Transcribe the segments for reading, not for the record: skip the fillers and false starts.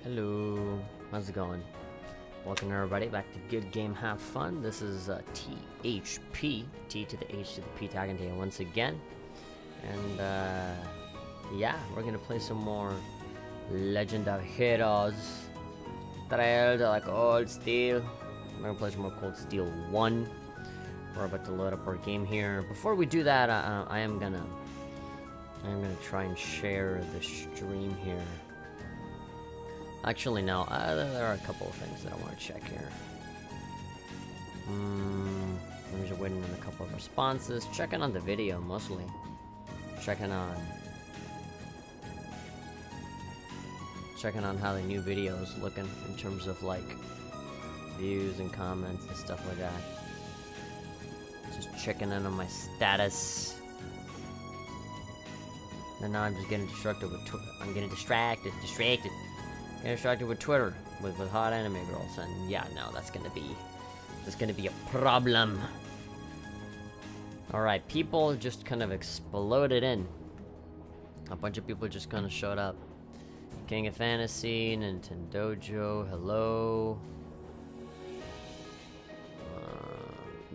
Hello, how's it going? Welcome everybody back to Good Game Have Fun. This is THP, T to the H to the P tagging here once again. And yeah, we're gonna play some more Legend of Heroes. Trails like Cold Steel. We're gonna play some more Cold Steel 1. We're about to load up our game here. Before we do that, I am gonna try and share the stream here. Actually, no. There are a couple of things that I want to check here. I'm just waiting on a couple of responses. Checking on the video, mostly. Checking on how the new video is looking in terms of, like, views and comments and stuff like that. Just checking in on my status. And now I'm just getting distracted with I'm getting distracted. Getting distracted with Twitter with hot anime girls, and yeah, no, that's gonna be a problem. All right, people just kind of exploded in. A bunch of people just kind of showed up. King of Fantasy, Nintendojo, hello.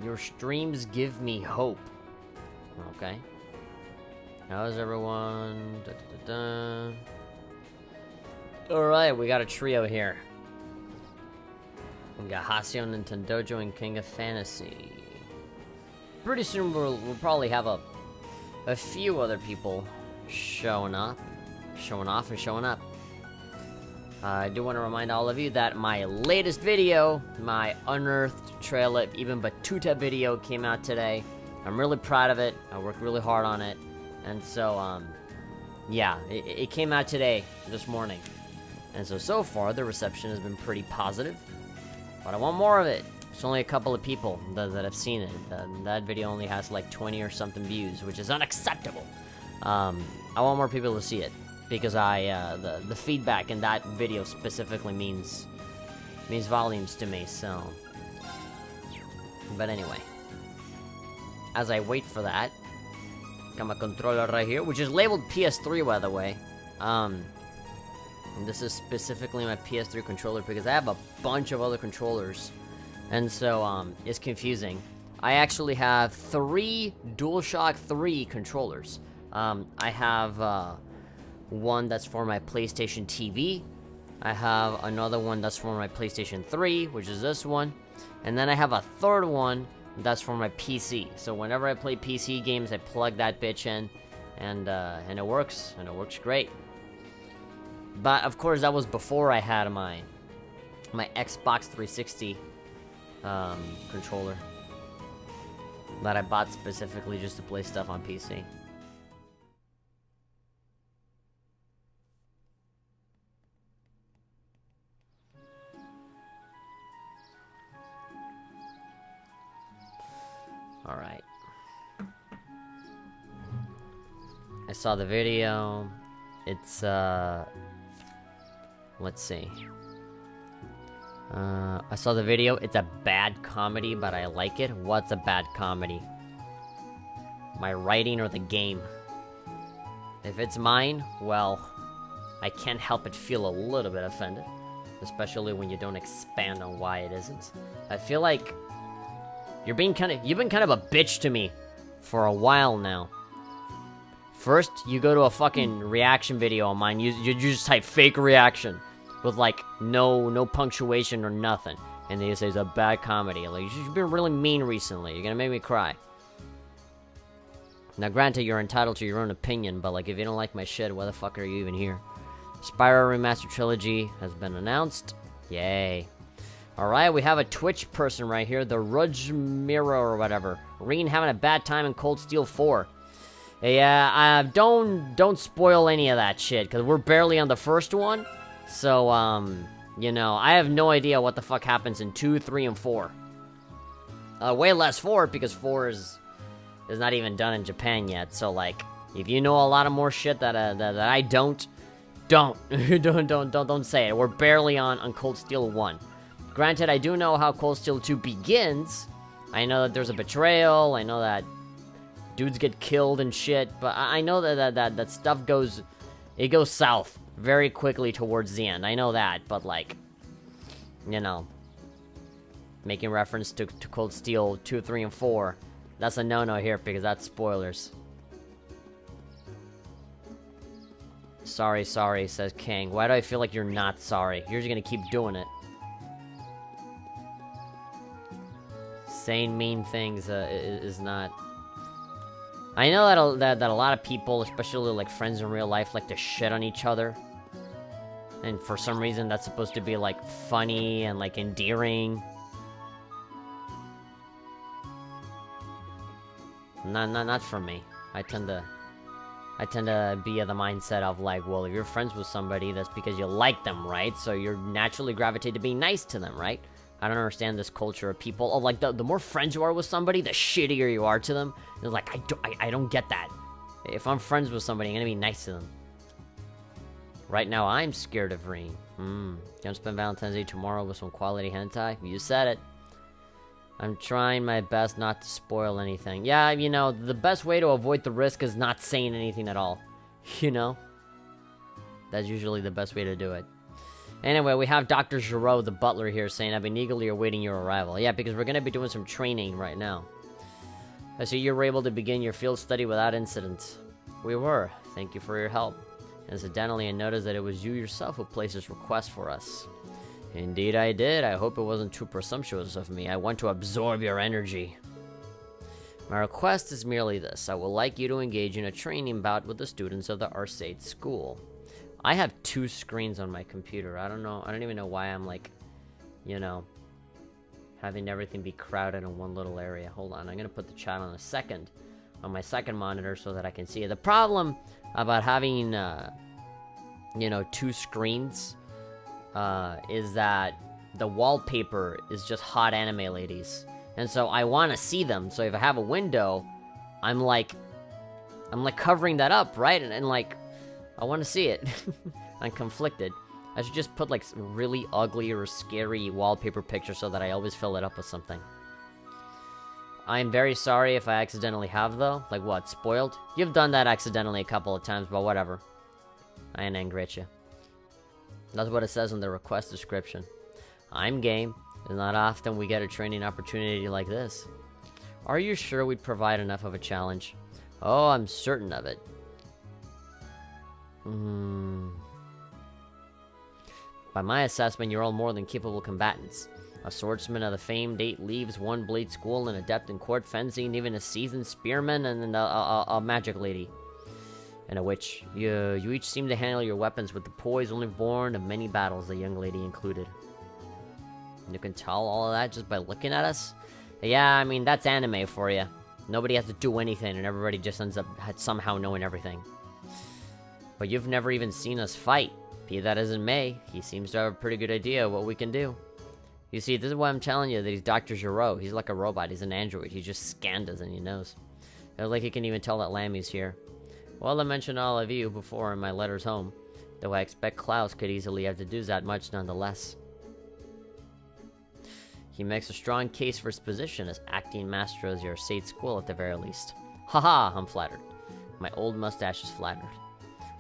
Your streams give me hope. Okay. How's everyone? Alright, we got a trio here. We got Hasio, Nintendojo, and King of Fantasy. Pretty soon we'll probably have a few other people showing off and showing up. I do want to remind all of you that my latest video, my Unearthed Trail of Even Batuta video, came out today. I'm really proud of it. I worked really hard on it. And so, yeah, it came out today, this morning. And so far, the reception has been pretty positive. But I want more of it. It's only a couple of people that have seen it. That video only has like 20 or something views, which is unacceptable. I want more people to see it. Because the feedback in that video specifically means volumes to me, so. But anyway. As I wait for that, got my controller right here, which is labeled PS3, by the way. And this is specifically my PS3 controller because I have a bunch of other controllers. And so, it's confusing. I actually have 3 DualShock 3 controllers. I have, one that's for my PlayStation TV. I have another one that's for my PlayStation 3, which is this one. And then I have a third one that's for my PC. So whenever I play PC games, I plug that bitch in, and it works, great. But of course, that was before I had my Xbox 360 controller that I bought specifically just to play stuff on PC. All right. I saw the video. It's let's see. I saw the video. It's a bad comedy, but I like it. What's a bad comedy? My writing or the game? If it's mine, well, I can't help but feel a little bit offended, especially when you don't expand on why it isn't. I feel like you've been kind of a bitch to me for a while now. First, you go to a fucking reaction video on mine, you just type fake reaction with like no punctuation or nothing, and then you say it's a bad comedy. Like, you've been really mean recently. You're gonna make me cry. Now, granted, you're entitled to your own opinion, but like, if you don't like my shit, why the fuck are you even here? Spyro Remastered Trilogy has been announced. Yay. Alright, we have a Twitch person right here, the Rudge Mirror or whatever. Reen having a bad time in Cold Steel 4. Yeah, don't spoil any of that shit, because we're barely on the first one. So, you know, I have no idea what the fuck happens in 2, 3, and 4. Way less 4, because 4 is not even done in Japan yet. So, like, if you know a lot of more shit that I don't say it. We're barely on Cold Steel 1. Granted, I do know how Cold Steel 2 begins. I know that there's a betrayal. I know that dudes get killed and shit. But I know that stuff goes south very quickly towards the end. I know that, but like, you know, making reference to Cold Steel 2, 3, and 4, that's a no-no here because that's spoilers. Sorry, says King. Why do I feel like you're not sorry? You're just gonna keep doing it. Saying mean things is not... I know that a lot of people, especially like friends in real life, like to shit on each other. And for some reason that's supposed to be like funny and like endearing. Not for me. I tend to be of the mindset of like, well, if you're friends with somebody, that's because you like them, right? So you're naturally gravitated to being nice to them, right? I don't understand this culture of people. Oh, like the more friends you are with somebody, the shittier you are to them. It's like, I don't get that. If I'm friends with somebody, I'm gonna be nice to them. Right now, I'm scared of Reen. Gonna spend Valentine's Day tomorrow with some quality hentai? You said it. I'm trying my best not to spoil anything. Yeah, you know, the best way to avoid the risk is not saying anything at all. You know? That's usually the best way to do it. Anyway, we have Dr. Giraud, the butler here, saying, I've been eagerly awaiting your arrival. Yeah, because we're going to be doing some training right now. I see you were able to begin your field study without incident. We were. Thank you for your help. Incidentally, I noticed that it was you yourself who placed this request for us. Indeed I did. I hope it wasn't too presumptuous of me. I want to absorb your energy. My request is merely this. I would like you to engage in a training bout with the students of the Arcade School. I have 2 screens on my computer. I don't know. I don't even know why I'm like, you know, having everything be crowded in one little area. Hold on. I'm going to put the chat on my second monitor so that I can see it. The problem about having, you know, 2 screens is that the wallpaper is just hot anime ladies. And so I want to see them. So if I have a window, I'm like covering that up, right? And like, I want to see it. I'm conflicted. I should just put like really ugly or scary wallpaper picture so that I always fill it up with something. I'm very sorry if I accidentally have though. Like what, spoiled? You've done that accidentally a couple of times, but whatever. I ain't angry at you. That's what it says in the request description. I'm game. It's not often we get a training opportunity like this. Are you sure we'd provide enough of a challenge? Oh, I'm certain of it. By my assessment, you're all more than capable combatants. A swordsman of the famed 8 Leaves, 1 Blade School, an adept in court fencing, even a seasoned spearman, and a magic lady. And a witch. You each seem to handle your weapons with the poise only born of many battles, the young lady included. You can tell all of that just by looking at us? Yeah, I mean, that's anime for you. Nobody has to do anything, and everybody just ends up somehow knowing everything. But you've never even seen us fight. Be that as it may, he seems to have a pretty good idea of what we can do. You see, this is why I'm telling you that he's Dr. Giraud. He's like a robot. He's an android. He just scanned us and he knows. It's like he can even tell that Lammy's here. Well, I mentioned all of you before in my letters home, though I expect Klaus could easily have deduced that much nonetheless. He makes a strong case for his position as acting master of your state school at the very least. Haha, I'm flattered. My old mustache is flattered.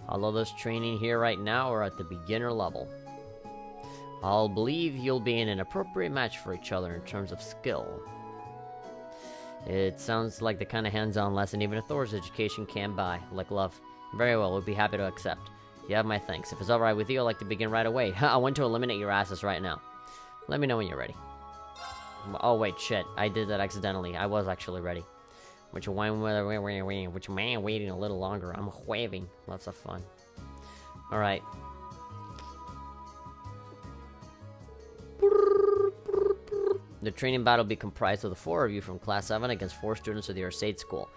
Although those training here right now are at the beginner level. I'll believe you'll be in an appropriate match for each other in terms of skill. It sounds like the kind of hands-on lesson even a Thor's education can buy, like love. Very well, we'll be happy to accept. You have my thanks. If it's alright with you, I'd like to begin right away. I want to eliminate your asses right now. Let me know when you're ready. Oh wait, shit. I did that accidentally. I was actually ready. Which man waiting a little longer. I'm waving. Lots of fun. Alright. The training battle will be comprised of the 4 of you from Class 7 against 4 students of the Arcade School.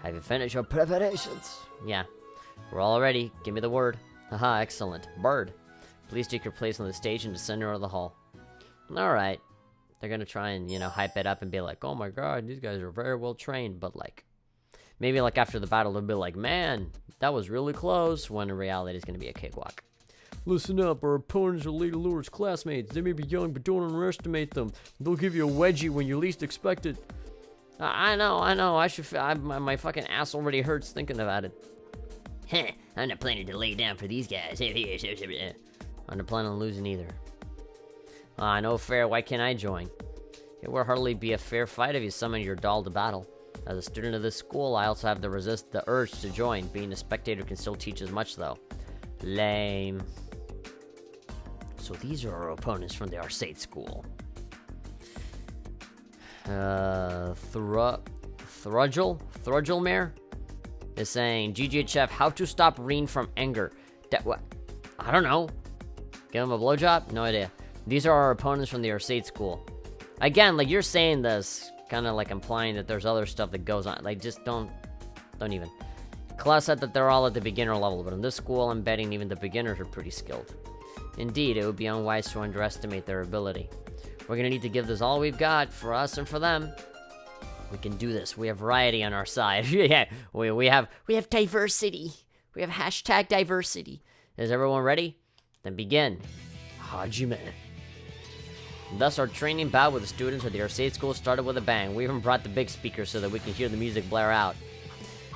Have you finished your preparations? Yeah. We're all ready. Give me the word. Haha, excellent. Bird. Please take your place on the stage in the center of the hall. Alright. They're gonna try and, you know, hype it up and be like, oh my god, these guys are very well trained, but like, maybe like after the battle they'll be like, man, that was really close, when in reality it's gonna be a cakewalk. Listen up, our opponents are Lady Lure's classmates. They may be young, but don't underestimate them. They'll give you a wedgie when you least expect it. I know, I should feel, my fucking ass already hurts thinking about it. Heh, I'm not planning to lay down for these guys. I'm not planning on losing either. No fair, why can't I join? It will hardly be a fair fight if you summon your doll to battle. As a student of this school, I also have to resist the urge to join. Being a spectator can still teach as much, though. Lame. So these are our opponents from the Arcade School. Thrudgelmare is saying, GGHF, how to stop Reen from anger. What? I don't know. Give him a blowjob? No idea. These are our opponents from the Arcade School. Again, like, you're saying this, kind of like implying that there's other stuff that goes on. Like, just don't even. Class said that they're all at the beginner level, but in this school, I'm betting even the beginners are pretty skilled. Indeed, it would be unwise to underestimate their ability. We're gonna need to give this all we've got, for us and for them. We can do this. We have variety on our side. Yeah, we have diversity. We have hashtag diversity. Is everyone ready? Then begin. Hajime. Thus, our training bout with the students at the Arcade School started with a bang. We even brought the big speakers so that we can hear the music blare out.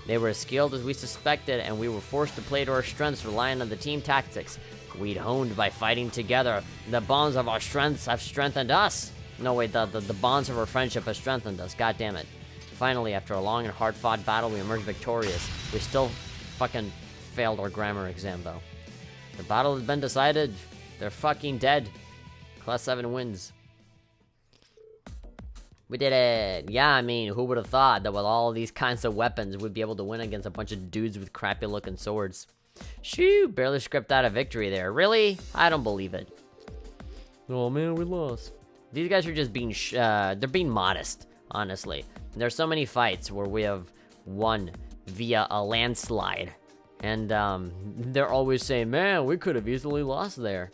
They were as skilled as we suspected, and we were forced to play to our strengths, relying on the team tactics we'd honed by fighting together. The bonds of our strengths have strengthened us. No, wait, the bonds of our friendship have strengthened us. God damn it. Finally, after a long and hard-fought battle, we emerged victorious. We still fucking failed our grammar exam, though. The battle has been decided. They're fucking dead. Class 7 wins. We did it. Yeah, I mean, who would have thought that with all these kinds of weapons, we'd be able to win against a bunch of dudes with crappy-looking swords. Shoo, barely scripted out a victory there. Really? I don't believe it. Oh, man, we lost. These guys are just being, they're being modest, honestly. There's so many fights where we have won via a landslide. And, they're always saying, man, we could have easily lost there.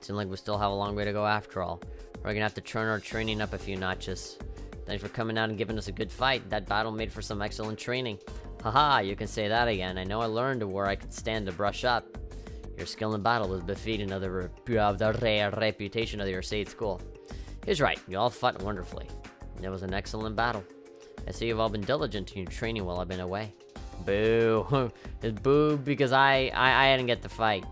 Seems like we still have a long way to go after all. We're gonna have to turn our training up a few notches. Thanks for coming out and giving us a good fight. That battle made for some excellent training. Haha, you can say that again. I know I learned where I could stand to brush up. Your skill in battle was befitting of the reputation of the Arcade School. He's right, you all fought wonderfully. It was an excellent battle. I see you've all been diligent in your training while I've been away. Boo. It's boo because I didn't get to fight.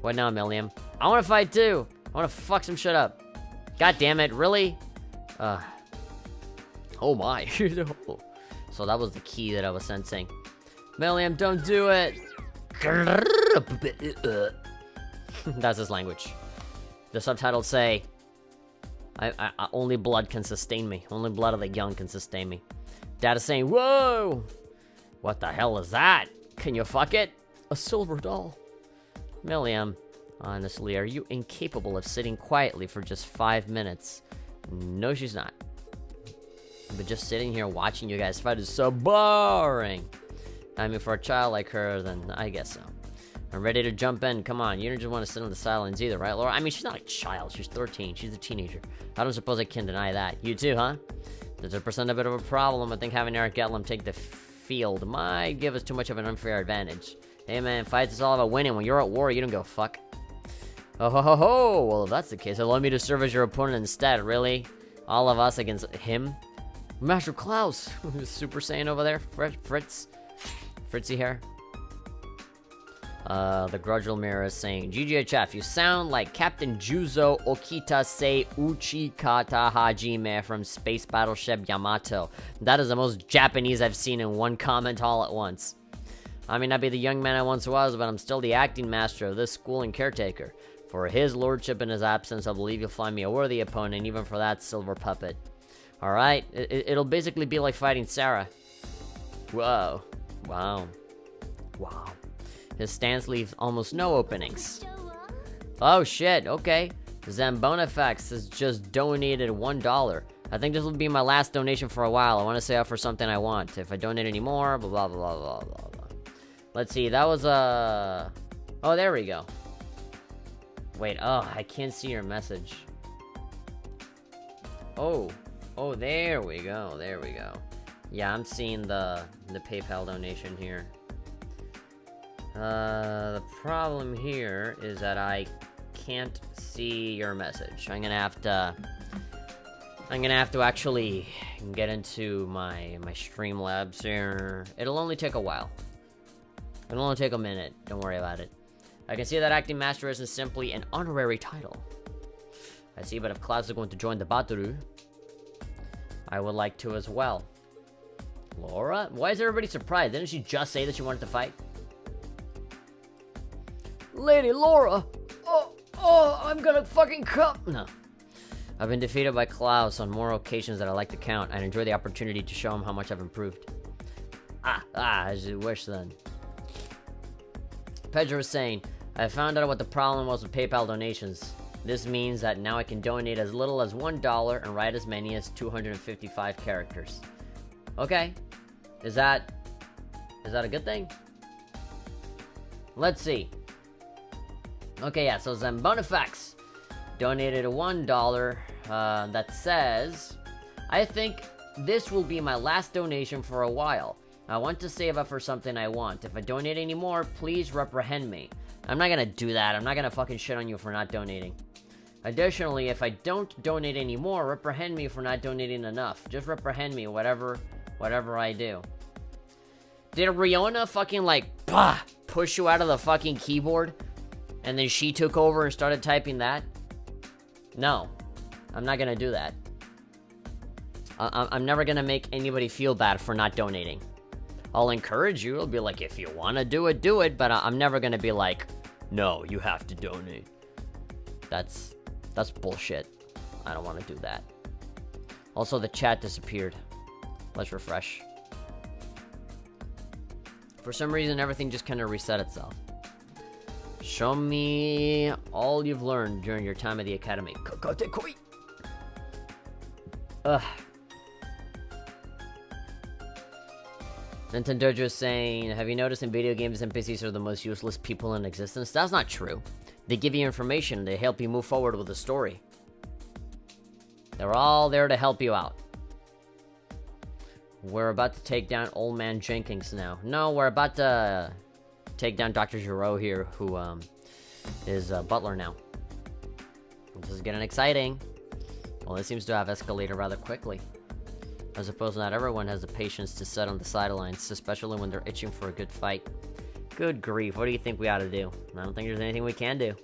What now, Milliam? I want to fight too. I want to fuck some shit up. God damn it, really? Oh my. So that was the key that I was sensing. Milliam, don't do it. That's his language. The subtitles say, only blood can sustain me. Only blood of the young can sustain me. Dad is saying, whoa! What the hell is that? Can you fuck it? A silver doll. Milliam, honestly, are you incapable of sitting quietly for just 5 minutes? No, she's not. But just sitting here watching you guys fight is so boring. I mean, for a child like her, then I guess so. I'm ready to jump in. Come on, you don't just want to sit on the sidelines either, right, Laura? I mean, she's not a child. She's 13. She's a teenager. I don't suppose I can deny that. You too, huh? There's a bit of a problem. I think having Eric Getlum take the field might give us too much of an unfair advantage. Hey, man, fights is all about winning. When you're at war, you don't go fuck. Oh, ho, ho, ho. Well, if that's the case, allow me to serve as your opponent instead, really? All of us against him? Master Klaus! Super Saiyan over there? Fritzy hair? The Grudgel Mirror is saying, GGHF, you sound like Captain Juzo Okita Sei Uchikata Hajime from Space Battleship Yamato. That is the most Japanese I've seen in one comment all at once. I may not be the young man I once was, but I'm still the acting master of this school and caretaker. For his lordship in his absence, I believe you'll find me a worthy opponent, even for that silver puppet. Alright? It'll basically be like fighting Sarah. Whoa. Wow. Wow. His stance leaves almost no openings. Oh shit, okay. Zambonifex has just donated $1. I think this will be my last donation for a while. I want to save up for something I want. If I donate any more, blah blah blah blah blah blah. Let's see, that was oh, there we go. Wait, oh, I can't see your message. Oh, there we go, there we go. Yeah, I'm seeing the PayPal donation here. The problem here is that I can't see your message. I'm gonna have to actually get into my Streamlabs here. It'll only take a while. It'll only take a minute. Don't worry about it. I can see that acting master isn't simply an honorary title. I see, but if Cloud is going to join the battle, I would like to as well. Laura? Why is everybody surprised? Didn't she just say that she wanted to fight? Lady Laura! Oh, I'm gonna fucking come! No. I've been defeated by Klaus on more occasions than I like to count. I enjoy the opportunity to show him how much I've improved. As you wish then. Pedro was saying, I found out what the problem was with PayPal donations. This means that now I can donate as little as $1 and write as many as 255 characters. Okay. Is that a good thing? Let's see. Okay, yeah, so Zambonifax donated $1 that says, I think this will be my last donation for a while. I want to save up for something I want. If I donate any more, please reprehend me. I'm not gonna do that. I'm not gonna fucking shit on you for not donating. Additionally, if I don't donate any more, reprehend me for not donating enough. Just reprehend me, whatever I do. Did Riona fucking like, push you out of the fucking keyboard? And then she took over and started typing that? No. I'm not gonna do that. I'm never gonna make anybody feel bad for not donating. I'll encourage you. I'll be like, if you wanna do it, but I'm never gonna be like, no, you have to donate. That's bullshit. I don't wanna do that. Also, the chat disappeared. Let's refresh. For some reason, everything just kind of reset itself. Show me all you've learned during your time at the academy. Ugh. Nintendojo is saying, have you noticed in video games NPCs are the most useless people in existence? That's not true. They give you information, they help you move forward with the story. They're all there to help you out. We're about to take down Old Man Jenkins now. No, we're about to take down Dr. Giro here, who is Butler now. This is getting exciting. Well, it seems to have escalated rather quickly. I suppose not everyone has the patience to sit on the sidelines, especially when they're itching for a good fight. Good grief, what do you think we ought to do? I don't think there's anything we can do.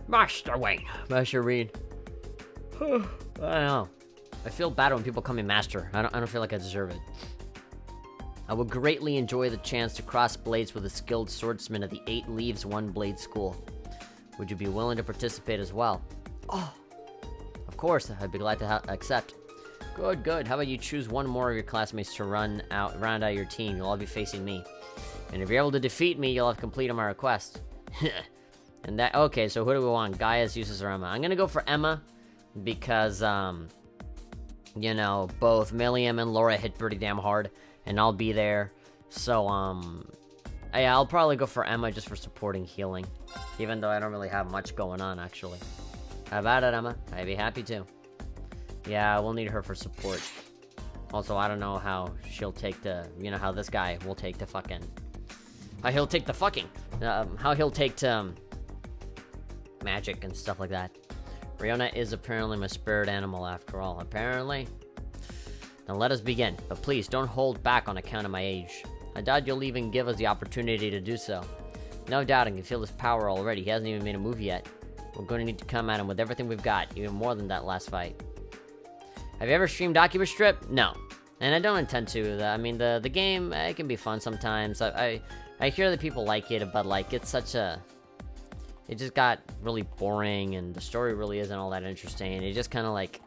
Master Wayne. Master Reed. I don't know. I feel bad when people call me Master. I don't feel like I deserve it. I would greatly enjoy the chance to cross blades with a skilled swordsman at the 8 Leaves 1 Blade School. Would you be willing to participate as well? Oh, of course, I'd be glad to accept. Good. How about you choose one more of your classmates to round out your team? You'll all be facing me. And if you're able to defeat me, you'll have completed my request. And that, okay, so who do we want? Gaius, Eustace, or Emma? I'm gonna go for Emma, because, you know, both Milliam and Laura hit pretty damn hard, and I'll be there. So, yeah, I'll probably go for Emma just for supporting healing, even though I don't really have much going on, actually. How about it, Emma? I'd be happy to. Yeah, we'll need her for support. Also, I don't know how she'll take the, you know, how this guy will take the fucking, how he'll take to magic and stuff like that. Riona is apparently my spirit animal after all, apparently. Now let us begin, but please don't hold back on account of my age. I doubt you'll even give us the opportunity to do so. No doubt I can feel his power already. He hasn't even made a move yet. We're going to need to come at him with everything we've got, even more than that last fight. Have you ever streamed Oculus Strip? No. And I don't intend to. I mean, the game, it can be fun sometimes. I hear that people like it, but, like, it's such a... It just got really boring, and the story really isn't all that interesting. It just kind of, like...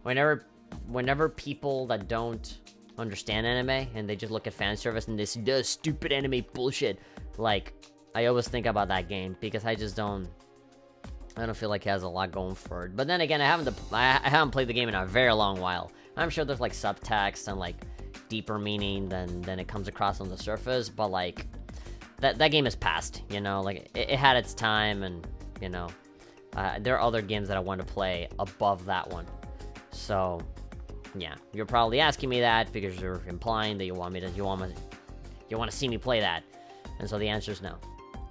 Whenever people that don't understand anime, and they just look at fan service, and they say, "This stupid anime bullshit," like, I always think about that game, because I don't feel like it has a lot going for it. But then again, I haven't played the game in a very long while. I'm sure there's like subtext and like deeper meaning than it comes across on the surface, but like that game is past, you know, like it had its time, and you know, there are other games that I want to play above that one. So yeah, you're probably asking me that because you're implying that you want to see me play that, and so the answer is no.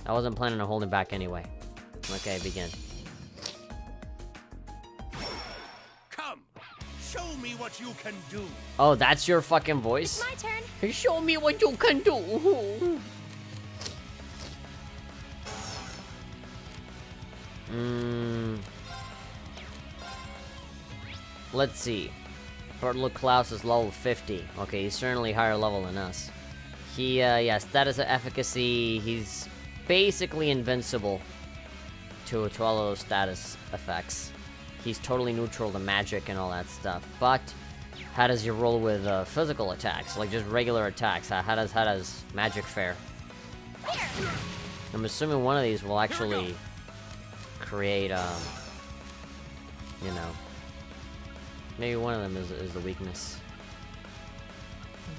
I wasn't planning on holding back anyway. Okay, begin. Show me what you can do. Oh, that's your fucking voice? It's my turn. Show me what you can do. Let's see. Bertluck Klaus is level 50. Okay, he's certainly higher level than us. He, yeah, status of efficacy, he's basically invincible to all of those status effects. He's totally neutral to magic and all that stuff. But how does you roll with physical attacks, like just regular attacks? How does magic fare? I'm assuming one of these will actually create, you know, maybe one of them is the weakness.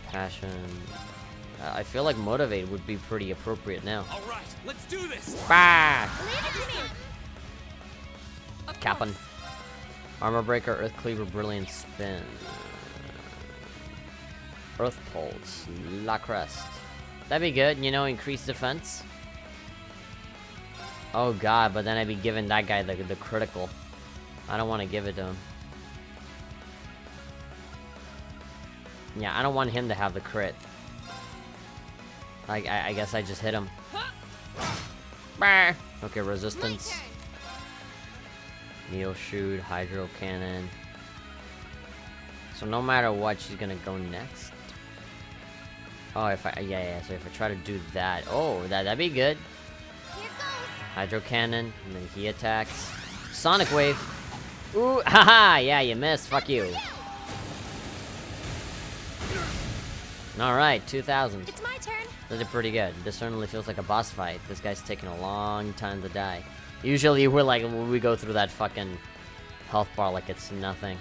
Passion. I feel like motivate would be pretty appropriate now. All right, let's do this. Bah! Leave it to me. Cap'n. Armor Breaker, Earth Cleaver, Brilliant Spin. Earth Pulse, La Crest. That'd be good, you know, increase defense. Oh god, but then I'd be giving that guy the critical. I don't want to give it to him. Yeah, I don't want him to have the crit. I guess I just hit him. Bah! Okay, resistance. Needle Shoot, Hydro Cannon. So no matter what, she's gonna go next. Oh, if I so if I try to do that, oh, that'd be good. Here goes. Hydro Cannon, and then he attacks. Sonic Wave. Ooh, haha, yeah, you missed. Fuck you. All right, 2000. It's my turn. This is pretty good. This certainly feels like a boss fight. This guy's taking a long time to die. Usually we're like, we go through that fucking health bar like it's nothing.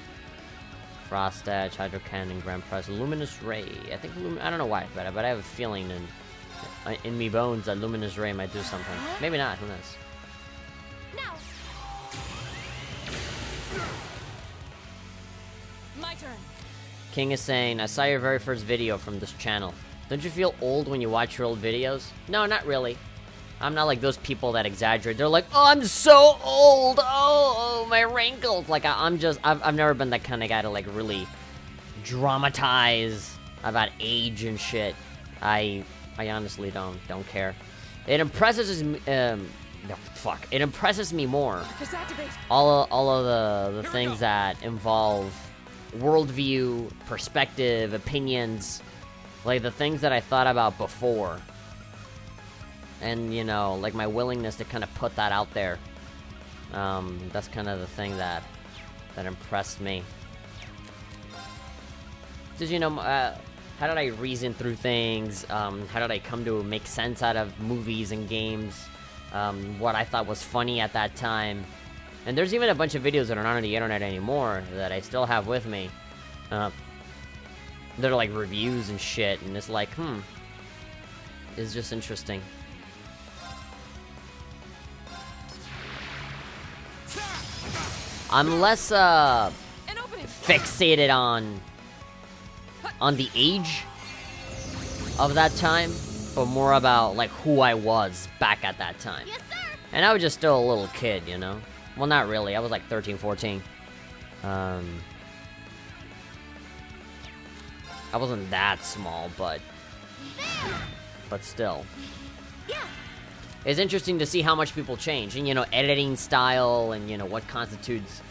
Frost Edge, Hydro Cannon, Grand Press, Luminous Ray. I think, I don't know why, but I have a feeling in me bones that Luminous Ray might do something. Maybe not, who knows? Now. My turn. King is saying, I saw your very first video from this channel. Don't you feel old when you watch your old videos? No, not really. I'm not like those people that exaggerate. They're like, oh, I'm so old. Oh, my wrinkles. Like, I've never been that kind of guy to, like, really dramatize about age and shit. I honestly don't care. It impresses me, it impresses me more. All of the things that involve worldview, perspective, opinions, like the things that I thought about before. And, you know, like my willingness to kind of put that out there. That's kind of the thing that impressed me. Just, you know, how did I reason through things? How did I come to make sense out of movies and games? What I thought was funny at that time. And there's even a bunch of videos that are not on the internet anymore that I still have with me. They're like reviews and shit, and it's like, it's just interesting. I'm less fixated on the age of that time, but more about like who I was back at that time. Yes, sir. And I was just still a little kid, you know? Well, not really. I was like 13, 14. I wasn't that small, but still. Yeah. It's interesting to see how much people change, and, you know, editing style, and, you know, what constitutes,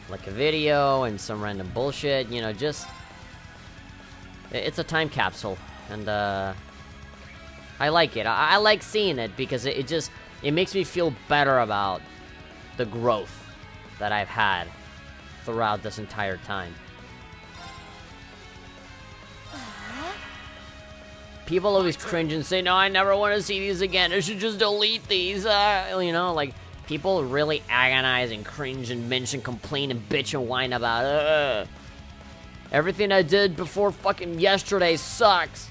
like, a video, and some random bullshit, you know, just... It's a time capsule, and, I like it. I like seeing it, because it just... It makes me feel better about the growth that I've had throughout this entire time. People always cringe and say, no, I never want to see these again. I should just delete these. You know, like, people really agonize and cringe and mention, complain and bitch and whine about, everything I did before fucking yesterday sucks.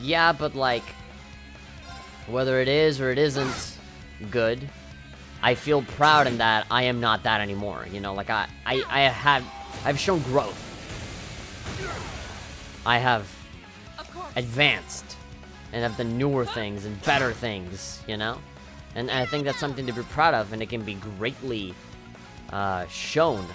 Yeah, but, like, whether it is or it isn't good, I feel proud in that I am not that anymore. You know, like, I've shown growth. I have advanced and have done newer things and better things, you know? And I think that's something to be proud of, and it can be greatly shown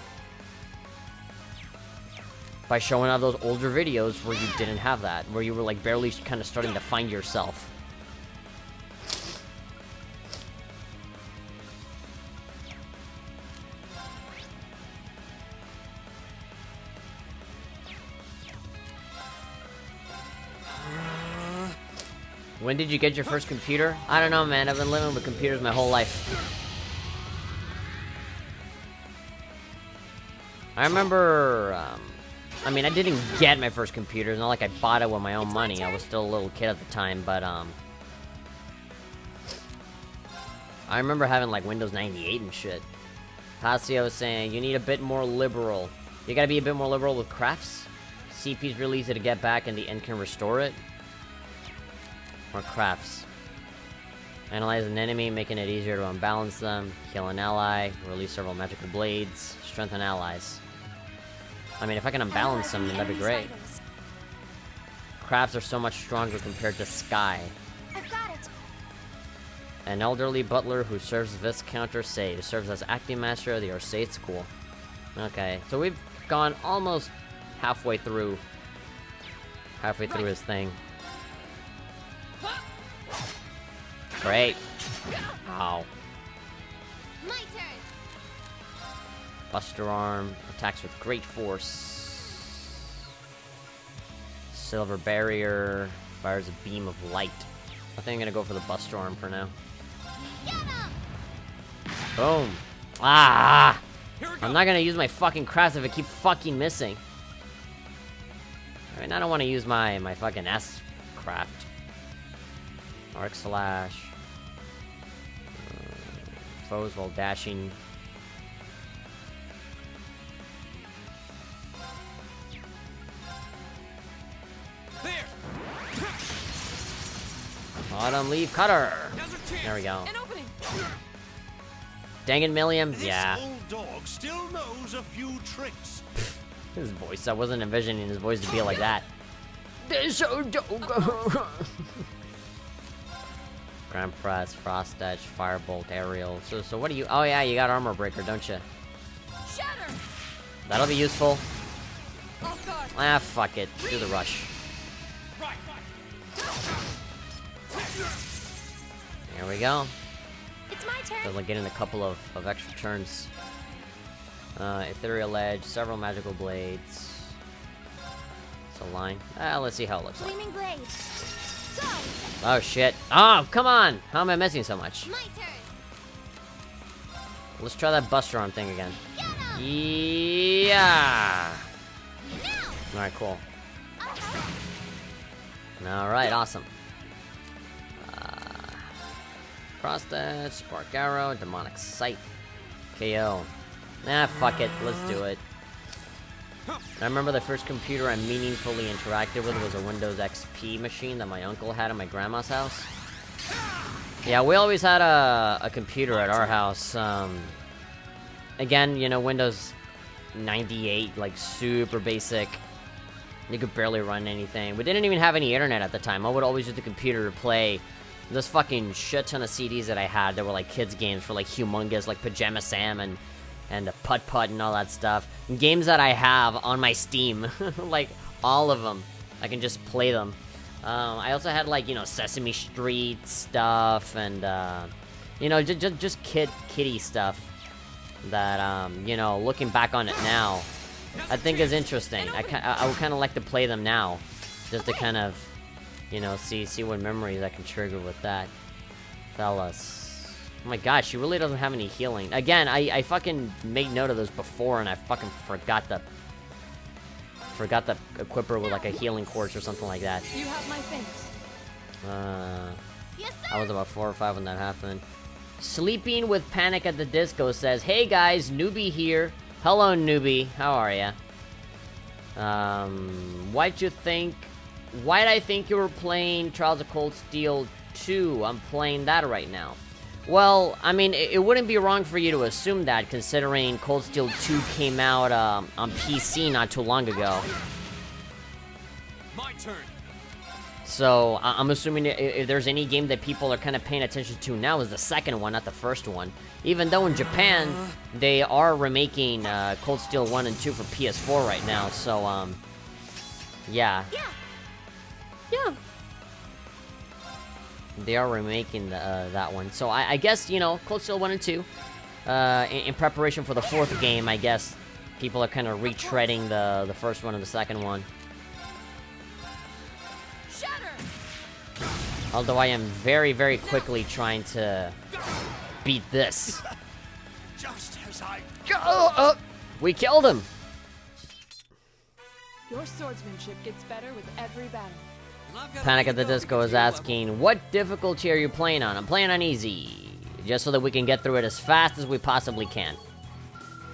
by showing off those older videos where you didn't have that, where you were like barely kind of starting to find yourself. When did you get your first computer? I don't know, man. I've been living with computers my whole life. I remember, I mean, I didn't get my first computer. It's not like I bought it with my own money. I was still a little kid at the time, but, I remember having, like, Windows 98 and shit. Pasio was saying, you need a bit more liberal. You gotta be a bit more liberal with crafts. CP's really easy to get back and the end can restore it. Or crafts. Analyze an enemy, making it easier to unbalance them. Kill an ally. Release several magical blades. Strengthen allies. I mean, if I can unbalance them, then that'd be great. Crafts are so much stronger compared to Sky. I've got it. An elderly butler who serves Viscounter Say serves as acting master of the Orsate School. Okay, so we've gone almost halfway through his thing. Great. Ow. My turn. Buster Arm attacks with great force. Silver Barrier fires a beam of light. I think I'm gonna go for the Buster Arm for now. Get him. Boom. Ah! I'm not gonna use my fucking crafts if I keep fucking missing. Alright, I don't want to use my fucking S craft. Arc Slash. Foes while dashing. Autumn Leaf Cutter. There we go. An opening. Dang it, Milliam. This Yeah. old dog still knows a few tricks. His voice. I wasn't envisioning his voice to be like that. This old dog. Grand Press, Frost Edge, Firebolt, Aerial. So what do you... Oh yeah, you got Armor Breaker, don't you? Shatter. That'll be useful. Off guard. Ah, fuck it. Do the rush. There we go. It's my turn. So like getting a couple of extra turns. Ethereal Edge, several magical blades. It's a line. Let's see how it looks like. Gleaming blade. Go. Oh shit. Oh, come on! How am I missing so much? My turn. Let's try that Buster Arm thing again. Get him. Yeah! Now. Alright, cool. Uh-huh. Alright, awesome. Frost Edge, Spark Arrow, Demonic Scythe. KO. Nah, fuck it. Let's do it. I remember the first computer I meaningfully interacted with was a Windows XP machine that my uncle had at my grandma's house. Yeah, we always had a computer at our house. Again, you know, Windows 98, like super basic. You could barely run anything. We didn't even have any internet at the time. I would always use the computer to play this fucking shit ton of CDs that I had that were like kids games for like humongous, like Pajama Sam and Putt Putt and all that stuff. Games that I have on my Steam, like all of them. I can just play them. I also had like, you know, Sesame Street stuff and you know, just kiddie stuff that you know, looking back on it now, I think is interesting. I would kind of like to play them now, just to kind of, you know, see what memories I can trigger with that. Fellas. Oh my god, she really doesn't have any healing. Again, I fucking made note of this before and I fucking forgot to equip her with like a healing quartz or something like that. You have my thanks. Yes, sir. I was about 4 or 5 when that happened. Sleeping with Panic at the Disco says, "Hey guys, Newbie here. Hello, Newbie. How are ya? Why'd I think you were playing Trials of Cold Steel 2? I'm playing that right now." Well, I mean, it wouldn't be wrong for you to assume that, considering Cold Steel 2 came out on PC not too long ago. My turn. So, I'm assuming if there's any game that people are kind of paying attention to now is the second one, not the first one. Even though in Japan, they are remaking Cold Steel 1 and 2 for PS4 right now, so, yeah. Yeah. They are remaking that one. So, I guess, you know, Cold Steel 1 and 2, in preparation for the 4th game, I guess, people are kind of retreading the first one and the second one. Although I am very, very quickly trying to beat this. Just as I... We killed him! Your swordsmanship gets better with every battle. Panic at the Disco is asking, what difficulty are you playing on? I'm playing on easy. Just so that we can get through it as fast as we possibly can.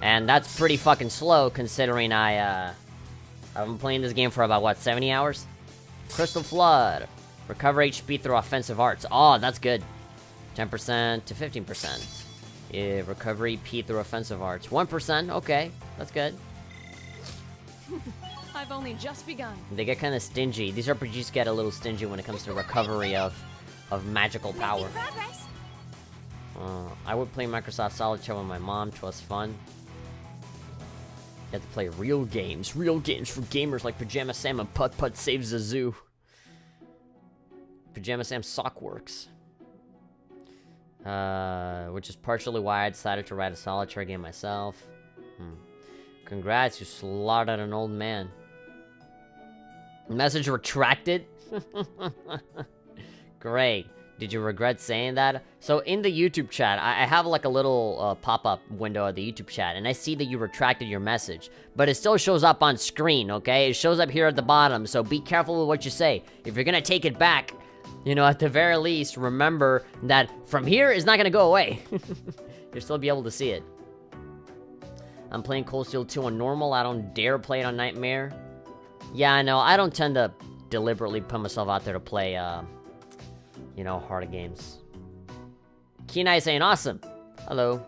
And that's pretty fucking slow, considering I've been playing this game for about, what, 70 hours? Crystal Flood. Recover HP through offensive arts. Oh, that's good. 10% to 15%. Yeah, recover EP through offensive arts. 1%, okay. That's good. I've only just begun. They get kind of stingy. These RPGs get a little stingy when it comes to recovery of magical power. I would play Microsoft Solitaire with my mom. 'Twas fun. You have to play real games for gamers like Pajama Sam and Putt Putt Saves the Zoo. Pajama Sam Sockworks. Which is partially why I decided to write a solitaire game myself. Congrats, you slaughtered an old man. Message retracted? Great. Did you regret saying that? So in the YouTube chat, I have like a little pop-up window of the YouTube chat, and I see that you retracted your message. But it still shows up on screen, okay? It shows up here at the bottom, so be careful with what you say. If you're gonna take it back, you know, at the very least, remember that from here, it's not gonna go away. You'll still be able to see it. I'm playing Cold Steel 2 on normal. I don't dare play it on Nightmare. Yeah, I know. I don't tend to deliberately put myself out there to play, you know, harder games. Kenai saying awesome. Hello.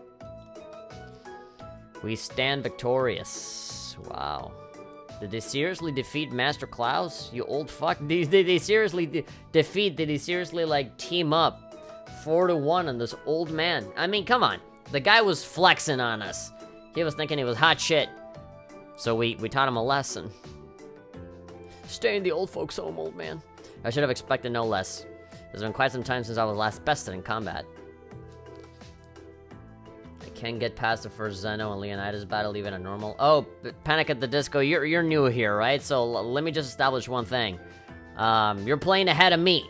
We stand victorious. Wow. Did they seriously defeat Master Klaus? You old fuck. Did they seriously defeat? Did he seriously, like, team up 4-1 on this old man? I mean, come on. The guy was flexing on us. He was thinking he was hot shit. So we taught him a lesson. Stay in the old folks' home, old man. I should have expected no less. It's been quite some time since I was last bested in combat. I can't get past the first Zeno and Leonidas battle even at normal. Oh, Panic at the Disco, you're new here, right? So let me just establish one thing. You're playing ahead of me.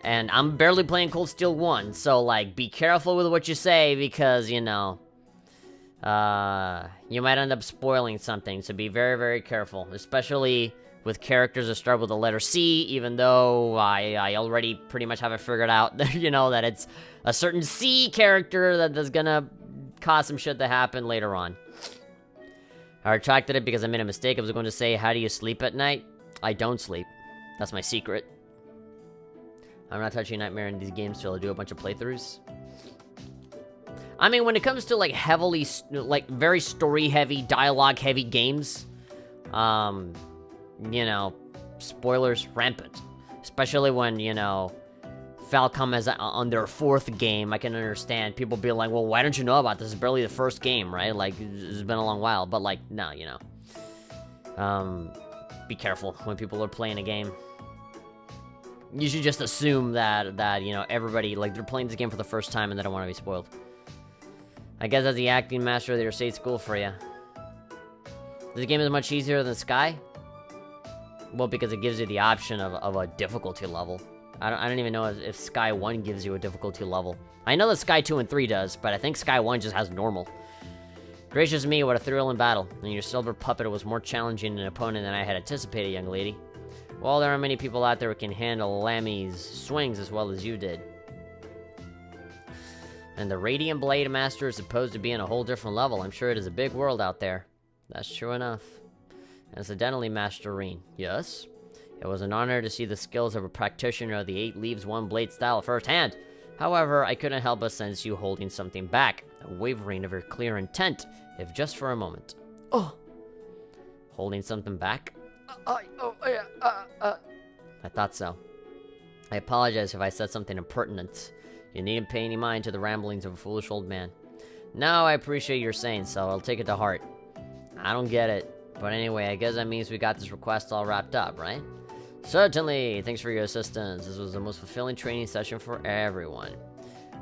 And I'm barely playing Cold Steel 1, so, like, be careful with what you say, because, you know, you might end up spoiling something, so be very, very careful. Especially with characters that start with the letter C, even though I already pretty much have it figured out, you know, that it's a certain C character that's gonna cause some shit to happen later on. I retracted it because I made a mistake. I was going to say, how do you sleep at night? I don't sleep. That's my secret. I'm not touching Nightmare in these games till I do a bunch of playthroughs. I mean, when it comes to, like, heavily, like, very story-heavy, dialogue-heavy games, you know, spoilers rampant. Especially when, you know, Falcom is on their 4th game. I can understand people being like, well, why don't you know about this? It's barely the first game, right? Like, it's been a long while. But, like, no, you know. Be careful when people are playing a game. You should just assume that, you know, everybody, like, they're playing this game for the first time and they don't want to be spoiled. I guess that's the acting master of your state school for you. This game is much easier than Sky? Well, because it gives you the option of a difficulty level. I don't even know if Sky 1 gives you a difficulty level. I know that Sky 2 and 3 does, but I think Sky 1 just has normal. Gracious me, what a thrill in battle. And your silver puppet was more challenging an opponent than I had anticipated, young lady. Well, there are many people out there who can handle Lammy's swings as well as you did. And the Radiant Blade Master is supposed to be in a whole different level. I'm sure it is a big world out there. That's true enough. Incidentally, Master Reen. Yes? It was an honor to see the skills of a practitioner of the 8 Leaves 1 Blade style firsthand. However, I couldn't help but sense you holding something back. A wavering of your clear intent, if just for a moment. Oh! Holding something back? I thought so. I apologize if I said something impertinent. You needn't pay any mind to the ramblings of a foolish old man. No, I appreciate your saying so. I'll take it to heart. I don't get it. But anyway, I guess that means we got this request all wrapped up, right? Certainly! Thanks for your assistance. This was the most fulfilling training session for everyone.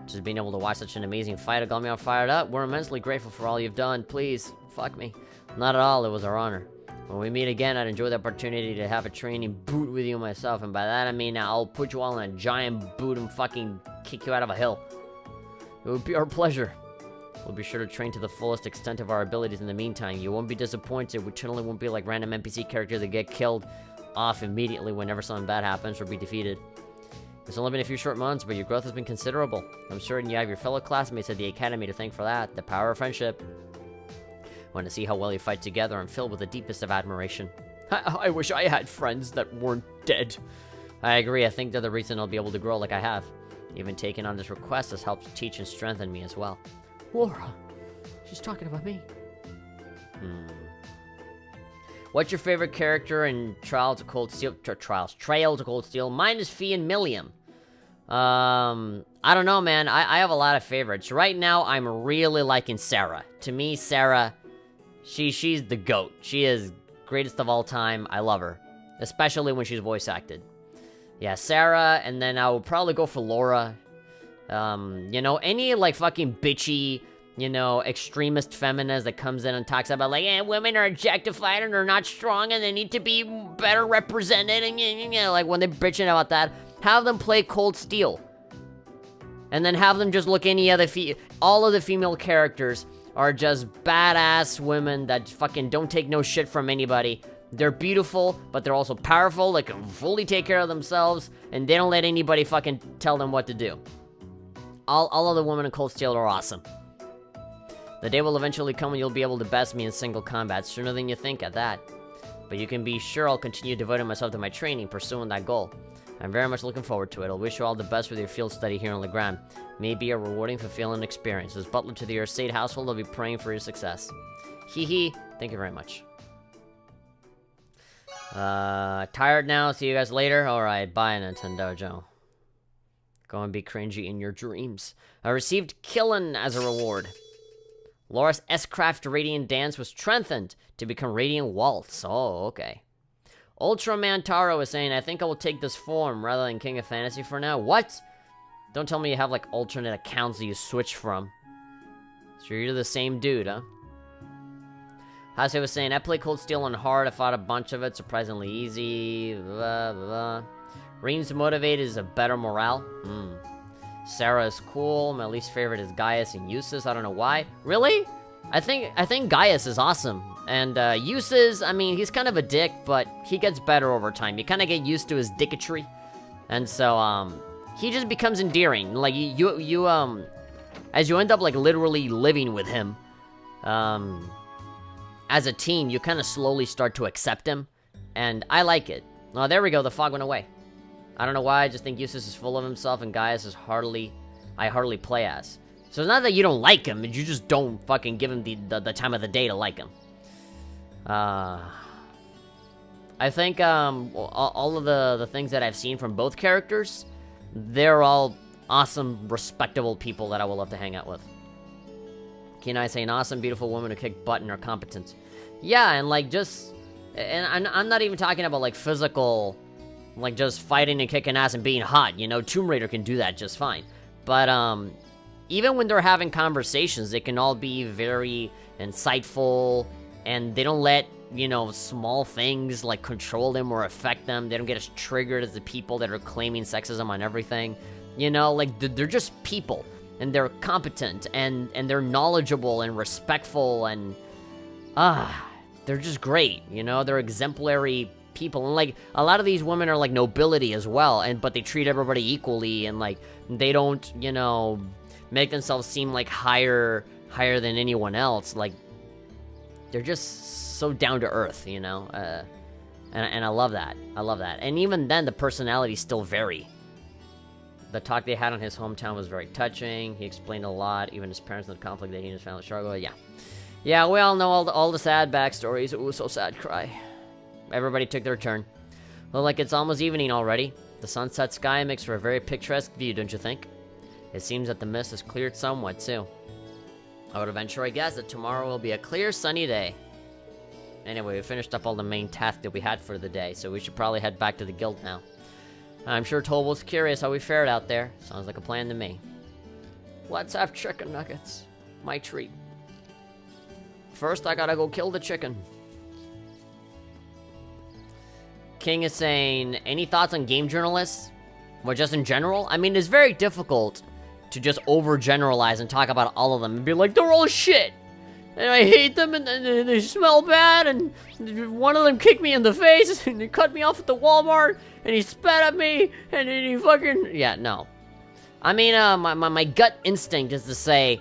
Just being able to watch such an amazing fight got me all fired up. We're immensely grateful for all you've done. Please, Fuck me. Not at all, it was our honor. When we meet again, I'd enjoy the opportunity to have a training boot with you myself, and by that I mean I'll put you all in a giant boot and fucking kick you out of a hill. It would be our pleasure. We'll be sure to train to the fullest extent of our abilities in the meantime. You won't be disappointed. We certainly won't be like random NPC characters that get killed off immediately whenever something bad happens or be defeated. It's only been a few short months, but your growth has been considerable. I'm certain you have your fellow classmates at the academy to thank for that. The power of friendship. Want to see how well you fight together. I'm filled with the deepest of admiration. I wish I had friends that weren't dead. I agree. I think they're the reason I'll be able to grow like I have. Even taking on this request has helped teach and strengthen me as well. Laura, she's talking about me. What's your favorite character in Trail to Cold Steel? Trail to Cold Steel. Mine is Fee and Milliam. I don't know, man. I have a lot of favorites. Right now, I'm really liking Sarah. To me, Sarah, she's the GOAT. She is greatest of all time. I love her. Especially when she's voice acted. Yeah, Sarah, and then I would probably go for Laura. You know, any, like, fucking bitchy, you know, extremist feminist that comes in and talks about, like, women are objectified and they're not strong and they need to be better represented, and, you know, like, when they're bitching about that, have them play Cold Steel. And then have them just look any other all of the female characters are just badass women that fucking don't take no shit from anybody. They're beautiful, but they're also powerful, they can fully take care of themselves, and they don't let anybody fucking tell them what to do. All of the women in Cold Steel are awesome. The day will eventually come when you'll be able to best me in single combat, sooner than you think at that. But you can be sure I'll continue devoting myself to my training, pursuing that goal. I'm very much looking forward to it. I'll wish you all the best with your field study here in Legram. May be a rewarding, fulfilling experience. As butler to the Ursate household, I'll be praying for your success. Hee hee. Thank you very much. Tired now. See you guys later. Alright, bye, Nintendo Joe. Go and be cringy in your dreams. I received Killin as a reward. Laura's S-Craft Radiant Dance was strengthened to become Radiant Waltz. Oh, okay. Ultraman Taro is saying, I think I will take this form rather than King of Fantasy for now. What? Don't tell me you have, like, alternate accounts that you switch from. So you're the same dude, huh? Hase was saying, I play Cold Steel on hard. I fought a bunch of it. Surprisingly easy. Blah, blah. Reigns Motivate is a better morale. Sarah is cool. My least favorite is Gaius and Eustace. I don't know why. Really? I think Gaius is awesome. And Eustace, I mean, he's kind of a dick, but he gets better over time. You kind of get used to his dicketry. And so, he just becomes endearing. Like, you as you end up, like, literally living with him, as a team, you kind of slowly start to accept him. And I like it. Oh, there we go. The fog went away. I don't know why, I just think Eustace is full of himself and Gaius is I hardly play as. So it's not that you don't like him, you just don't fucking give him the time of the day to like him. I think, all of the things that I've seen from both characters, they're all awesome, respectable people that I will love to hang out with. Kenai saying, awesome, beautiful woman who kick butt and are competent. Yeah, and like, just, and I'm not even talking about, like, physical, like, just fighting and kicking ass and being hot, you know, Tomb Raider can do that just fine. But, even when they're having conversations, they can all be very insightful, and they don't let, you know, small things, like, control them or affect them. They don't get as triggered as the people that are claiming sexism on everything. You know, like, they're just people, and they're competent, and they're knowledgeable and respectful, and, they're just great, you know? They're exemplary people, and, like, a lot of these women are, like, nobility as well, but they treat everybody equally, and, like, they don't, you know, make themselves seem, like, higher than anyone else. Like, they're just so down to earth, you know? And I love that. I love that. And even then, the personalities still vary. The talk they had on his hometown was very touching. He explained a lot, even his parents in the conflict that he and his family struggled. Yeah. Yeah, we all know all the sad backstories. It was so sad, cry. Everybody took their turn. Look like it's almost evening already. The sunset sky makes for a very picturesque view, don't you think? It seems that the mist has cleared somewhat, too. I would venture a guess that tomorrow will be a clear, sunny day. Anyway, we finished up all the main tasks that we had for the day, so we should probably head back to the guild now. I'm sure Tobal's curious how we fared out there. Sounds like a plan to me. Let's have chicken nuggets. My treat. First, I gotta go kill the chicken. King is saying, any thoughts on game journalists? Well, just in general? I mean, it's very difficult to just overgeneralize and talk about all of them and be like, they're all shit! And I hate them, and they smell bad, and one of them kicked me in the face, and he cut me off at the Walmart, and he spat at me, and then he fucking... Yeah, no. I mean, my gut instinct is to say,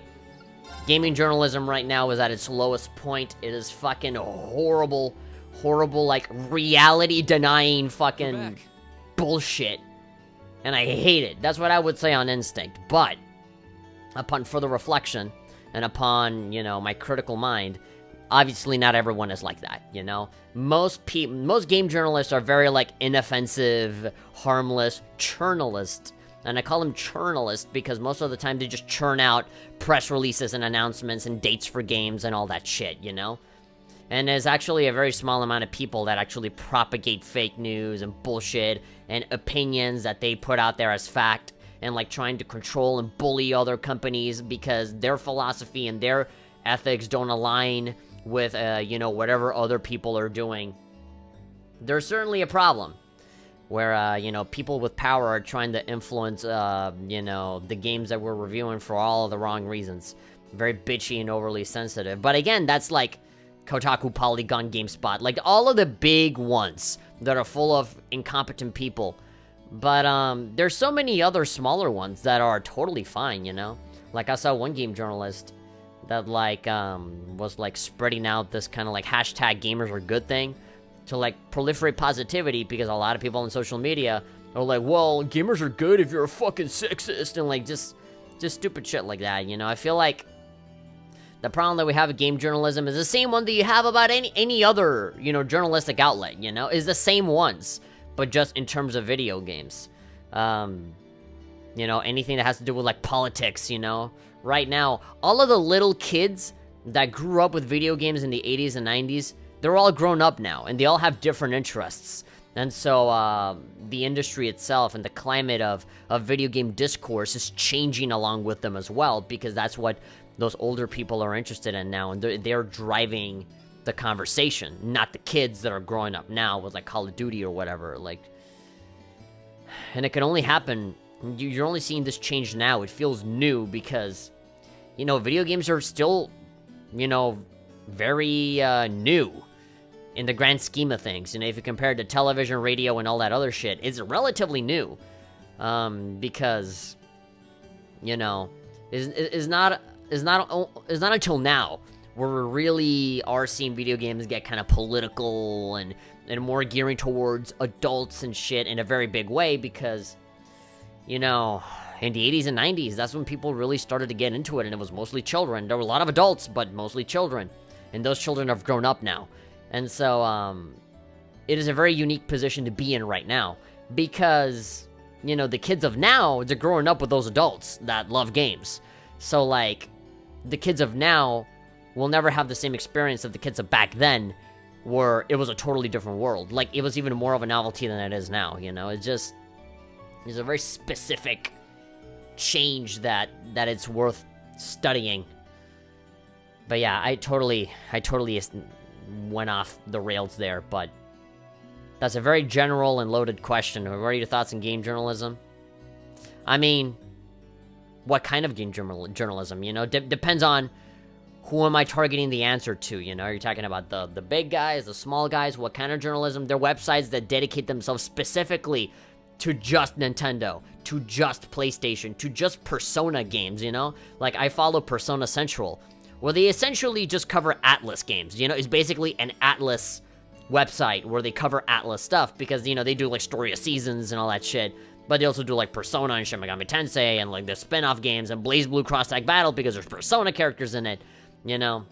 gaming journalism right now is at its lowest point. It is fucking horrible, like, reality-denying fucking bullshit. And I hate it. That's what I would say on instinct. But, upon further reflection, and upon, you know, my critical mind, obviously not everyone is like that, you know? Most game journalists are very, like, inoffensive, harmless journalists. And I call them journalists because most of the time they just churn out press releases and announcements and dates for games and all that shit, you know? And there's actually a very small amount of people that actually propagate fake news and bullshit and opinions that they put out there as fact, and like trying to control and bully other companies because their philosophy and their ethics don't align with, you know, whatever other people are doing. There's certainly a problem where, you know, people with power are trying to influence, you know, the games that we're reviewing for all of the wrong reasons. Very bitchy and overly sensitive. But again, that's like Kotaku, Polygon, GameSpot, like all of the big ones that are full of incompetent people. But, there's so many other smaller ones that are totally fine, you know? Like, I saw one game journalist that, like, was, like, spreading out this kind of, like, hashtag gamers are good thing to, like, proliferate positivity, because a lot of people on social media are like, well, gamers are good if you're a fucking sexist, and, like, just stupid shit like that, you know? I feel like the problem that we have with game journalism is the same one that you have about any other, you know, journalistic outlet, you know? Is the same ones, but just in terms of video games. You know, anything that has to do with, like, politics, you know? Right now, all of the little kids that grew up with video games in the 80s and 90s, they're all grown up now, and they all have different interests. And so, the industry itself and the climate of video game discourse is changing along with them as well, because that's what those older people are interested in now, and they're driving the conversation, not the kids that are growing up now with, like, Call of Duty or whatever, like... And it can only happen... You're only seeing this change now. It feels new because, you know, video games are still, you know, very, new in the grand scheme of things. You know, if you compare it to television, radio, and all that other shit, it's relatively new. Because, you know, is not until now where we really are seeing video games get kind of political and more gearing towards adults and shit in a very big way, because, you know, in the 80s and 90s, that's when people really started to get into it, and it was mostly children. There were a lot of adults, but mostly children, and those children have grown up now. And so, it is a very unique position to be in right now, because, you know, the kids of now, they're growing up with those adults that love games. So, like, the kids of now will never have the same experience of the kids of back then, where it was a totally different world. Like, it was even more of a novelty than it is now, you know? It's just... There's a very specific change that it's worth studying. But yeah, I totally went off the rails there, but that's a very general and loaded question. What are your thoughts on game journalism? I mean, what kind of game journalism, you know? Depends on who am I targeting the answer to, you know? Are you talking about the big guys, the small guys? What kind of journalism? They're websites that dedicate themselves specifically to just Nintendo, to just PlayStation, to just Persona games, you know? Like, I follow Persona Central, where they essentially just cover Atlas games, you know? It's basically an Atlas website where they cover Atlas stuff, because, you know, they do, like, Story of Seasons and all that shit, but they also do, like, Persona and Shin Megami Tensei and, like, the spin-off games and BlazBlue Cross Tag Battle, because there's Persona characters in it, you know?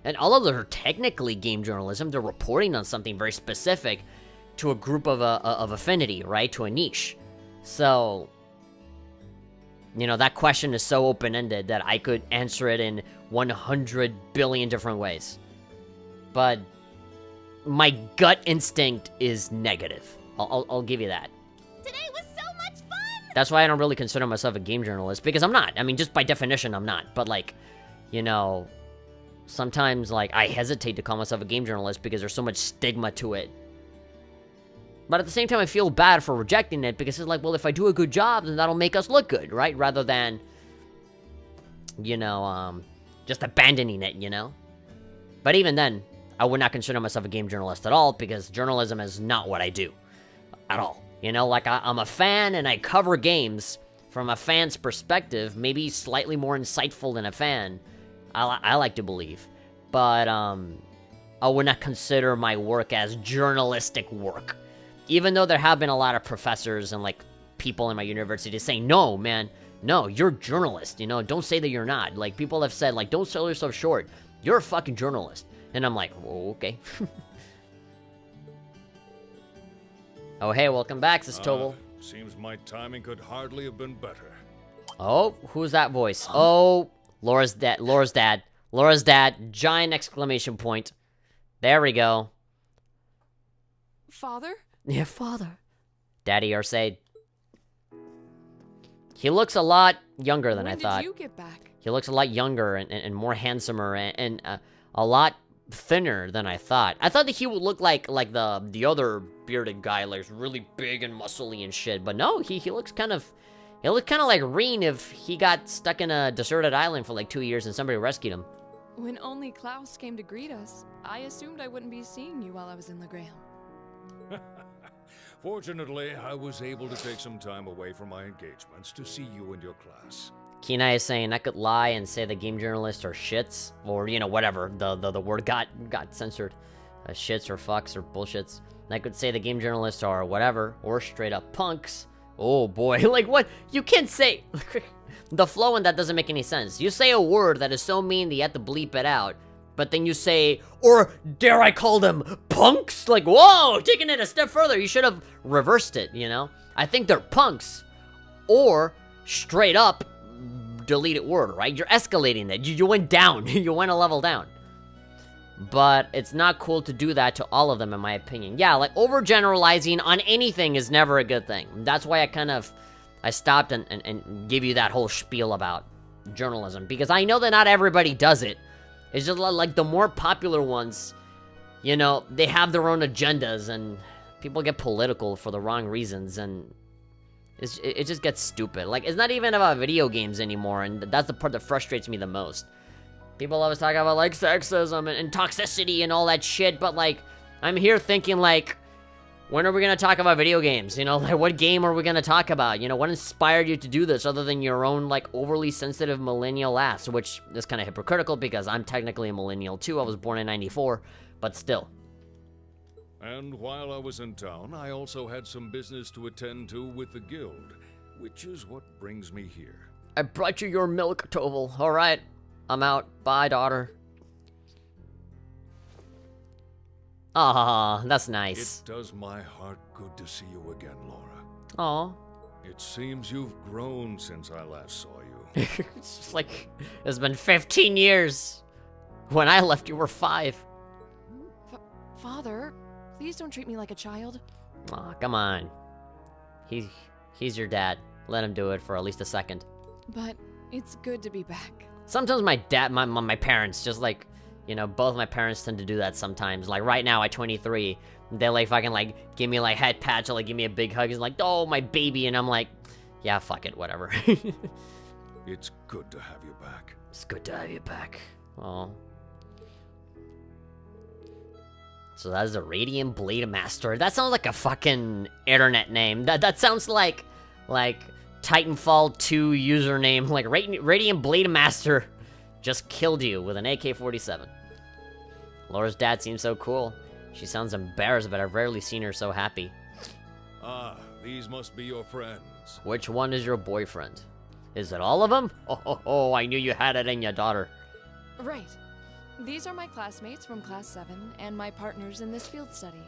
And all of them are technically game journalism. They're reporting on something very specific to a group of affinity, right? To a niche. So, you know, that question is so open-ended that I could answer it in 100 billion different ways. But my gut instinct is negative. I'll give you that. Today was so much fun! That's why I don't really consider myself a game journalist, because I'm not. I mean, just by definition, I'm not. But, like, you know, sometimes, like, I hesitate to call myself a game journalist because there's so much stigma to it. But at the same time, I feel bad for rejecting it because it's like, well, if I do a good job, then that'll make us look good, right? Rather than, you know, just abandoning it, you know? But even then, I would not consider myself a game journalist at all because journalism is not what I do. At all. You know, like, I'm a fan and I cover games from a fan's perspective, maybe slightly more insightful than a fan, I like to believe. But, I would not consider my work as journalistic work. Even though there have been a lot of professors and, like, people in my university saying, no, man, no, you're a journalist, you know, don't say that you're not. Like, people have said, like, don't sell yourself short. You're a fucking journalist. And I'm like, oh, okay. Oh, hey, welcome back, this is Tobal. Seems my timing could hardly have been better. Oh, who's that voice? Oh, Laura's dad, Laura's dad, Laura's dad, giant exclamation point. There we go. Father? Yeah, father. Daddy Arcade. He looks a lot younger than I thought. When did you get back? He looks a lot younger and more handsomer and a lot thinner than I thought. I thought that he would look like the other bearded guy, like really big and muscly and shit. But no, he looks kind of like Reen if he got stuck in a deserted island for like 2 years and somebody rescued him. When only Klaus came to greet us, I assumed I wouldn't be seeing you while I was in Legram. Fortunately, I was able to take some time away from my engagements to see you and your class. Kenai is saying I could lie and say the game journalists are shits, or, you know, whatever, the word got censored. Shits or fucks or bullshits. And I could say the game journalists are whatever, or straight up punks. Oh boy, like what? You can't say... The flow in that doesn't make any sense. You say a word that is so mean that you have to bleep it out, but then you say, or dare I call them punks? Like, whoa, taking it a step further. You should have reversed it, you know? I think they're punks, or straight up deleted word, right? You're escalating it. You went down. You went a level down. But it's not cool to do that to all of them, in my opinion. Yeah, like, overgeneralizing on anything is never a good thing. That's why I stopped and gave you that whole spiel about journalism. Because I know that not everybody does it. It's just like the more popular ones, you know, they have their own agendas and people get political for the wrong reasons and it just gets stupid. Like, it's not even about video games anymore, and that's the part that frustrates me the most. People always talk about, like, sexism and toxicity and all that shit, but, like, I'm here thinking, like, when are we gonna talk about video games? You know, like, what game are we gonna talk about? You know, what inspired you to do this other than your own, like, overly sensitive millennial ass, which is kind of hypocritical because I'm technically a millennial too. I was born in 94, but still. And while I was in town, I also had some business to attend to with the guild, which is what brings me here. I brought you your milk, Toval. All right, I'm out. Bye, daughter. Ah, that's nice. It does my heart good to see you again, Laura. Aw. It seems you've grown since I last saw you. It's just like, it's been 15 years. When I left, you were 5. Father, please don't treat me like a child. Aw, come on. He's your dad. Let him do it for at least a second. But it's good to be back. Sometimes my dad, my parents, just like, you know, both my parents tend to do that sometimes. Like, right now, at 23, they, like, fucking, like, give me, like, head patch or, like, give me a big hug. He's like, oh, my baby. And I'm like, yeah, fuck it, whatever. It's good to have you back. It's good to have you back. Oh. So that's the Radiant Blade Master. That sounds like a fucking internet name. That sounds like Titanfall 2 username. Like, Radiant Blade Master just killed you with an AK-47. Laura's dad seems so cool. She sounds embarrassed, but I've rarely seen her so happy. Ah, these must be your friends. Which one is your boyfriend? Is it all of them? Oh, I knew you had it in your daughter. Right. These are my classmates from Class 7 and my partners in this field study.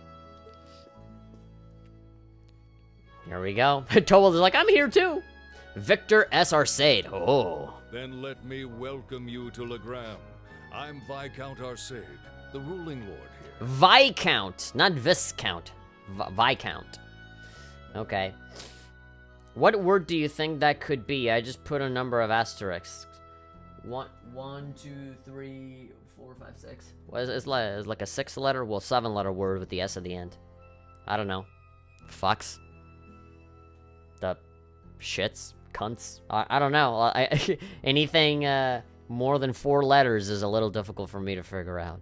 Here we go. Tobal is like, I'm here too. Victor S. Arcade. Oh. Then let me welcome you to Legram. I'm Viscount Arcade, the ruling lord here. Viscount, not Viscount. Viscount. Okay. What word do you think that could be? I just put a number of asterisks. One, 2, 3, 4, 5, 6. Well, it's like a 6-letter, well, 7-letter word with the S at the end. I don't know. Fucks. The shits, cunts. I don't know. Anything more than 4 letters is a little difficult for me to figure out.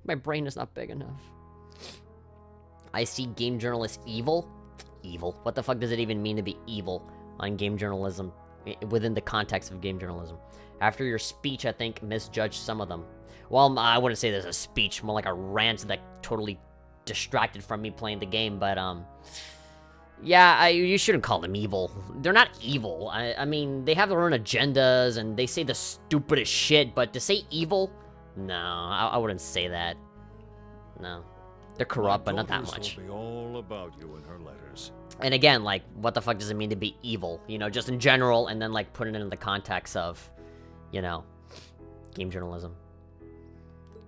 My brain is not big enough. I see game journalists evil. Evil. What the fuck does it even mean to be evil on game journalism? Within the context of game journalism. After your speech, I think misjudged some of them. Well, I wouldn't say there's a speech, more like a rant that totally distracted from me playing the game, but, yeah, you shouldn't call them evil. They're not evil. I mean, they have their own agendas, and they say the stupidest shit, but to say evil? No, I wouldn't say that. No. They're corrupt, but not that much. Will be all about you in her letters. And again, like, what the fuck does it mean to be evil? You know, just in general, and then, like, putting it in the context of, you know, game journalism.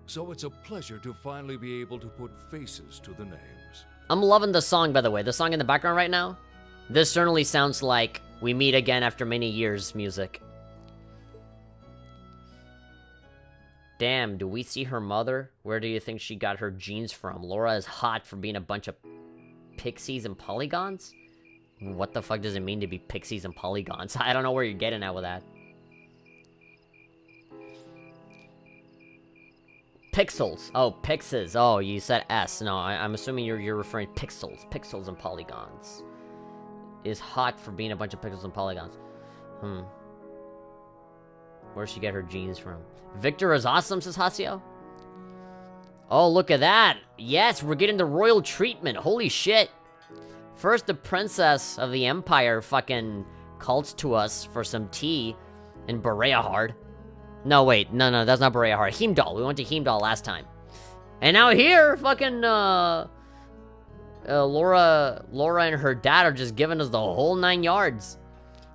So it's a pleasure to finally be able to put faces to the names. I'm loving the song, by the way. The song in the background right now, this certainly sounds like We Meet Again After Many Years music. Damn, do we see her mother? Where do you think she got her genes from? Laura is hot for being a bunch of pixies and polygons? What the fuck does it mean to be pixies and polygons? I don't know where you're getting at with that. Pixels. Oh, pixels. Oh, you said S. No, I'm assuming you're referring to pixels. Pixels and polygons. Is hot for being a bunch of pixels and polygons. Where'd she get her genes from? Victor is awesome, says Hasio. Oh, look at that. Yes, we're getting the royal treatment. Holy shit. First, the princess of the empire fucking calls to us for some tea in Bereahard. No, wait. No, that's not Bereahard. Heimdall. We went to Heimdall last time. And now here, fucking, Laura and her dad are just giving us the whole 9 yards.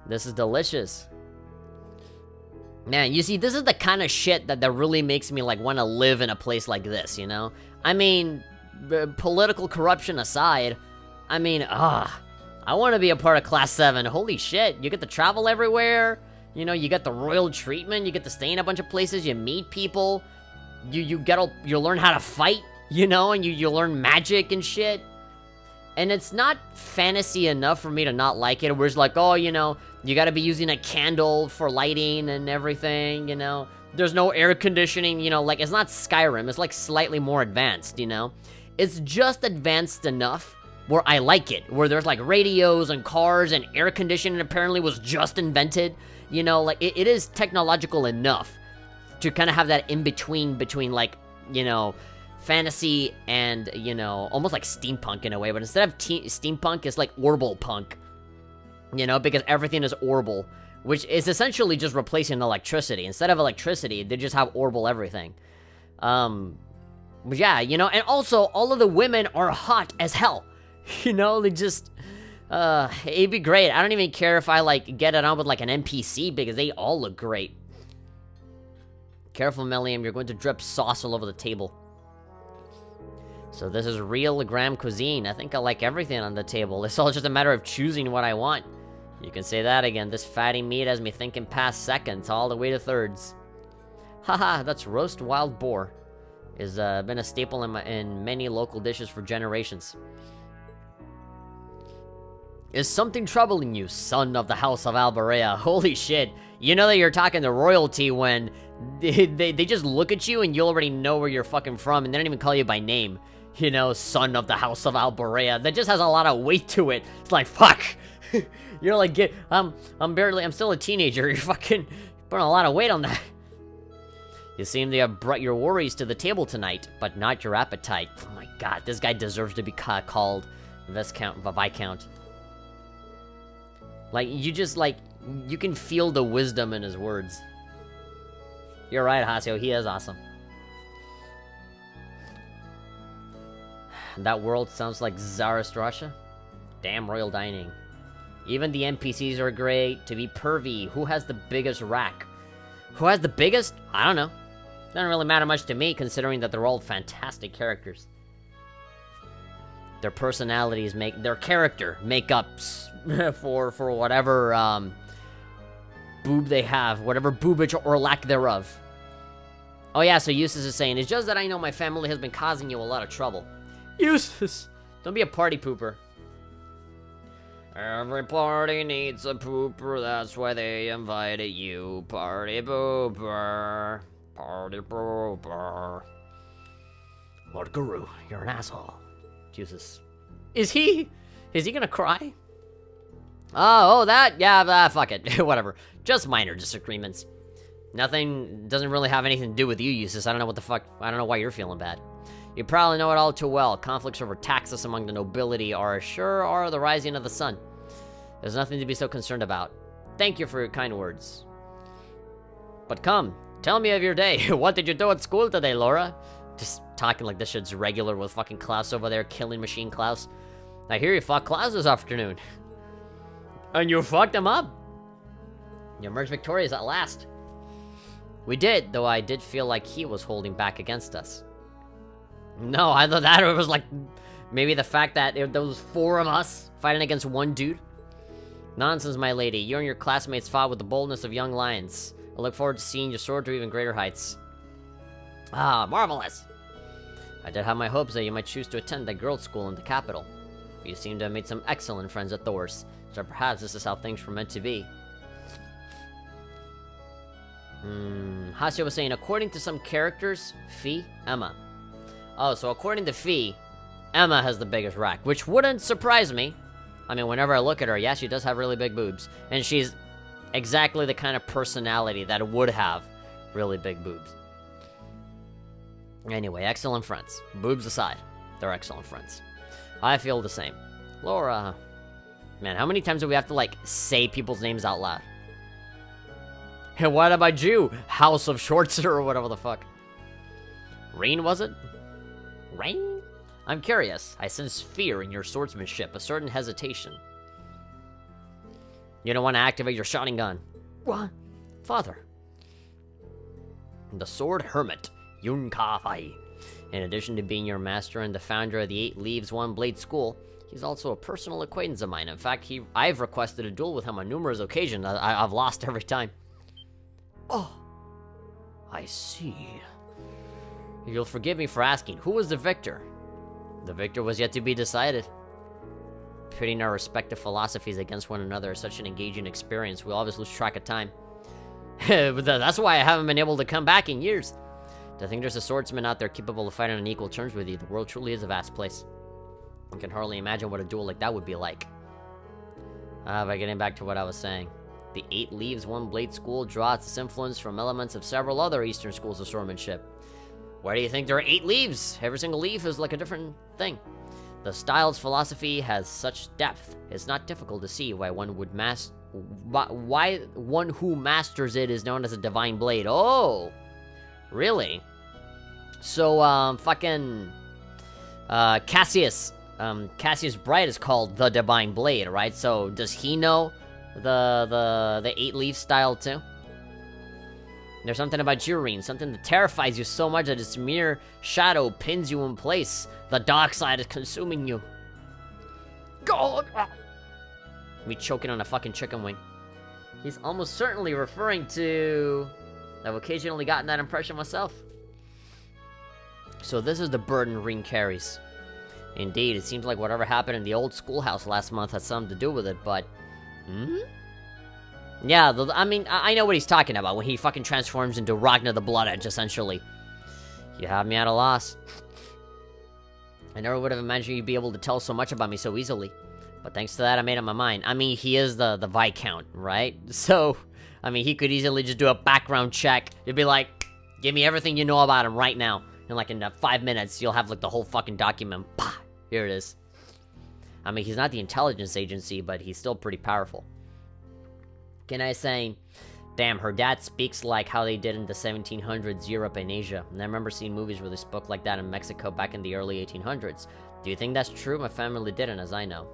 This is delicious. Man, you see, this is the kind of shit that really makes me, like, want to live in a place like this, you know? I mean, political corruption aside, I mean, I want to be a part of Class 7. Holy shit, you get to travel everywhere. You know, you get the royal treatment, you get to stay in a bunch of places, you meet people. You learn how to fight, you know, and you learn magic and shit. And it's not fantasy enough for me to not like it, where it's like, oh, you know, you gotta be using a candle for lighting and everything, you know. There's no air conditioning, you know, like, it's not Skyrim, it's like slightly more advanced, you know. It's just advanced enough where I like it, where there's like radios and cars and air conditioning apparently was just invented, you know, like, it is technological enough to kind of have that in-between between, like, you know, fantasy and, you know, almost like steampunk in a way, but instead of steampunk, it's like orbital punk, you know, because everything is orbital, which is essentially just replacing electricity. Instead of electricity, they just have orbital everything. But yeah, you know, and also, all of the women are hot as hell, you know, they just, it'd be great. I don't even care if I, like, get it on with, like, an NPC, because they all look great. Careful, Meliam, you're going to drip sauce all over the table. So this is real Legram cuisine. I think I like everything on the table. It's all just a matter of choosing what I want. You can say that again. This fatty meat has me thinking past seconds, all the way to thirds. Haha, that's roast wild boar. It's been a staple in many local dishes for generations. Is something troubling you, son of the House of Albarea? Holy shit. You know that you're talking to royalty when they just look at you and you already know where you're fucking from, and they don't even call you by name. You know, son of the House of Albarea. That just has a lot of weight to it. It's like, fuck. You're like, I'm still a teenager. You're fucking putting a lot of weight on that. You seem to have brought your worries to the table tonight, but not your appetite. Oh my god, this guy deserves to be called Viscount. Like, you just, like, you can feel the wisdom in his words. You're right, Hasio, he is awesome. That world sounds like Tsarist Russia. Damn royal dining. Even the NPCs are great. To be pervy, who has the biggest rack? Who has the biggest? I don't know. Doesn't really matter much to me, considering that they're all fantastic characters. Their personalities make their character makeups for whatever boob they have, whatever boobage or lack thereof. Oh yeah, so Eustace is saying, it's just that I know my family has been causing you a lot of trouble. Eustace, don't be a party pooper. Every party needs a pooper, that's why they invited you. Party pooper. Party pooper. Lord Guru, you're an asshole. Jesus. Is he gonna cry? Oh, that? Yeah, fuck it. Whatever. Just minor disagreements. Nothing, doesn't really have anything to do with you, Eustace. I don't know what the fuck, I don't know why you're feeling bad. You probably know it all too well. Conflicts over taxes among the nobility are the rising of the sun. There's nothing to be so concerned about. Thank you for your kind words. But come, tell me of your day. What did you do at school today, Laura? Just talking like this shit's regular with fucking Klaus over there, killing Machine Klaus. I hear you fought Klaus this afternoon. And you fucked him up? You emerged victorious at last. We did, though I did feel like he was holding back against us. No, I thought that it was like, maybe the fact that there was 4 of us fighting against 1 dude. Nonsense, my lady. You and your classmates fought with the boldness of young lions. I look forward to seeing you soar to even greater heights. Ah, marvelous! I did have my hopes that you might choose to attend that girls' school in the capital. But you seem to have made some excellent friends at Thor's, so perhaps this is how things were meant to be. Hasya was saying, according to some characters, Fee, Emma. Oh, so according to Fee, Emma has the biggest rack, which wouldn't surprise me. I mean, whenever I look at her, yeah, she does have really big boobs. And she's exactly the kind of personality that would have really big boobs. Anyway, excellent friends. Boobs aside, they're excellent friends. I feel the same. Laura. Man, how many times do we have to, like, say people's names out loud? And what about you? House of Schwarzer or whatever the fuck. Rain, was it? Rain? I'm curious. I sense fear in your swordsmanship, a certain hesitation. You don't want to activate your shotting gun. What? Father. The Sword Hermit, Yun Ka Fai. In addition to being your master and the founder of the 8 Leaves, 1 Blade School, he's also a personal acquaintance of mine. In fact, I've requested a duel with him on numerous occasions. I've lost every time. Oh, I see. You'll forgive me for asking, who was the victor? The victor was yet to be decided. Pitting our respective philosophies against one another is such an engaging experience, we'll always lose track of time. That's why I haven't been able to come back in years. To think there's a swordsman out there capable of fighting on equal terms with you, the world truly is a vast place. I can hardly imagine what a duel like that would be like. But getting back to what I was saying. The 8 Leaves, 1 Blade School draws its influence from elements of several other Eastern schools of swordsmanship. Why do you think there are 8 leaves? Every single leaf is like a different thing. The style's philosophy has such depth, it's not difficult to see why one who masters it is known as a divine blade. Oh, really? So, Cassius Bright is called the Divine Blade, right? So, does he know the 8 leaf style too? There's something about Jurine, something that terrifies you so much that its mere shadow pins you in place. The dark side is consuming you. God! Me choking on a fucking chicken wing. He's almost certainly referring to... I've occasionally gotten that impression myself. So this is the burden Ring carries. Indeed, it seems like whatever happened in the old schoolhouse last month has something to do with it, but... Yeah, I mean, I know what he's talking about when he fucking transforms into Ragnar the Blood Edge, essentially. You have me at a loss. I never would have imagined you'd be able to tell so much about me so easily. But thanks to that, I made up my mind. I mean, he is the Viscount, right? So, I mean, he could easily just do a background check. You'd be like, give me everything you know about him right now. And like in 5 minutes, you'll have like the whole fucking document. Pah! Here it is. I mean, he's not the intelligence agency, but he's still pretty powerful. Can I say, damn, her dad speaks like how they did in the 1700s Europe and Asia. And I remember seeing movies where they spoke like that in Mexico back in the early 1800s. Do you think that's true? My family didn't, as I know.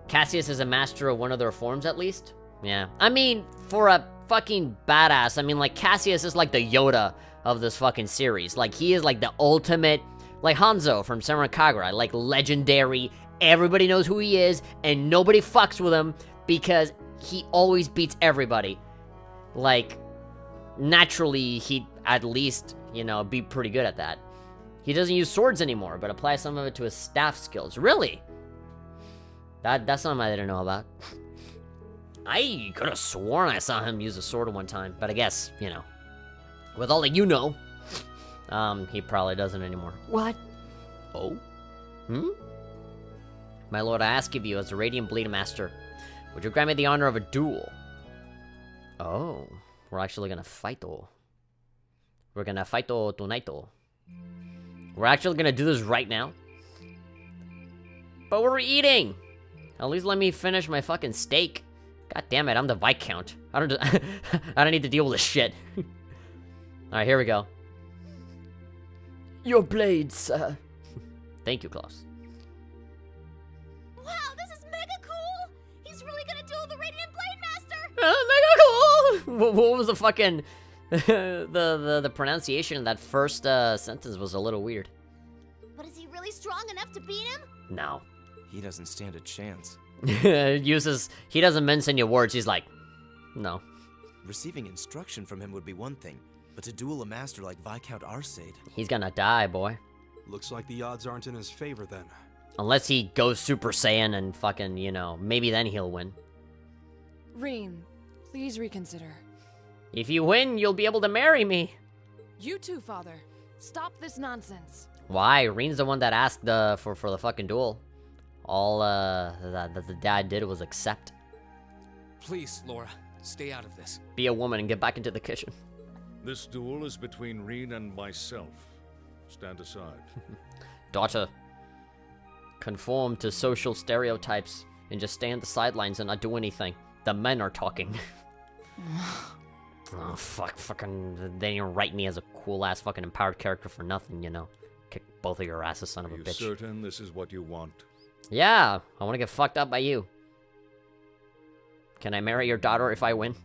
Cassius is a master of one of their forms, at least? Yeah. I mean, for a fucking badass, I mean, like, Cassius is like the Yoda of this fucking series. Like, he is like the ultimate, like Hanzo from Samurai Kagura, like legendary. Everybody knows who he is, and nobody fucks with him because he always beats everybody. like, naturally, he'd at least, you know, be pretty good at that. He doesn't use swords anymore, but applies some of it to his staff skills. Really? That's something I didn't know about. I could have sworn I saw him use a sword one time, but I guess, you know, with all that you know, he probably doesn't anymore. What? Oh? My lord, I ask of you, as a Radiant Blade Master, would you grant me the honor of a duel? Oh, we're actually gonna fight, though. We're gonna fight, though, tonight, though. We're actually gonna do this right now? But we're eating! At least let me finish my fucking steak. God damn it, I'm the Viscount. I don't need to deal with this shit. Alright, here we go. Your blade, sir. Thank you, Klaus. Wow, this is mega cool! He's really gonna duel the Radiant Blade Master! Mega cool! What was the fucking... the pronunciation of that first sentence was a little weird. But is he really strong enough to beat him? No. He doesn't stand a chance. He doesn't mince any words, he's like, no. Receiving instruction from him would be one thing, but to duel a master like Viscount Arcade... He's gonna die, boy. Looks like the odds aren't in his favor then. Unless he goes Super Saiyan and fucking, you know, maybe then he'll win. Reen, please reconsider. If you win, you'll be able to marry me. You too, Father. Stop this nonsense. Why? Reen's the one that asked for the fucking duel. All that the dad did was accept. Please, Laura, stay out of this. Be a woman and get back into the kitchen. This duel is between Reen and myself. Stand aside. Daughter, conform to social stereotypes and just stay on the sidelines and not do anything. The men are talking. Oh, fucking, they didn't write me as a cool-ass fucking empowered character for nothing, you know. Kick both of your asses, son of a bitch. Are you certain this is what you want? Yeah, I want to get fucked up by you. Can I marry your daughter if I win?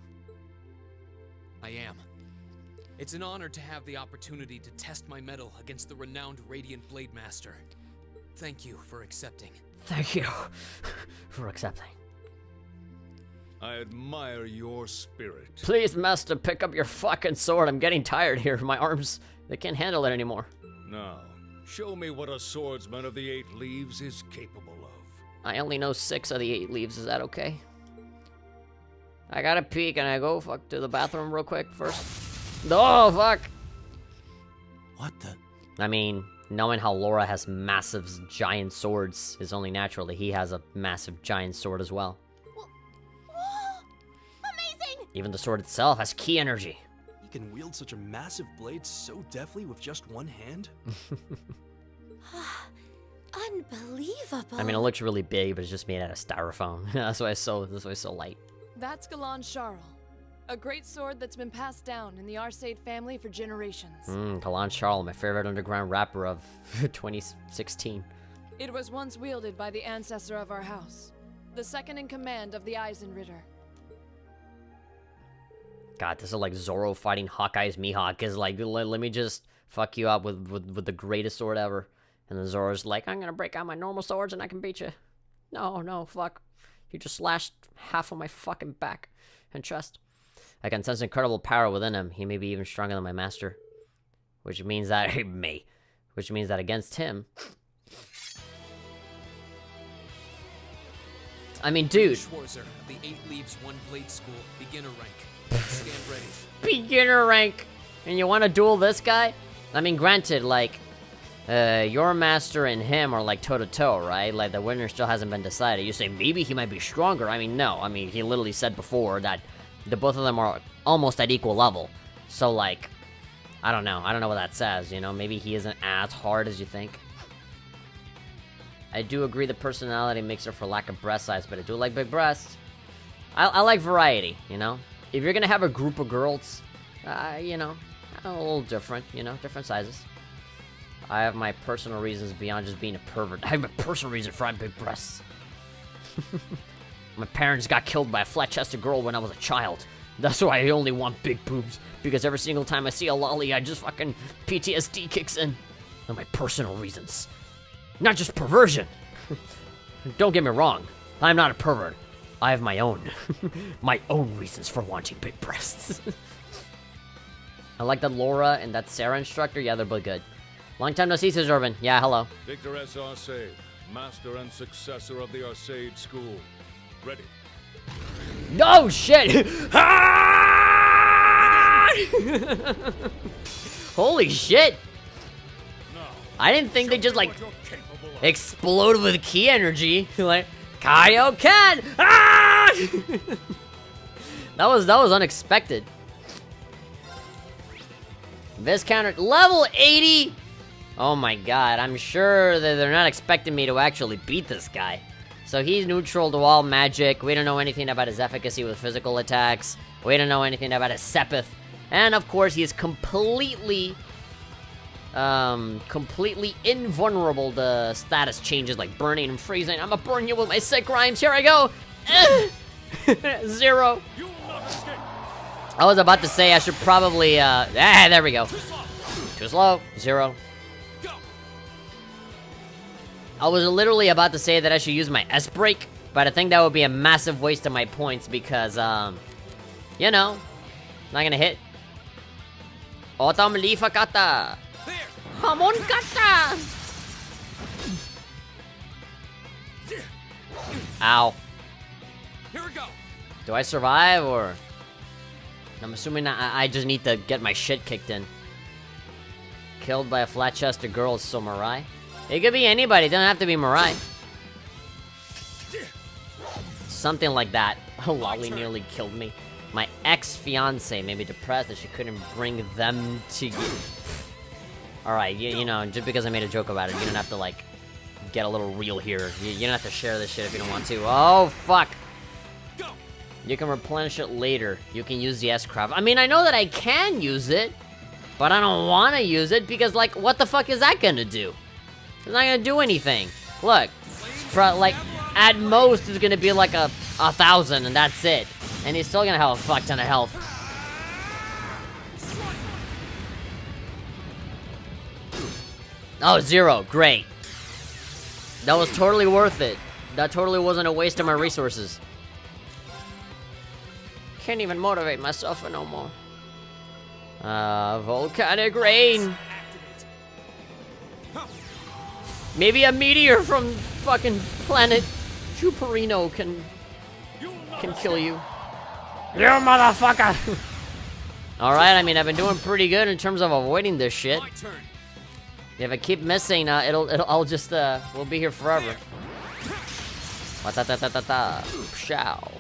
I am. It's an honor to have the opportunity to test my mettle against the renowned Radiant Blade Master. Thank you for accepting. Thank you for accepting. I admire your spirit. Please, master, pick up your fucking sword. I'm getting tired here. My arms, they can't handle it anymore. Now, show me what a swordsman of the 8 leaves is capable of. I only know 6 of the 8 leaves. Is that okay? I gotta pee. Can I go to the bathroom real quick first? Oh, fuck! What the? I mean, knowing how Laura has massive giant swords is only natural that he has a massive giant sword as well. Whoa! Amazing! Even the sword itself has ki energy. He can wield such a massive blade so deftly with just one hand? Unbelievable. I mean, it looks really big, but it's just made out of styrofoam. that's why it's so light. That's Galan Charl, a great sword that's been passed down in the Arcade family for generations. Galan Charl, my favorite underground rapper of 2016. It was once wielded by the ancestor of our house, the second in command of the Eisenritter. God, this is like Zoro fighting Hawkeye's Mihawk. Is like, let me just fuck you up with the greatest sword ever. And then Zoro's like, I'm gonna break out my normal swords and I can beat you. No, fuck. You just slashed half of my fucking back and chest. I can sense incredible power within him. He may be even stronger than my master. Which means that, which means that against him... I mean, dude... Schwarzer of the 8 Leaves 1 Blade School, beginner rank. Stand ready. Beginner rank! And you want to duel this guy? I mean, granted, like... your master and him are like toe-to-toe, right? Like, the winner still hasn't been decided. You say, maybe he might be stronger. I mean, no. I mean, he literally said before that the both of them are almost at equal level. So, like, I don't know. I don't know what that says, you know? Maybe he isn't as hard as you think. I do agree the personality makes her for lack of breast size, but I do like big breasts. I like variety, you know? If you're gonna have a group of girls, you know, a little different, you know? Different sizes. I have my personal reasons beyond just being a pervert. I have a personal reason for having big breasts. My parents got killed by a flat-chested girl when I was a child. That's why I only want big boobs. Because every single time I see a lolly, I just fucking PTSD kicks in. They're my personal reasons. Not just perversion. Don't get me wrong. I'm not a pervert. I have my own. My own reasons for wanting big breasts. I like that Laura and that Sarah instructor. Yeah, they're both good. Long time no see, Says Urban. Yeah, hello. Victor S. Arcade, master and successor of the Arcade School. Ready. No shit! Holy shit! Now, I didn't think they just like what you're capable of. explode with ki energy. Like Kaioken! Ah! that was unexpected. This counter level 80. Oh my god, I'm sure that they're not expecting me to actually beat this guy. So he's neutral to all magic. We don't know anything about his efficacy with physical attacks. We don't know anything about his Sepith. And of course, he is completely invulnerable to status changes like burning and freezing. I'm gonna burn you with my sick rhymes. Here I go. 0. You will not escape. I was about to say I should probably, there we go. Too slow. 0. Go. I was literally about to say that I should use my S-Break, but I think that would be a massive waste of my points because, you know, not gonna hit. Otam Lifa Kata! There. Hamon Kata! Ow. Here we go. Do I survive, or...? I'm assuming I just need to get my shit kicked in. Killed by a flat-chested girl is so Mirai. It could be anybody, it doesn't have to be Mirai. Something like that. Oh, Lolly nearly killed me. My ex-fiance made me depressed that she couldn't bring them to you. Alright, you know, just because I made a joke about it, you don't have to, like, get a little real here. You don't have to share this shit if you don't want to. Oh, fuck! Go. You can replenish it later. You can use the S-Craft. I mean, I know that I can use it, but I don't want to use it because, like, what the fuck is that gonna do? It's not gonna do anything. Look, like, at most, it's gonna be like a 1,000, and that's it. And he's still gonna have a fuck ton of health. Oh, 0. Great. That was totally worth it. That totally wasn't a waste of my resources. Can't even motivate myself no more. Volcanic rain. Maybe a meteor from fucking planet Chuperino can kill you. You motherfucker! Alright, I mean, I've been doing pretty good in terms of avoiding this shit. My turn. If I keep missing, I'll just, we'll be here forever. Wa-ta-ta-ta-ta-ta. Shao.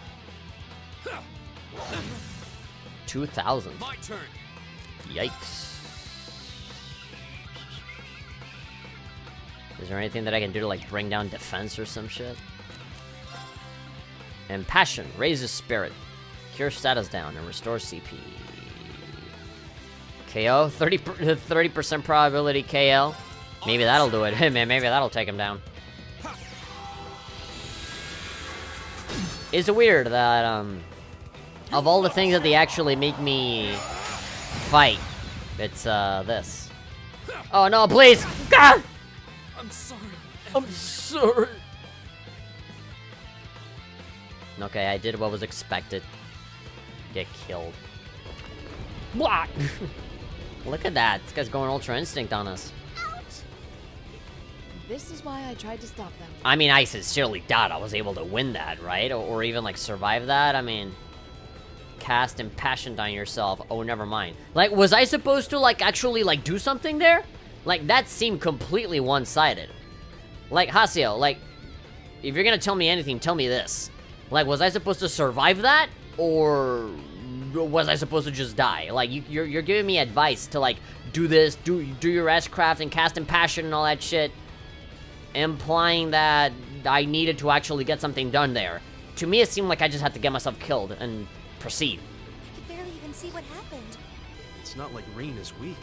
2,000. My turn. Yikes. Is there anything that I can do to, like, bring down defense or some shit? And passion raises spirit. Cure status down and restore CP. KO? 30% probability KO. Maybe that'll do it. Hey man, maybe that'll take him down. It's weird that, of all the things that they actually make me fight, it's, this. Oh no, please! God! I'm sorry. I'm sorry. Okay, I did what was expected. Get killed. What? Look at that. This guy's going Ultra Instinct on us. This is why I tried to stop them. I mean, I sincerely doubt I was able to win that, right? Or even, like, survive that. I mean, cast Impassioned on yourself. Oh, never mind. Like, was I supposed to, like, actually, like, do something there? Like, that seemed completely one-sided. Like, Hasio, like, if you're gonna tell me anything, tell me this. Like, was I supposed to survive that? Or was I supposed to just die? Like, you're giving me advice to, like, do this, do your S-Craft and cast Impassion and all that shit, implying that I needed to actually get something done there. To me, it seemed like I just had to get myself killed and proceed. I could barely even see what happened. It's not like Reen is weak.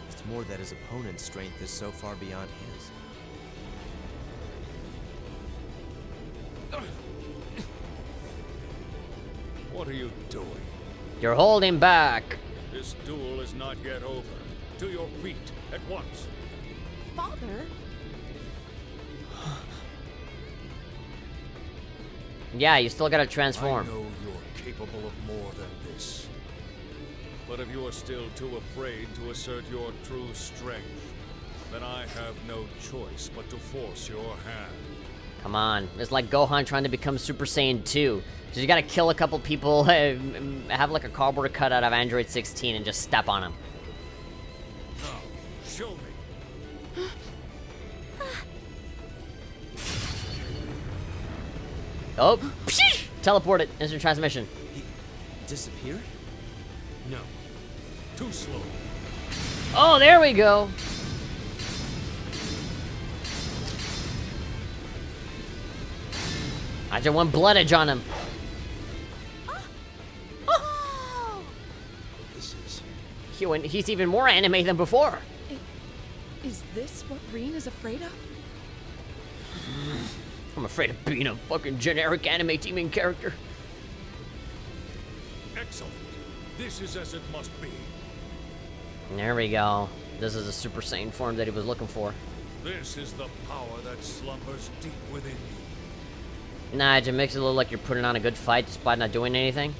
It's more that his opponent's strength is so far beyond his. What are you doing? You're holding back. This duel is not yet over. To your feet, at once. Father? Yeah, you still gotta I transform. know you're capable of more than this. But if you are still too afraid to assert your true strength, then I have no choice but to force your hand. Come on. It's like Gohan trying to become Super Saiyan 2. So you gotta kill a couple people, have like a cardboard cut out of Android 16 and just step on them. Now, show me. Oh, psh! Teleported. Instant transmission. He disappeared? No. Too slow. Oh, there we go. I just went blood edge on him. Oh! This is... He's even more anime than before. Is this what Reen is afraid of? I'm afraid of being a fucking generic anime teaming character. Excellent. This is as it must be. There we go. This is a Super Saiyan form that he was looking for. This is the power that slumbers deep within you. Nah, it just makes it look like you're putting on a good fight despite not doing anything.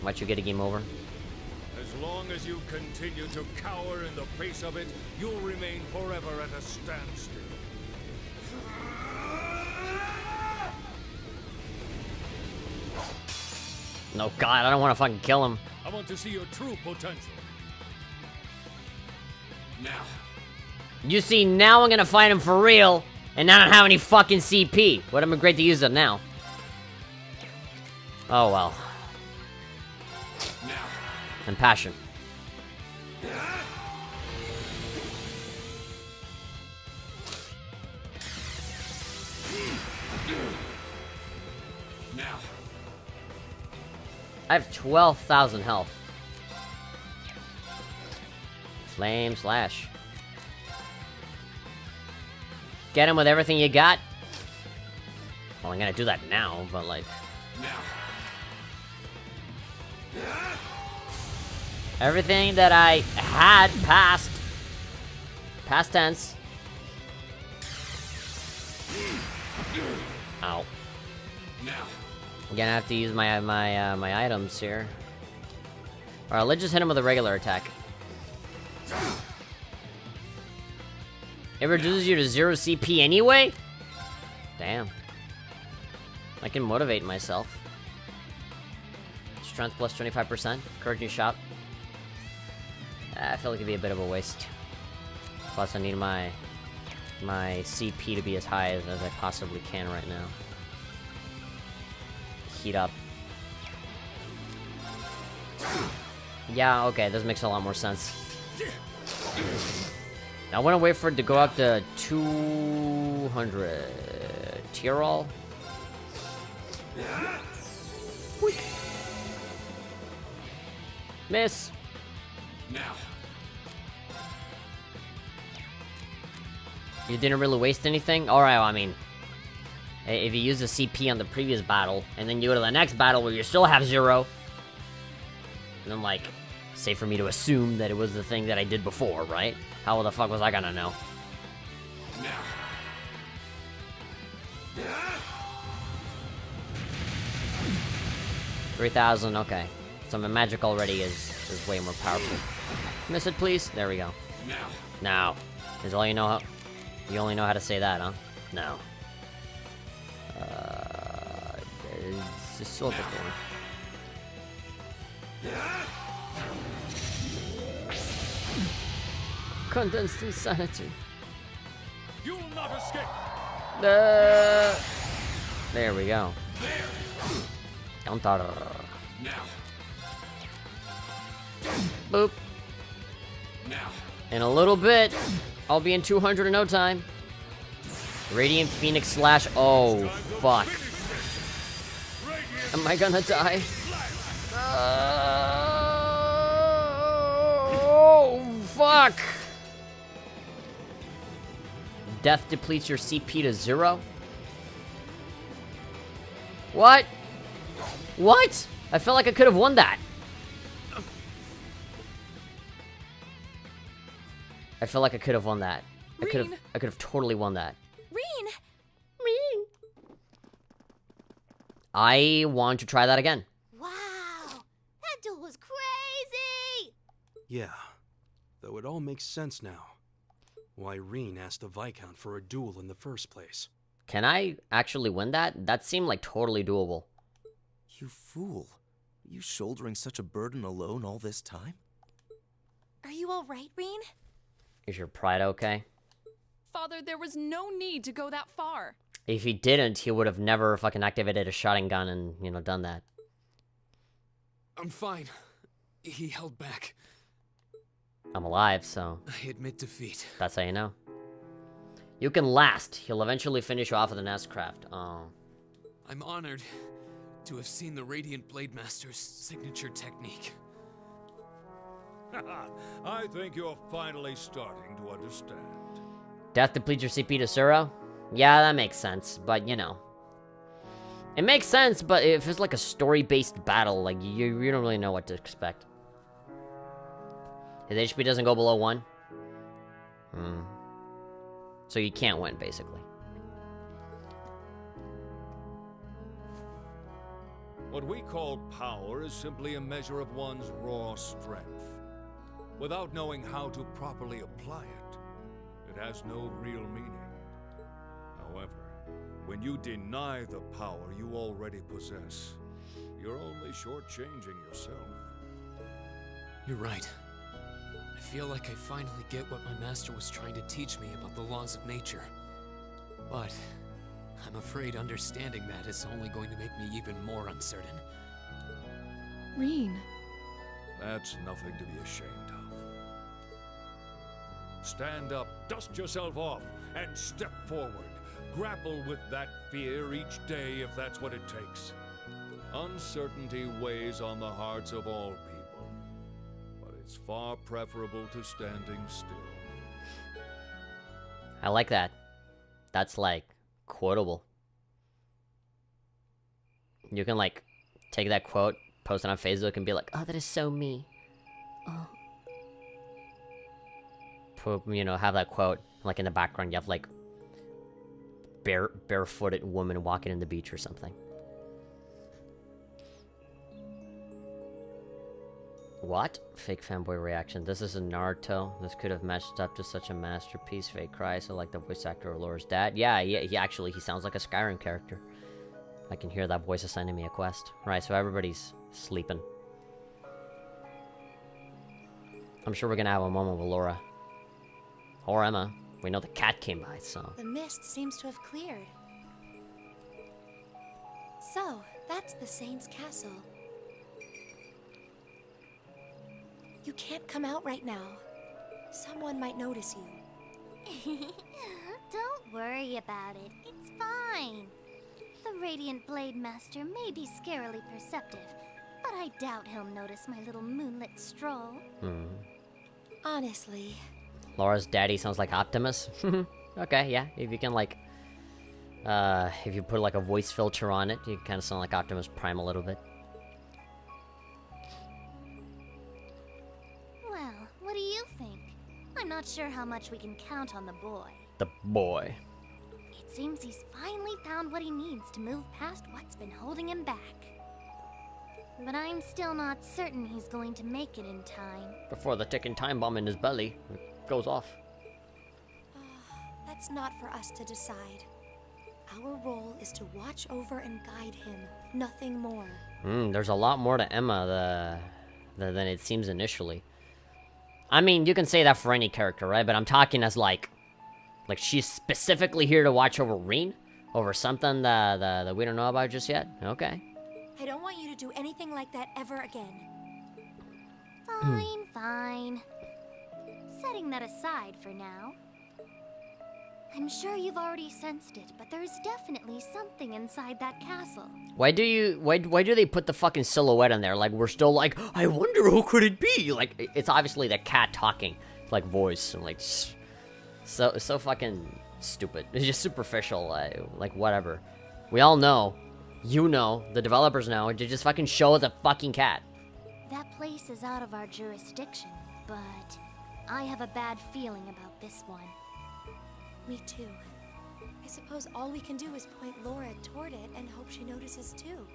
Might you get a game over? As long as you continue to cower in the face of it, you'll remain forever at a standstill. No, God, I don't want to fucking kill him. I want to see your true potential. Now. You see, now I'm gonna fight him for real, and I don't have any fucking CP. Would have been great to use it now. Oh well. Now. And passion. Now. I have 12,000 health. Flame slash. Get him with everything you got. Well, I'm gonna do that now, but like... Now. Everything that I had past tense. Ow. Now. I'm gonna have to use my items here. Alright, let's just hit him with a regular attack. It reduces you to 0 CP anyway? Damn. I can motivate myself. Strength plus 25%. Encouraging shot. I feel like it'd be a bit of a waste. Plus I need my CP to be as high as I possibly can right now. Heat up. Yeah, okay, this makes a lot more sense. I want to wait for it to go up to 200. Tyrol. Miss. Now. You didn't really waste anything? Alright, well, I mean... If you use the CP on the previous battle, and then you go to the next battle where you still have 0... then, like, safe for me to assume that it was the thing that I did before, right? How the fuck was I gonna know? Now. 3,000, okay. So my magic already is way more powerful. Miss it, please? There we go. Now. Now. Is all you know how... You only know how to say that, huh? No. It's just sort of thing. Condensed insanity. You'll not escape. There we go. Counter. Now. Boop. Now. In a little bit, I'll be in 200 in no time. Radiant Phoenix Slash. Oh, fuck. Am I gonna die? Oh, fuck. Death depletes your CP to 0? What? What? I felt like I could have won that. I feel like I could have won that. I could have totally won that. Reen! I want to try that again. Wow, that duel was crazy! Yeah, though it all makes sense now. Why Reen asked the Viscount for a duel in the first place. Can I actually win that? That seemed like totally doable. You fool. You shouldering such a burden alone all this time? Are you alright, Reen? Is your pride okay? Father, there was no need to go that far. If he didn't, he would have never fucking activated a shotgun gun and, you know, done that. I'm fine. He held back. I'm alive, so I admit defeat. that's how you know. You can last. He'll eventually finish you off with an S-craft. Oh. I'm honored to have seen the Radiant Blade Master's signature technique. I think you're finally starting to understand. Death depletes your CP to Suro? Yeah, that makes sense, but you know. It makes sense, but if it's like a story-based battle, like, you don't really know what to expect. His HP doesn't go below 1? So you can't win, basically. What we call power is simply a measure of one's raw strength. Without knowing how to properly apply it, it has no real meaning. However, when you deny the power you already possess, you're only shortchanging yourself. You're right. I feel like I finally get what my master was trying to teach me about the laws of nature. But I'm afraid understanding that is only going to make me even more uncertain. Reen. That's nothing to be ashamed of. Stand up, dust yourself off, and step forward. Grapple with that fear each day if that's what it takes. Uncertainty weighs on the hearts of all people, but it's far preferable to standing still. I like that. That's, like, quotable. You can, like, take that quote, post it on Facebook, and be like, oh, that is so me. Oh. Put, you know, have that quote, like, in the background, you have, like, barefooted woman walking in the beach or something. What? Fake fanboy reaction. This is a Naruto. This could have matched up to such a masterpiece. Fake cry. So like the voice actor of Laura's dad. Yeah, he sounds like a Skyrim character. I can hear that voice assigning me a quest. Right, so everybody's sleeping. I'm sure we're gonna have a moment with Laura. Or Emma. We know the cat came by, so... The mist seems to have cleared. So, that's the Saint's castle. You can't come out right now. Someone might notice you. Don't worry about it. It's fine. The Radiant Blade Master may be scarily perceptive, but I doubt he'll notice my little moonlit stroll. Honestly. Laura's daddy sounds like Optimus. Okay, yeah. If you can, like... if you put, like, a voice filter on it, you kind of sound like Optimus Prime a little bit. Well, what do you think? I'm not sure how much we can count on the boy. The boy. It seems he's finally found what he needs to move past what's been holding him back. But I'm still not certain he's going to make it in time. Before the ticking time bomb in his belly goes off. That's not for us to decide. Our role is to watch over and guide him, nothing more. There's a lot more to Emma than it seems initially. I mean, you can say that for any character, right? But I'm talking as like she's specifically here to watch over Reen? Over something that we don't know about just yet? Okay. I don't want you to do anything like that ever again. Fine, fine. Setting that aside for now. I'm sure you've already sensed it, but there's definitely something inside that castle. Why do they put the fucking silhouette in there? Like, we're still like, I wonder who could it be? Like, it's obviously the cat talking, like, voice, and like, so fucking stupid. It's just superficial, like, whatever. We all know, you know, the developers know, to just fucking show the fucking cat. That place is out of our jurisdiction, but I have a bad feeling about this one. Me too. I suppose all we can do is point Laura toward it and hope she notices too.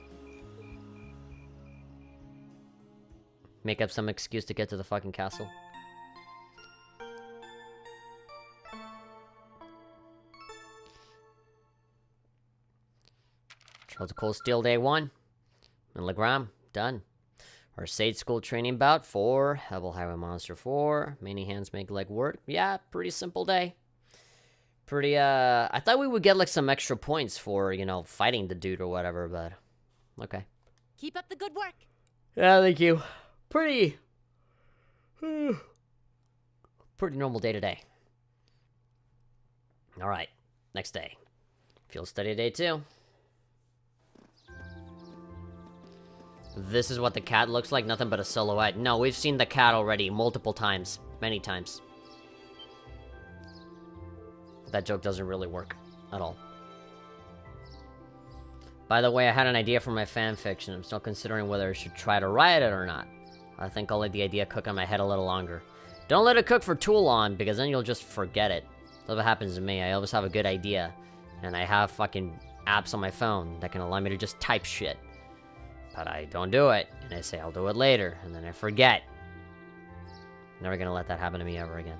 Make up some excuse to get to the fucking castle. Charles Cole Steel Day 1. And Legram, done. Our Sage School training bout 4. Hebel Highway Monster 4. Many hands make leg work. Yeah, pretty simple day. Pretty, I thought we would get, like, some extra points for, you know, fighting the dude or whatever, but... Okay. Keep up the good work. Yeah, thank you. Pretty... pretty normal day today. Alright, next day. Field study day 2. This is what the cat looks like, nothing but a silhouette. No, we've seen the cat already multiple times. Many times. That joke doesn't really work at all. By the way, I had an idea for my fanfiction. I'm still considering whether I should try to write it or not. I think I'll let the idea cook in my head a little longer. Don't let it cook for too long, because then you'll just forget it. That's what happens to me. I always have a good idea, and I have fucking apps on my phone that can allow me to just type shit. But I don't do it, and I say I'll do it later, and then I forget. Never gonna let that happen to me ever again.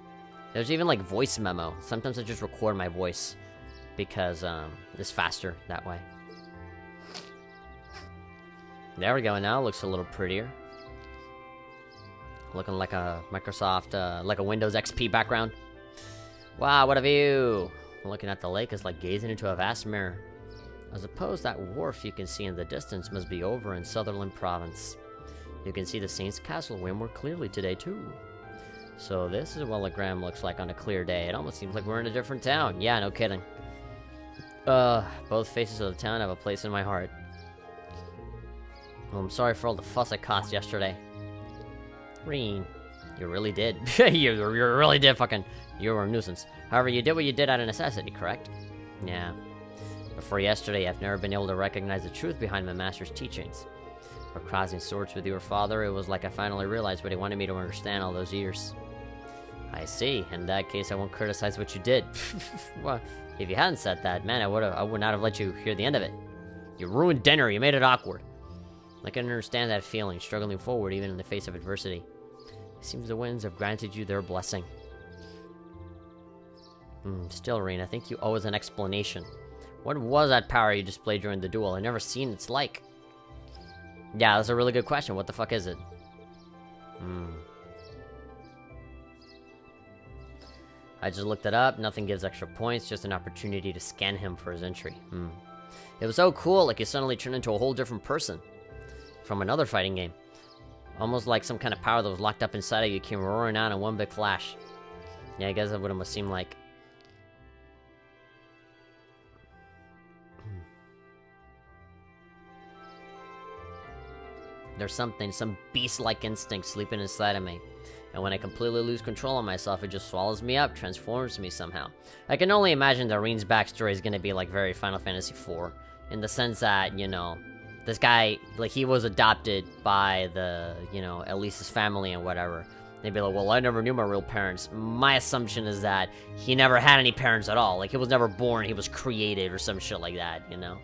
There's even, like, voice memo. Sometimes I just record my voice, because, it's faster that way. There we go, now it looks a little prettier. Looking like a Microsoft, like a Windows XP background. Wow, what a view! Looking at the lake is like gazing into a vast mirror. I suppose that wharf you can see in the distance must be over in Sutherland Province. You can see the Saint's Castle way more clearly today, too. So this is what Legram looks like on a clear day. It almost seems like we're in a different town. Yeah, no kidding. Both faces of the town have a place in my heart. Well, I'm sorry for all the fuss I caused yesterday. Reen, you really did. you really did fucking... You were a nuisance. However, you did what you did out of necessity, correct? Yeah. Before yesterday, I've never been able to recognize the truth behind my master's teachings. But crossing swords with your father, it was like I finally realized what he wanted me to understand all those years. I see. In that case, I won't criticize what you did. Well, if you hadn't said that, man, I would not have let you hear the end of it. You ruined dinner. You made it awkward. I can understand that feeling, struggling forward even in the face of adversity. It seems the winds have granted you their blessing. Still, Reen, I think you owe us an explanation. What was that power you displayed during the duel? I've never seen its like. Yeah, that's a really good question. What the fuck is it? I just looked it up. Nothing gives extra points, just an opportunity to scan him for his entry. It was so cool, like you suddenly turned into a whole different person. From another fighting game. Almost like some kind of power that was locked up inside of you came roaring out in one big flash. Yeah, I guess that's what it must seem like. There's something, some beast-like instinct sleeping inside of me. And when I completely lose control of myself, it just swallows me up, transforms me somehow. I can only imagine that Reen's backstory is gonna be like very Final Fantasy IV. In the sense that, you know, this guy, like, he was adopted by the, you know, Elise's family and whatever. They'd be like, well, I never knew my real parents. My assumption is that he never had any parents at all. Like, he was never born, he was created or some shit like that, you know?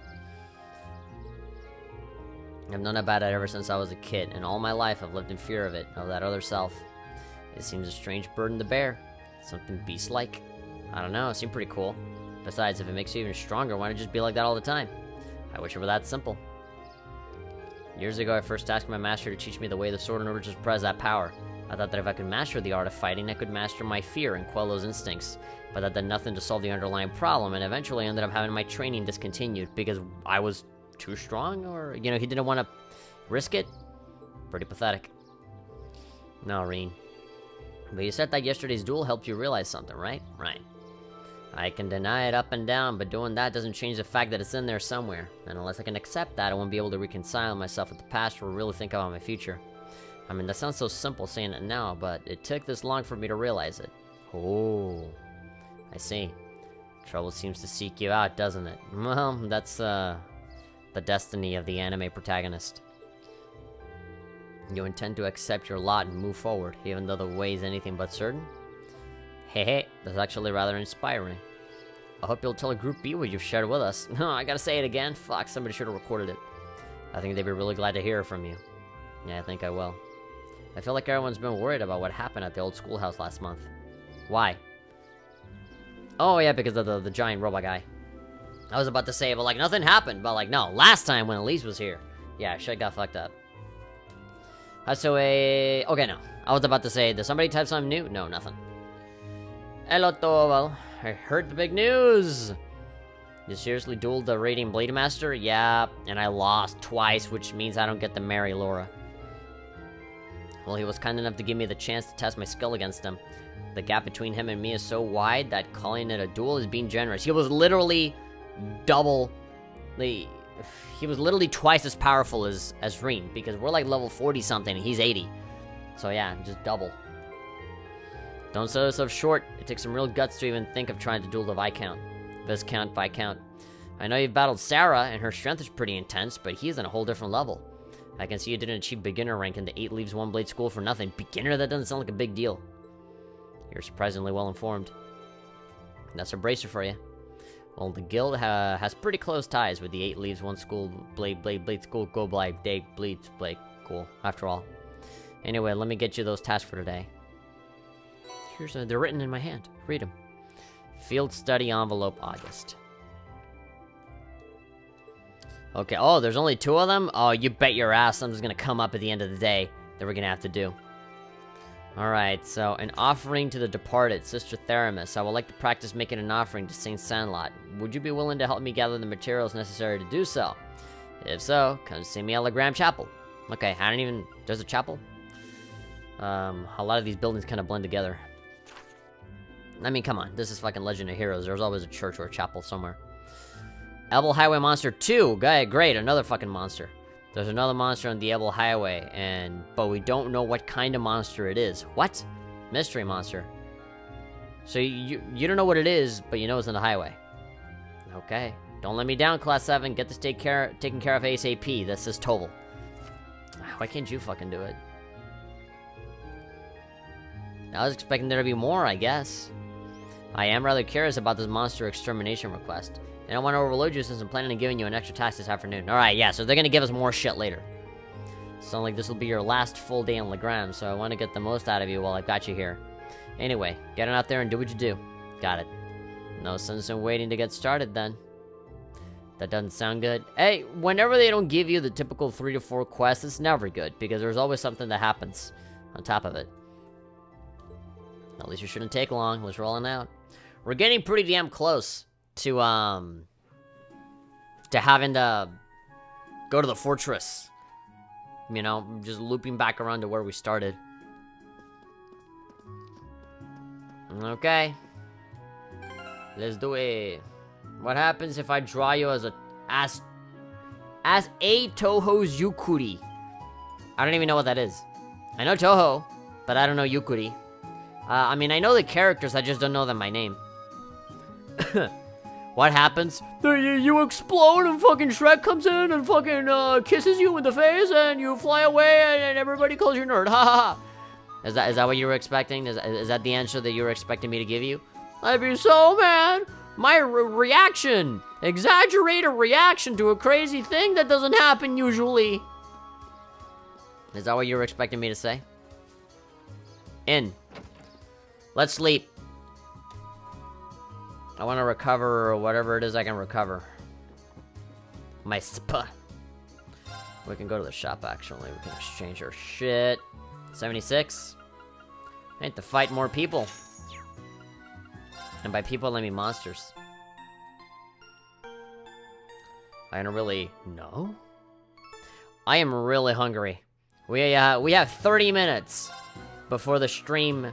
I've known about it ever since I was a kid, and all my life I've lived in fear of it, of that other self. It seems a strange burden to bear. Something beast-like. I don't know, it seemed pretty cool. Besides, if it makes you even stronger, why not just be like that all the time? I wish it were that simple. Years ago, I first asked my master to teach me the way of the sword in order to suppress that power. I thought that if I could master the art of fighting, I could master my fear and quell those instincts. But that did nothing to solve the underlying problem, and eventually I ended up having my training discontinued because I was too strong, or, you know, he didn't want to risk it? Pretty pathetic. No, Reen. But you said that yesterday's duel helped you realize something, right? Right. I can deny it up and down, but doing that doesn't change the fact that it's in there somewhere. And unless I can accept that, I won't be able to reconcile myself with the past or really think about my future. I mean, that sounds so simple saying it now, but it took this long for me to realize it. Oh, I see. Trouble seems to seek you out, doesn't it? Well, that's, the destiny of the anime protagonist. You intend to accept your lot and move forward, even though the way is anything but certain? Hey, that's actually rather inspiring. I hope you'll tell Group B what you've shared with us. No, I gotta say it again. Fuck, somebody should have recorded it. I think they'd be really glad to hear from you. Yeah, I think I will. I feel like everyone's been worried about what happened at the old schoolhouse last month. Why? Oh, yeah, because of the giant robot guy. I was about to say, but like, nothing happened. But like, no, last time when Elise was here. Yeah, shit got fucked up. Okay, no. I was about to say, did somebody type something new? No, nothing. Hello, Toval. I heard the big news. You seriously dueled the Radiant Blade Master? Yeah, and I lost twice, which means I don't get to marry Laura. Well, he was kind enough to give me the chance to test my skill against him. The gap between him and me is so wide that calling it a duel is being generous. He was literally he was literally twice as powerful as Reen, because we're like level 40 something and he's 80. So yeah, just double. Don't sell yourself short. It takes some real guts to even think of trying to duel the Viscount. Viscount. I know you've battled Sarah, and her strength is pretty intense, but he's on a whole different level. I can see you didn't achieve beginner rank in the 8 Leaves 1 Blade school for nothing. Beginner? That doesn't sound like a big deal. You're surprisingly well informed. That's a bracer for you. Well, the guild has pretty close ties with the 8 Leaves 1 school Blade school go Blade Blade. Cool, after all. Anyway, let me get you those tasks for today. They're written in my hand. Read them. Field study envelope, August. Okay, oh, there's only 2 of them? Oh, you bet your ass something's gonna come up at the end of the day that we're gonna have to do. Alright, so an offering to the departed, Sister Theramis. I would like to practice making an offering to Saint Sandlot. Would you be willing to help me gather the materials necessary to do so? If so, come see me at Legram Chapel. Okay, I don't even... There's a chapel? A lot of these buildings kind of blend together. I mean, come on. This is fucking Legend of Heroes. There's always a church or a chapel somewhere. Ebel Highway Monster 2. Great, another fucking monster. There's another monster on the Ebel Highway, but we don't know what kind of monster it is. What? Mystery monster. So you don't know what it is, but you know it's on the highway. Okay. Don't let me down, Class 7. Get this taken care of ASAP. This is Toval. Why can't you fucking do it? I was expecting there to be more, I guess. I am rather curious about this monster extermination request. I don't want to overload you since I'm planning on giving you an extra task this afternoon. Alright, yeah, so they're gonna give us more shit later. Sounds like this will be your last full day in Legram, so I want to get the most out of you while I've got you here. Anyway, get on out there and do what you do. Got it. No sense in waiting to get started then. That doesn't sound good. Hey, whenever they don't give you the typical 3 to 4 quests, it's never good, because there's always something that happens on top of it. At least it shouldn't take long. Let's roll on out. We're getting pretty damn close to having to go to the fortress. You know, just looping back around to where we started. Okay. Let's do it. What happens if I draw you as a Toho's Yukuri? I don't even know what that is. I know Toho, but I don't know Yukuri. I mean, I know the characters, I just don't know them by name. What happens? You explode and fucking Shrek comes in and fucking kisses you in the face and you fly away and everybody calls you a nerd. Ha ha ha. Is that what you were expecting? Is that the answer that you were expecting me to give you? I'd be so mad. My reaction. Exaggerated reaction to a crazy thing that doesn't happen usually. Is that what you were expecting me to say? In. Let's sleep. I want to recover whatever it is I can recover. My spa. We can go to the shop, actually. We can exchange our shit. 76. I need to fight more people. And by people, I mean monsters. I don't really know. I am really hungry. We have 30 minutes before the stream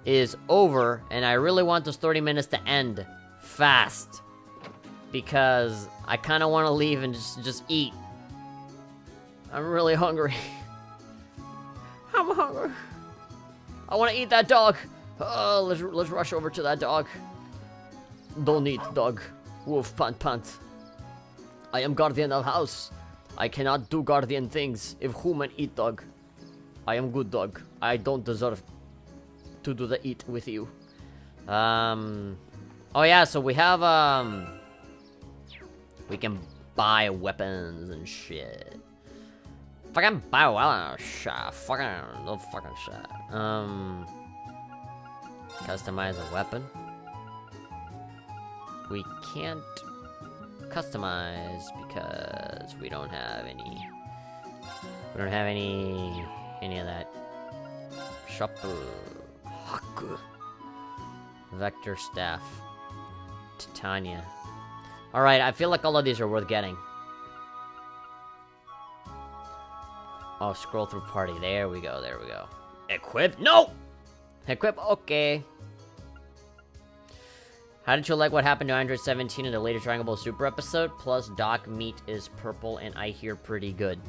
is over, and I really want those 30 minutes to end fast because I kind of want to leave and just eat. I'm really hungry. I'm hungry. I want to eat that dog. Let's rush over to that dog. Don't eat dog. Wolf pant pant. I am guardian of house. I cannot do guardian things if human eat dog. I am good dog. I don't deserve to do the eat with you. Oh yeah, so we have, we can buy weapons and shit. Fucking buy shit. Fucking, no fucking shit. Customize a weapon. We can't customize because we don't have any. We don't have any of that. Shop. Vector staff. Titania. Alright, I feel like all of these are worth getting. Oh, scroll through party. There we go, there we go. Equip? No! Equip, okay. How did you like what happened to Android 17 in the latest Dragon Ball Super episode? Plus, Doc Meat is purple and I hear pretty good.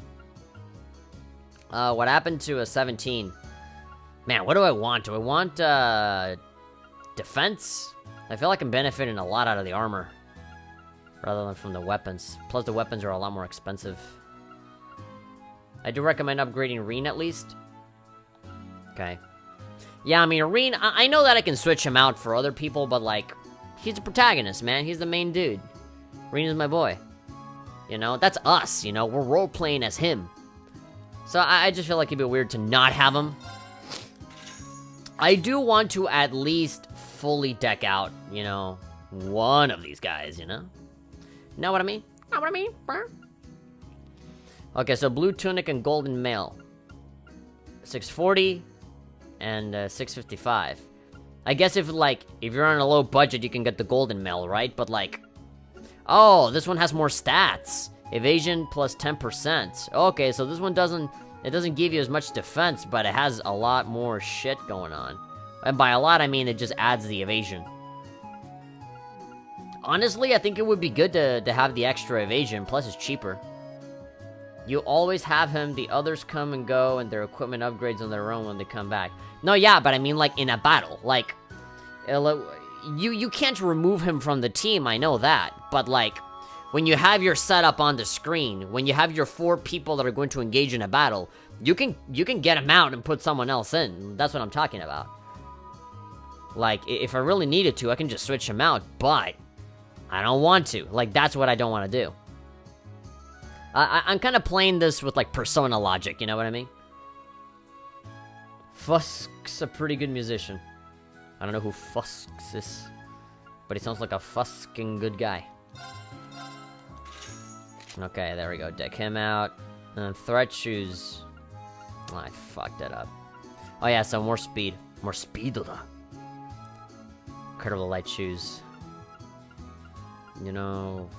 What happened to a 17? Man, what do I want? Do I want, defense? I feel like I'm benefiting a lot out of the armor. Rather than from the weapons. Plus, the weapons are a lot more expensive. I do recommend upgrading Reen at least. Okay. Yeah, I mean, Reen, I know that I can switch him out for other people, but, like, he's the protagonist, man. He's the main dude. Reen is my boy. You know, that's us, you know? We're role-playing as him. So I just feel like it'd be weird to not have him. I do want to at least fully deck out, you know, one of these guys, you know? Know what I mean? Know what I mean? Okay, so blue tunic and golden mail. 640 and 655. I guess if you're on a low budget, you can get the golden mail, right? But like, oh, this one has more stats. Evasion plus 10%. Okay, so this one doesn't give you as much defense, but it has a lot more shit going on. And by a lot, I mean it just adds the evasion. Honestly, I think it would be good to have the extra evasion, plus it's cheaper. You always have him, the others come and go, and their equipment upgrades on their own when they come back. No, yeah, but I mean, like, in a battle. Like, you can't remove him from the team, I know that. But, like, when you have your setup on the screen, when you have your 4 people that are going to engage in a battle, you can get him out and put someone else in. That's what I'm talking about. Like, if I really needed to, I can just switch him out, but I don't want to. Like, that's what I don't want to do. I'm kind of playing this with, like, Persona logic, you know what I mean? Fusk's a pretty good musician. I don't know who Fusks is, but he sounds like a fusking good guy. Okay, there we go. Deck him out. And threat shoes. Oh, I fucked it up. Oh yeah, so more speed. More speed, though. Incredible light shoes. You know,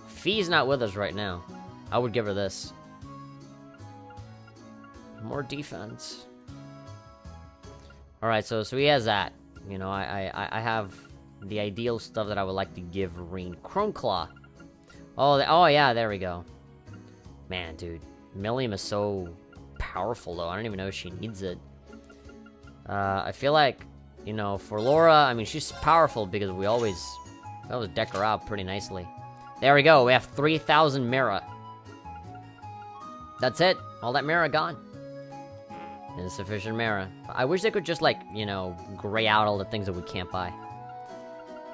Fee's not with us right now. I would give her this. More defense. Alright, so he has that. You know, I have the ideal stuff that I would like to give Reen. Chrome Claw. Oh yeah, there we go. Man, dude. Millium is so powerful, though. I don't even know if she needs it. I feel like, you know, for Laura, I mean, she's powerful because we always deck her out pretty nicely. There we go. We have 3,000 Mira. That's it. All that Mira gone. Insufficient Mira. I wish they could just, like, you know, gray out all the things that we can't buy.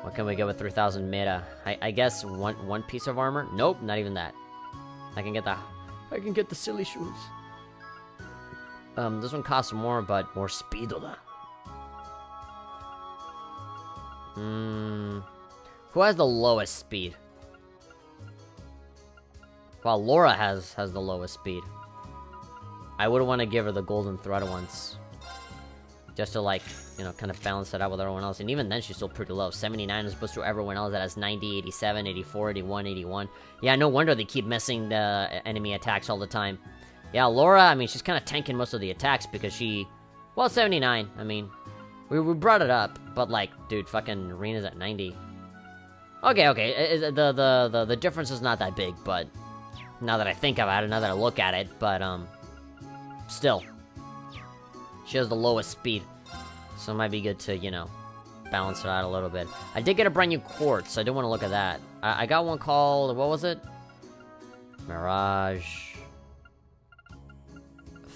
What can we get with 3,000 Mira? I guess one piece of armor? Nope, not even that. I can get the silly shoes. This one costs more, but more speed though. Who has the lowest speed? Well, Laura has the lowest speed. I would want to give her the golden thread once. Just to, like, you know, kind of balance it out with everyone else. And even then, she's still pretty low. 79 as opposed to everyone else that has 90, 87, 84, 81, 81. Yeah, no wonder they keep missing the enemy attacks all the time. Yeah, Laura, I mean, she's kind of tanking most of the attacks because she... Well, 79, I mean... We brought it up, but, like, dude, fucking Rena's at 90. Okay, the difference is not that big, but... Now that I think about it, now that I look at it, but, still. She has the lowest speed. So it might be good to, you know, balance it out a little bit. I did get a brand new quartz, so I do want to look at that. I got one called, what was it? Mirage.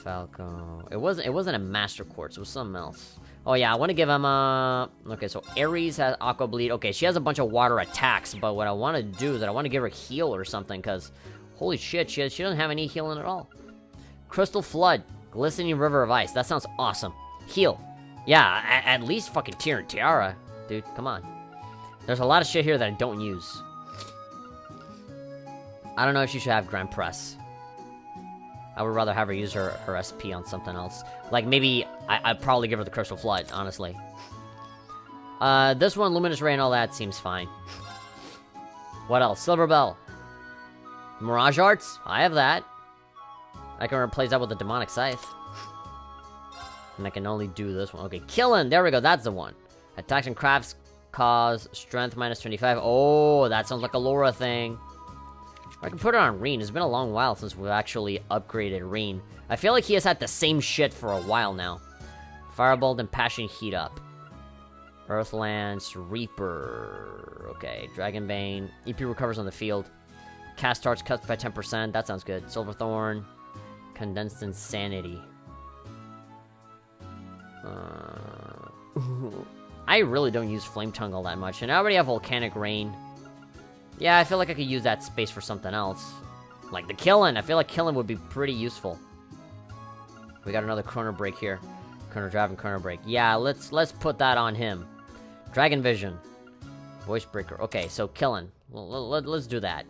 Falco. It wasn't a master quartz, it was something else. Oh yeah, I want to give him okay, so Ares has Aqua Bleed. Okay, she has a bunch of water attacks, but what I want to do is that I want to give her heal or something, because holy shit, she doesn't have any healing at all. Crystal Flood, Glistening River of Ice. That sounds awesome. Heal. Yeah, at least fucking Tiara. Dude, come on. There's a lot of shit here that I don't use. I don't know if she should have Grand Press. I would rather have her use her SP on something else. Like, maybe I'd probably give her the Crystal Flood, honestly. This one, Luminous Ray and all that seems fine. What else? Silver Bell. Mirage Arts? I have that. I can replace that with a Demonic Scythe. And I can only do this one. Okay, Killing! There we go, that's the one. Attacks and crafts cause strength minus 25. Oh, that sounds like a Laura thing. I can put it on Reen. It's been a long while since we've actually upgraded Reen. I feel like he has had the same shit for a while now. Firebolt and Passion Heat Up. Earthlance, Reaper. Okay, Dragonbane. EP recovers on the field. Cast starts cuts by 10%. That sounds good. Silverthorn. Condensed Insanity. I really don't use Flame Tongue all that much. And I already have Volcanic Rain. Yeah, I feel like I could use that space for something else. Like the Killing. I feel like Killing would be pretty useful. We got another Chrono Break here. Chrono Drive and Chrono Break. Yeah, let's put that on him. Dragon Vision. Voice Breaker. Okay, so Killing. Well, let's do that.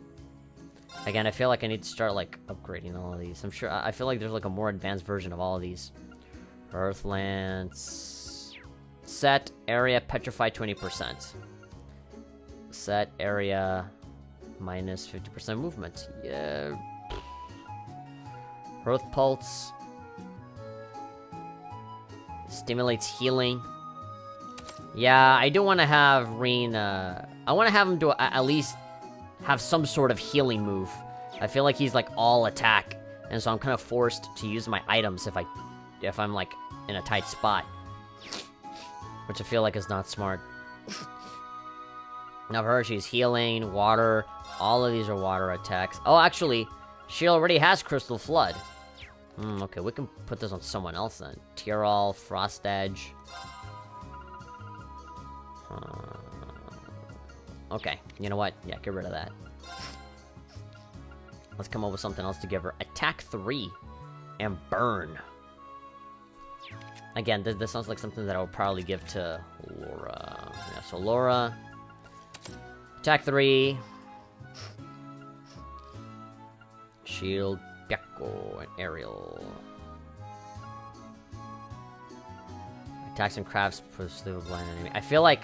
Again, I feel like I need to start, like, upgrading all of these. I'm sure... I feel like there's, like, a more advanced version of all of these. Earthlance... Set area Petrify 20%. Set area... minus 50% movement. Yeah... Earth Pulse... Stimulates healing. Yeah, I do want to have Reen, I want to have him do at least have some sort of healing move. I feel like he's like all attack, and so I'm kind of forced to use my items if I'm like in a tight spot, which I feel like is not smart. Now for her, she's healing, water. All of these are water attacks. Oh, actually, she already has Crystal Flood. Okay, we can put this on someone else then. Tyrol, Frost Edge. Okay, you know what? Yeah, get rid of that. Let's come up with something else to give her. Attack 3 and Burn. Again, this sounds like something that I would probably give to Laura. Yeah, so Laura. Attack 3. Shield, Gecko, and Aerial. Attacks and crafts push through a blind enemy. I feel like,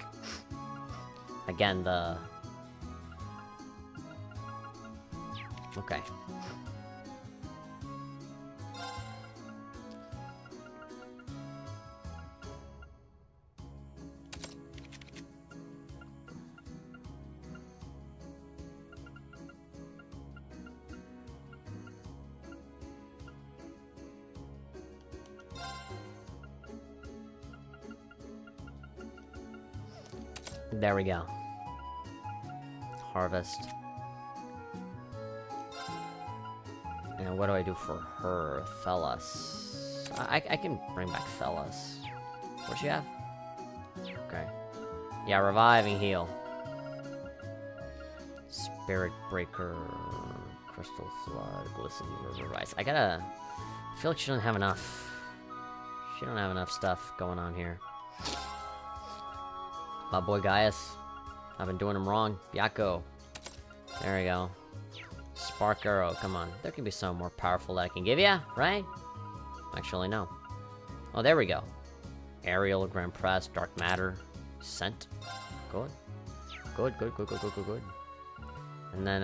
again, the... Okay. There we go. Harvest. And what do I do for her? Thelas. I can bring back Thelas. What'd she have? Okay. Yeah, revive and heal. Spirit Breaker. Crystal Flood. Glistening River of Ice. I feel like she doesn't have enough. She don't have enough stuff going on here. My boy Gaius. I've been doing him wrong. Byakko. There we go. Spark Arrow, come on. There can be some more powerful that I can give ya, right? Actually, no. Oh, there we go. Aerial, Grand Press, Dark Matter, Scent. Good. Good. And then,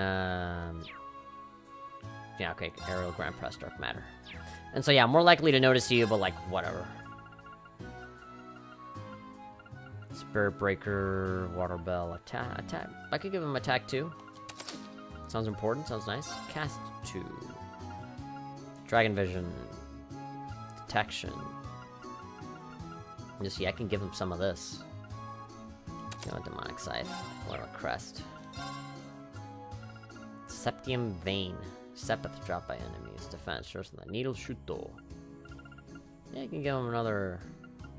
yeah, okay, Aerial, Grand Press, Dark Matter. And so, yeah, more likely to notice you, but, like, whatever. Spirit Breaker, Water Bell, attack. I could give him attack 2. Sounds important, sounds nice. Cast 2. Dragon Vision. Detection. You see, I can give him some of this. You know, Demonic Scythe. What a crest. Septium Vein. Sepith dropped by enemies. Defense. First, Needle Shuto. Yeah, you can give him another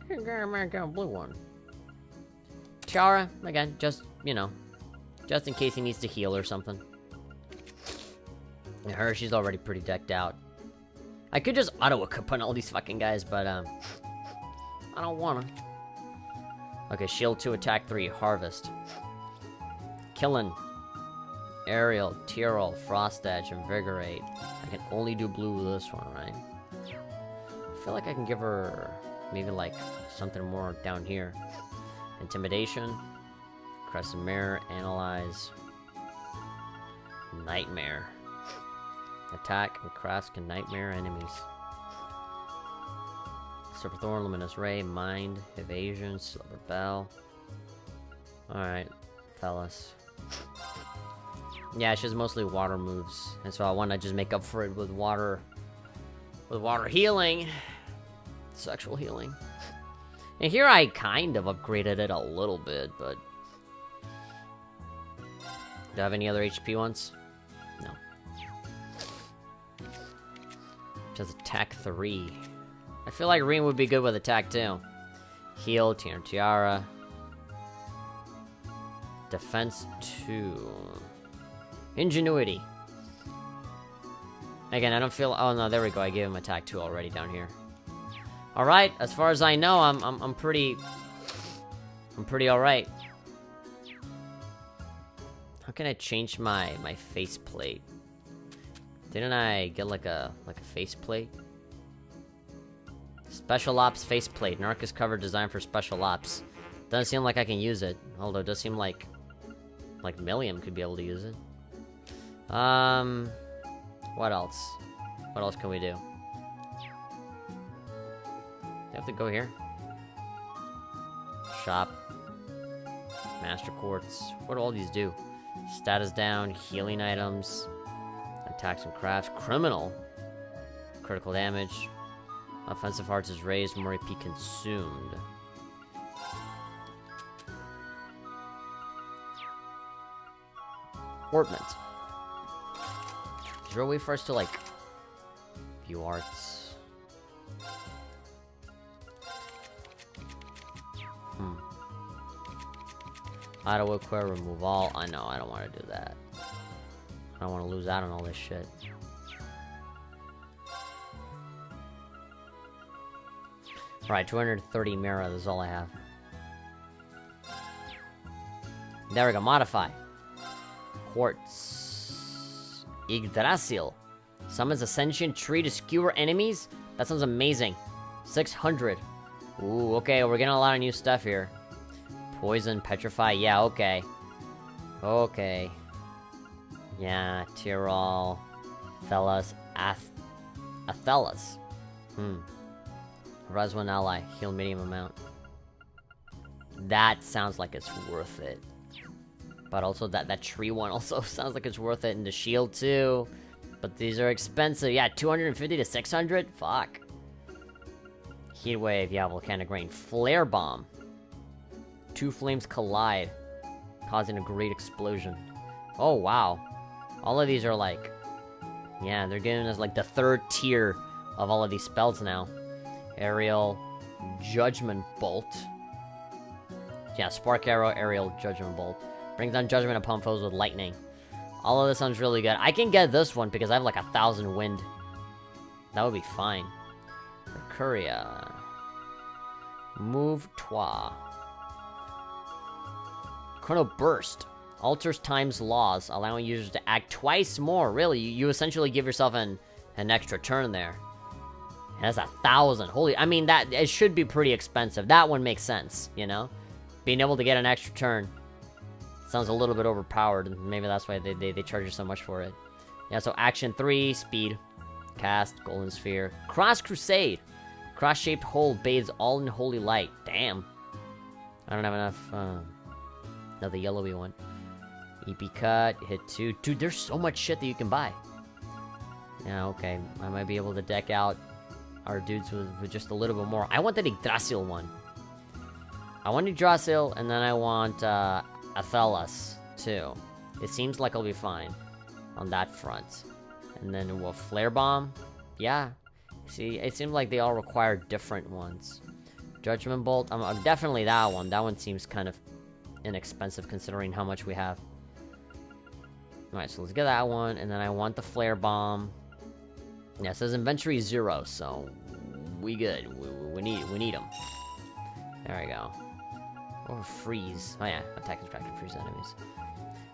Make a blue one. Tiara, again, just, you know, just in case he needs to heal or something. And her, she's already pretty decked out. I could just auto-equip on all these fucking guys, but, I don't wanna. Okay, shield 2, attack 3, harvest. Killing. Aerial, Tyrol, Frost Edge, Invigorate. I can only do blue with this one, right? I feel like I can give her maybe like something more down here. Intimidation, Crescent Mirror, Analyze, Nightmare. Attack and crafts can nightmare enemies. Silver Thorn, Luminous Ray, Mind, Evasion, Silver Bell. Alright, fellas. Yeah, she has mostly water moves, and so I want to just make up for it with water healing. Sexual healing. And here I kind of upgraded it a little bit, but... Do I have any other HP ones? No. Just attack 3. I feel like Reem would be good with attack 2. Heal, Tiara. Defense 2. Ingenuity. Again, I don't feel... Oh, no, there we go. I gave him attack 2 already down here. Alright, as far as I know, I'm pretty alright. How can I change my faceplate? Didn't I get like a faceplate? Special Ops faceplate. Narcus cover designed for Special Ops. Doesn't seem like I can use it. Although it does seem like Milliam could be able to use it. What else? What else can we do? I have to go here. Shop. Master Quartz. What do all these do? Status down, healing items, attacks and crafts, criminal, critical damage, offensive hearts is raised, more AP consumed. Ornament. Is there a way for us to, like, view arts? Auto-equip, remove all. I know, I don't want to do that. I don't want to lose out on all this shit. Alright, 230 Mira, that's all I have. There we go, modify. Quartz. Yggdrasil. Summons a sentient tree to skewer enemies? That sounds amazing. 600. Ooh, okay, we're getting a lot of new stuff here. Poison, petrify, yeah, okay. Okay. Yeah, Tyrol, Thelas, Athelas. Res 1 ally, heal medium amount. That sounds like it's worth it. But also that tree one also sounds like it's worth it, and the shield too. But these are expensive. Yeah, 250 to 600? Fuck. Heat wave, yeah, volcanic rain. Flare bomb. 2 flames collide, causing a great explosion. Oh, wow. All of these are like... Yeah, they're giving us like the 3rd tier of all of these spells now. Aerial, Judgment Bolt. Yeah, Spark Arrow, Aerial, Judgment Bolt. Brings down judgment upon foes with lightning. All of this sounds really good. I can get this one because I have like 1,000 wind. That would be fine. Mercuria. Move Toi. Chrono Burst. Alters time's laws, allowing users to act twice more. Really, you essentially give yourself an extra turn there. And that's 1,000. Holy, I mean, that it should be pretty expensive. That one makes sense, you know? Being able to get an extra turn sounds a little bit overpowered, and maybe that's why they charge you so much for it. Yeah, so action 3, speed, cast, golden sphere, cross crusade, cross-shaped hole bathes all in holy light. Damn, I don't have enough. Another yellowy one. EP cut, hit 2. Dude, there's so much shit that you can buy. Yeah, okay, I might be able to deck out our dudes with just a little bit more. I want that Yggdrasil one. I want Yggdrasil, and then I want Athelas too. It seems like I'll be fine on that front. And then we'll Flare Bomb. Yeah. See, it seems like they all require different ones. Judgment Bolt. Definitely that one. That one seems kind of inexpensive considering how much we have. Alright, so let's get that one. And then I want the Flare Bomb. Yeah, it says inventory 0, so we good. We need them. There we go. Or freeze. Oh yeah, attack and distract and freeze enemies.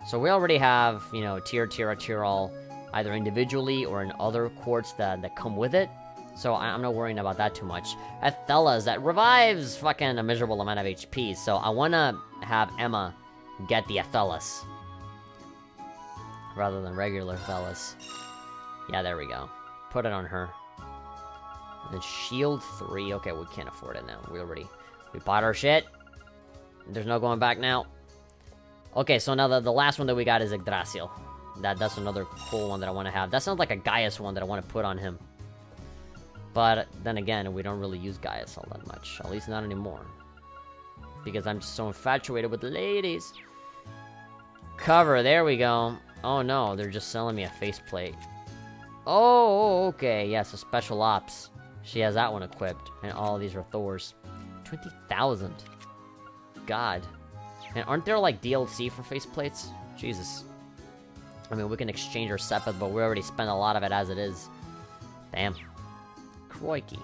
So we already have, you know, Tier all either individually or in other quartz that come with it. So I'm not worrying about that too much. Athelas, that revives fucking a miserable amount of HP. So I want to have Emma get the Athelas rather than regular Athelas. Yeah, there we go. Put it on her. And then shield 3. Okay, we can't afford it now. We bought our shit. There's no going back now. Okay, so now the last one that we got is Yggdrasil. That's another cool one that I want to have. That sounds like a Gaius one that I want to put on him. But then again, we don't really use Gaius all that much. At least not anymore. Because I'm just so infatuated with the ladies. Cover, there we go. Oh no, they're just selling me a faceplate. Oh, okay, yeah, so special ops. She has that one equipped. And all these are Thor's. 20,000. God. And aren't there like DLC for faceplates? Jesus. I mean, we can exchange our Sepith, but we already spent a lot of it as it is. Damn. Crikey.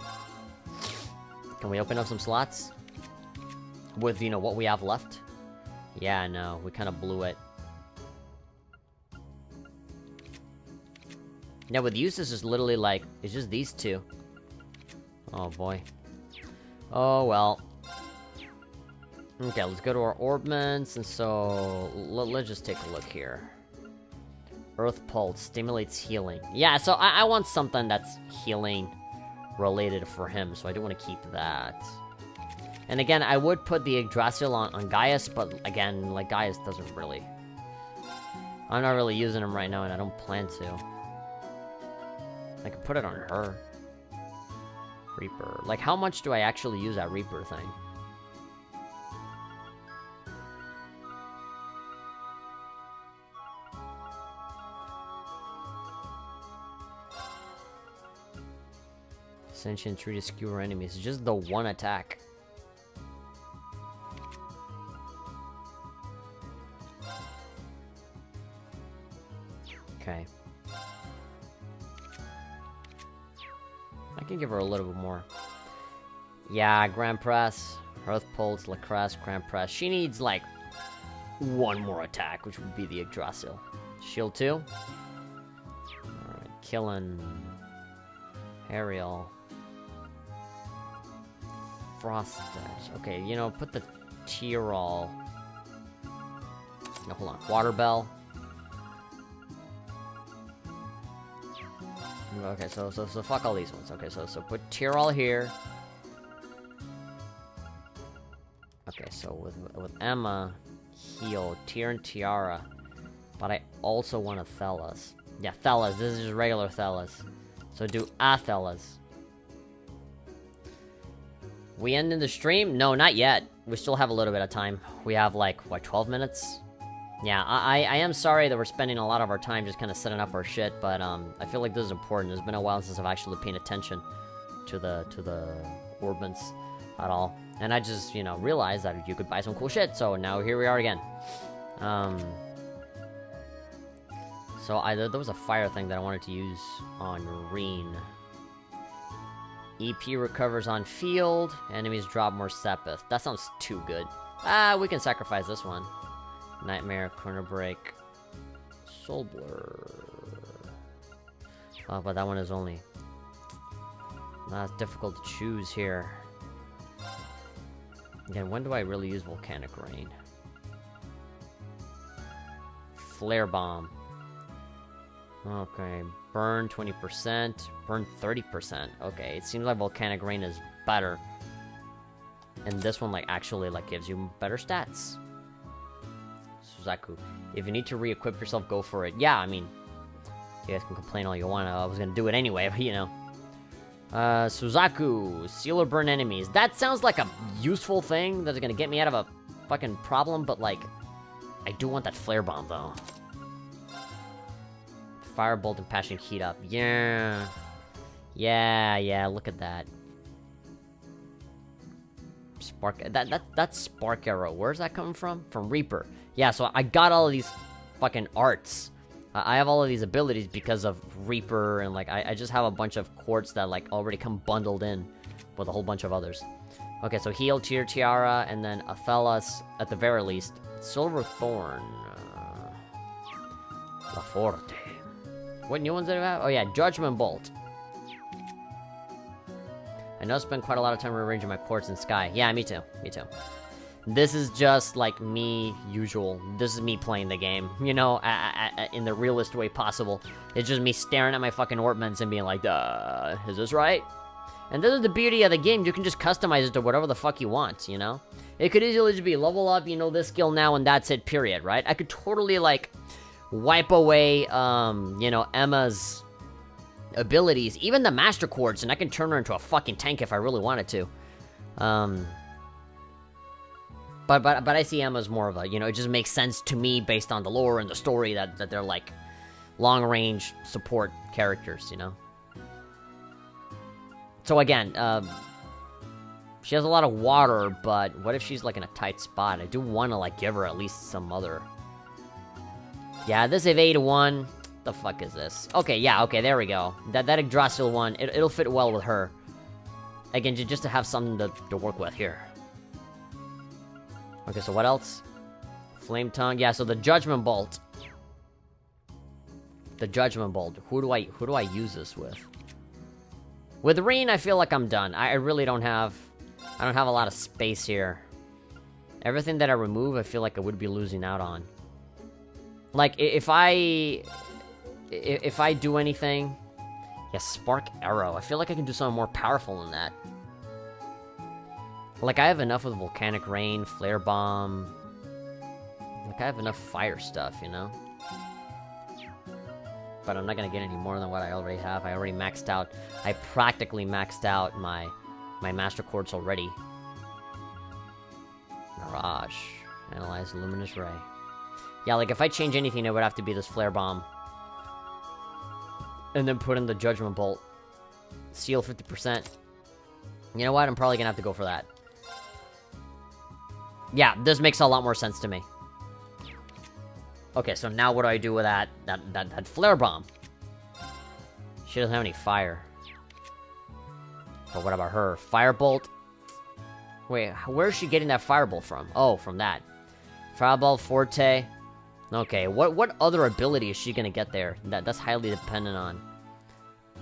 Can we open up some slots? With, you know, what we have left? Yeah, no, we kind of blew it. Yeah, with uses is literally like, it's just these two. Oh boy. Oh well. Okay, let's go to our orbments, and so let's just take a look here. Earth Pulse stimulates healing. Yeah, so I want something that's healing related for him, so I do want to keep that. And again, I would put the Yggdrasil on Gaius, but again, like, Gaius doesn't really... I'm not really using him right now, and I don't plan to. I could put it on her. Reaper. Like, how much do I actually use that Reaper thing? Sentient tree to skewer enemies. Just the one attack. Okay. I can give her a little bit more. Yeah, Grand Press, Earth Pulse, Lacresse, Grand Press. She needs, like, one more attack, which would be the Yggdrasil. Shield 2. Alright, killing... Ariel. Frost Edge. Okay, you know, put the Tyrol. No, hold on. Water Bell. Okay, so fuck all these ones. Okay, so put Tyrol here. Okay, so with Emma, heal, Tyr and Tiara. But I also want a Thelas. Yeah, Thelas. This is just regular Thelas. So do a Thelas. We ending the stream? No, not yet. We still have a little bit of time. We have like, what, 12 minutes? Yeah, I am sorry that we're spending a lot of our time just kind of setting up our shit, but I feel like this is important. It's been a while since I've actually paid attention to the orbments at all. And I just, you know, realized that you could buy some cool shit, so now here we are again. So there was a fire thing that I wanted to use on Reen. EP recovers on field, enemies drop more Sepith. That sounds too good. We can sacrifice this one. Nightmare, Corner Break, Soul Blur. Oh, but that one is only... That's difficult to choose here. Again, when do I really use Volcanic Rain? Flare Bomb. Okay, burn 20%, burn 30%. Okay, it seems like Volcanic Rain is better. And this one, like, actually, like, gives you better stats. Suzaku. If you need to re-equip yourself, go for it. Yeah, I mean, you guys can complain all you want. I was gonna do it anyway, but you know. Suzaku. Seal or burn enemies. That sounds like a useful thing that's gonna get me out of a fucking problem, but, like, I do want that Flare Bomb, though. Firebolt and Passion Heat Up. Yeah. Yeah, look at that. Spark... That's Spark Arrow. Where's that coming from? From Reaper. Yeah, so I got all of these fucking arts. I have all of these abilities because of Reaper, and, like, I just have a bunch of quartz that, like, already come bundled in with a whole bunch of others. Okay, so Heal, Tear, Tiara, and then Athelas, at the very least. Silver Thorn. La Forte. What new ones did I have? Oh, yeah, Judgment Bolt. I know I spend quite a lot of time rearranging my quartz in Sky. Yeah, me too. Me too. This is just, like, me usual. This is me playing the game, you know, in the realest way possible. It's just me staring at my fucking ornaments and being like, is this right? And this is the beauty of the game. You can just customize it to whatever the fuck you want, you know? It could easily just be level up, you know, this skill now, and that's it, period, right? I could totally, like, wipe away, you know, Emma's abilities, even the Master Quartz, and I can turn her into a fucking tank if I really wanted to. But I see Emma's more of a, you know, it just makes sense to me based on the lore and the story that they're, like, long-range support characters, you know? So again, she has a lot of water, but what if she's, like, in a tight spot? I do want to, like, give her at least some other... Yeah, this is 8-1. The fuck is this? Okay, yeah, okay, there we go. That Yggdrasil one, it'll fit well with her. Again, just to have something to work with here. Okay, so what else? Flame Tongue. Yeah, so the Judgment Bolt. The Judgment Bolt. Who do I use this with? With Reen, I feel like I'm done. I really don't have... I don't have a lot of space here. Everything that I remove, I feel like I would be losing out on. Like, if I do anything... Yeah, Spark Arrow. I feel like I can do something more powerful than that. Like, I have enough with Volcanic Rain, Flare Bomb. Like, I have enough fire stuff, you know? But I'm not gonna get any more than what I already have. I already maxed out... I practically maxed out my Master Quartz already. Mirage. Analyze Luminous Ray. Yeah, like, if I change anything, it would have to be this Flare Bomb. And then put in the Judgment Bolt. Seal 50%. You know what? I'm probably gonna have to go for that. Yeah, this makes a lot more sense to me. Okay, so now what do I do with that Flare Bomb? She doesn't have any fire. But what about her? Firebolt? Wait, where is she getting that Firebolt from? Oh, from that. Firebolt, Forte. Okay, what other ability is she gonna get there? That's highly dependent on.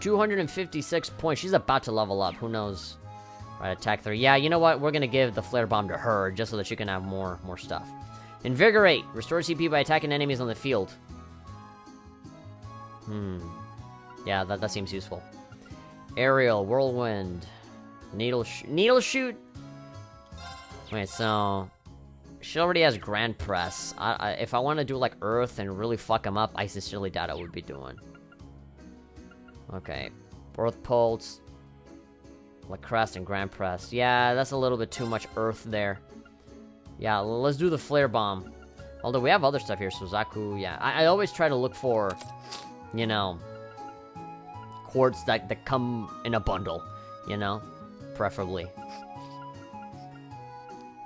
256 points. She's about to level up. Who knows? Right, attack 3. Yeah, you know what? We're gonna give the Flare Bomb to her, just so that she can have more stuff. Invigorate. Restore CP by attacking enemies on the field. Yeah, that seems useful. Aerial, Whirlwind. Needle Shoot? Wait, so... She already has Grand Press. If I want to do, like, Earth and really fuck him up, I sincerely doubt I would be doing. Okay. Earth Pulse. Lacrest and Grand Press. Yeah, that's a little bit too much Earth there. Yeah, let's do the Flare Bomb. Although we have other stuff here, Suzaku, yeah. I always try to look for, you know, quartz that come in a bundle, you know? Preferably.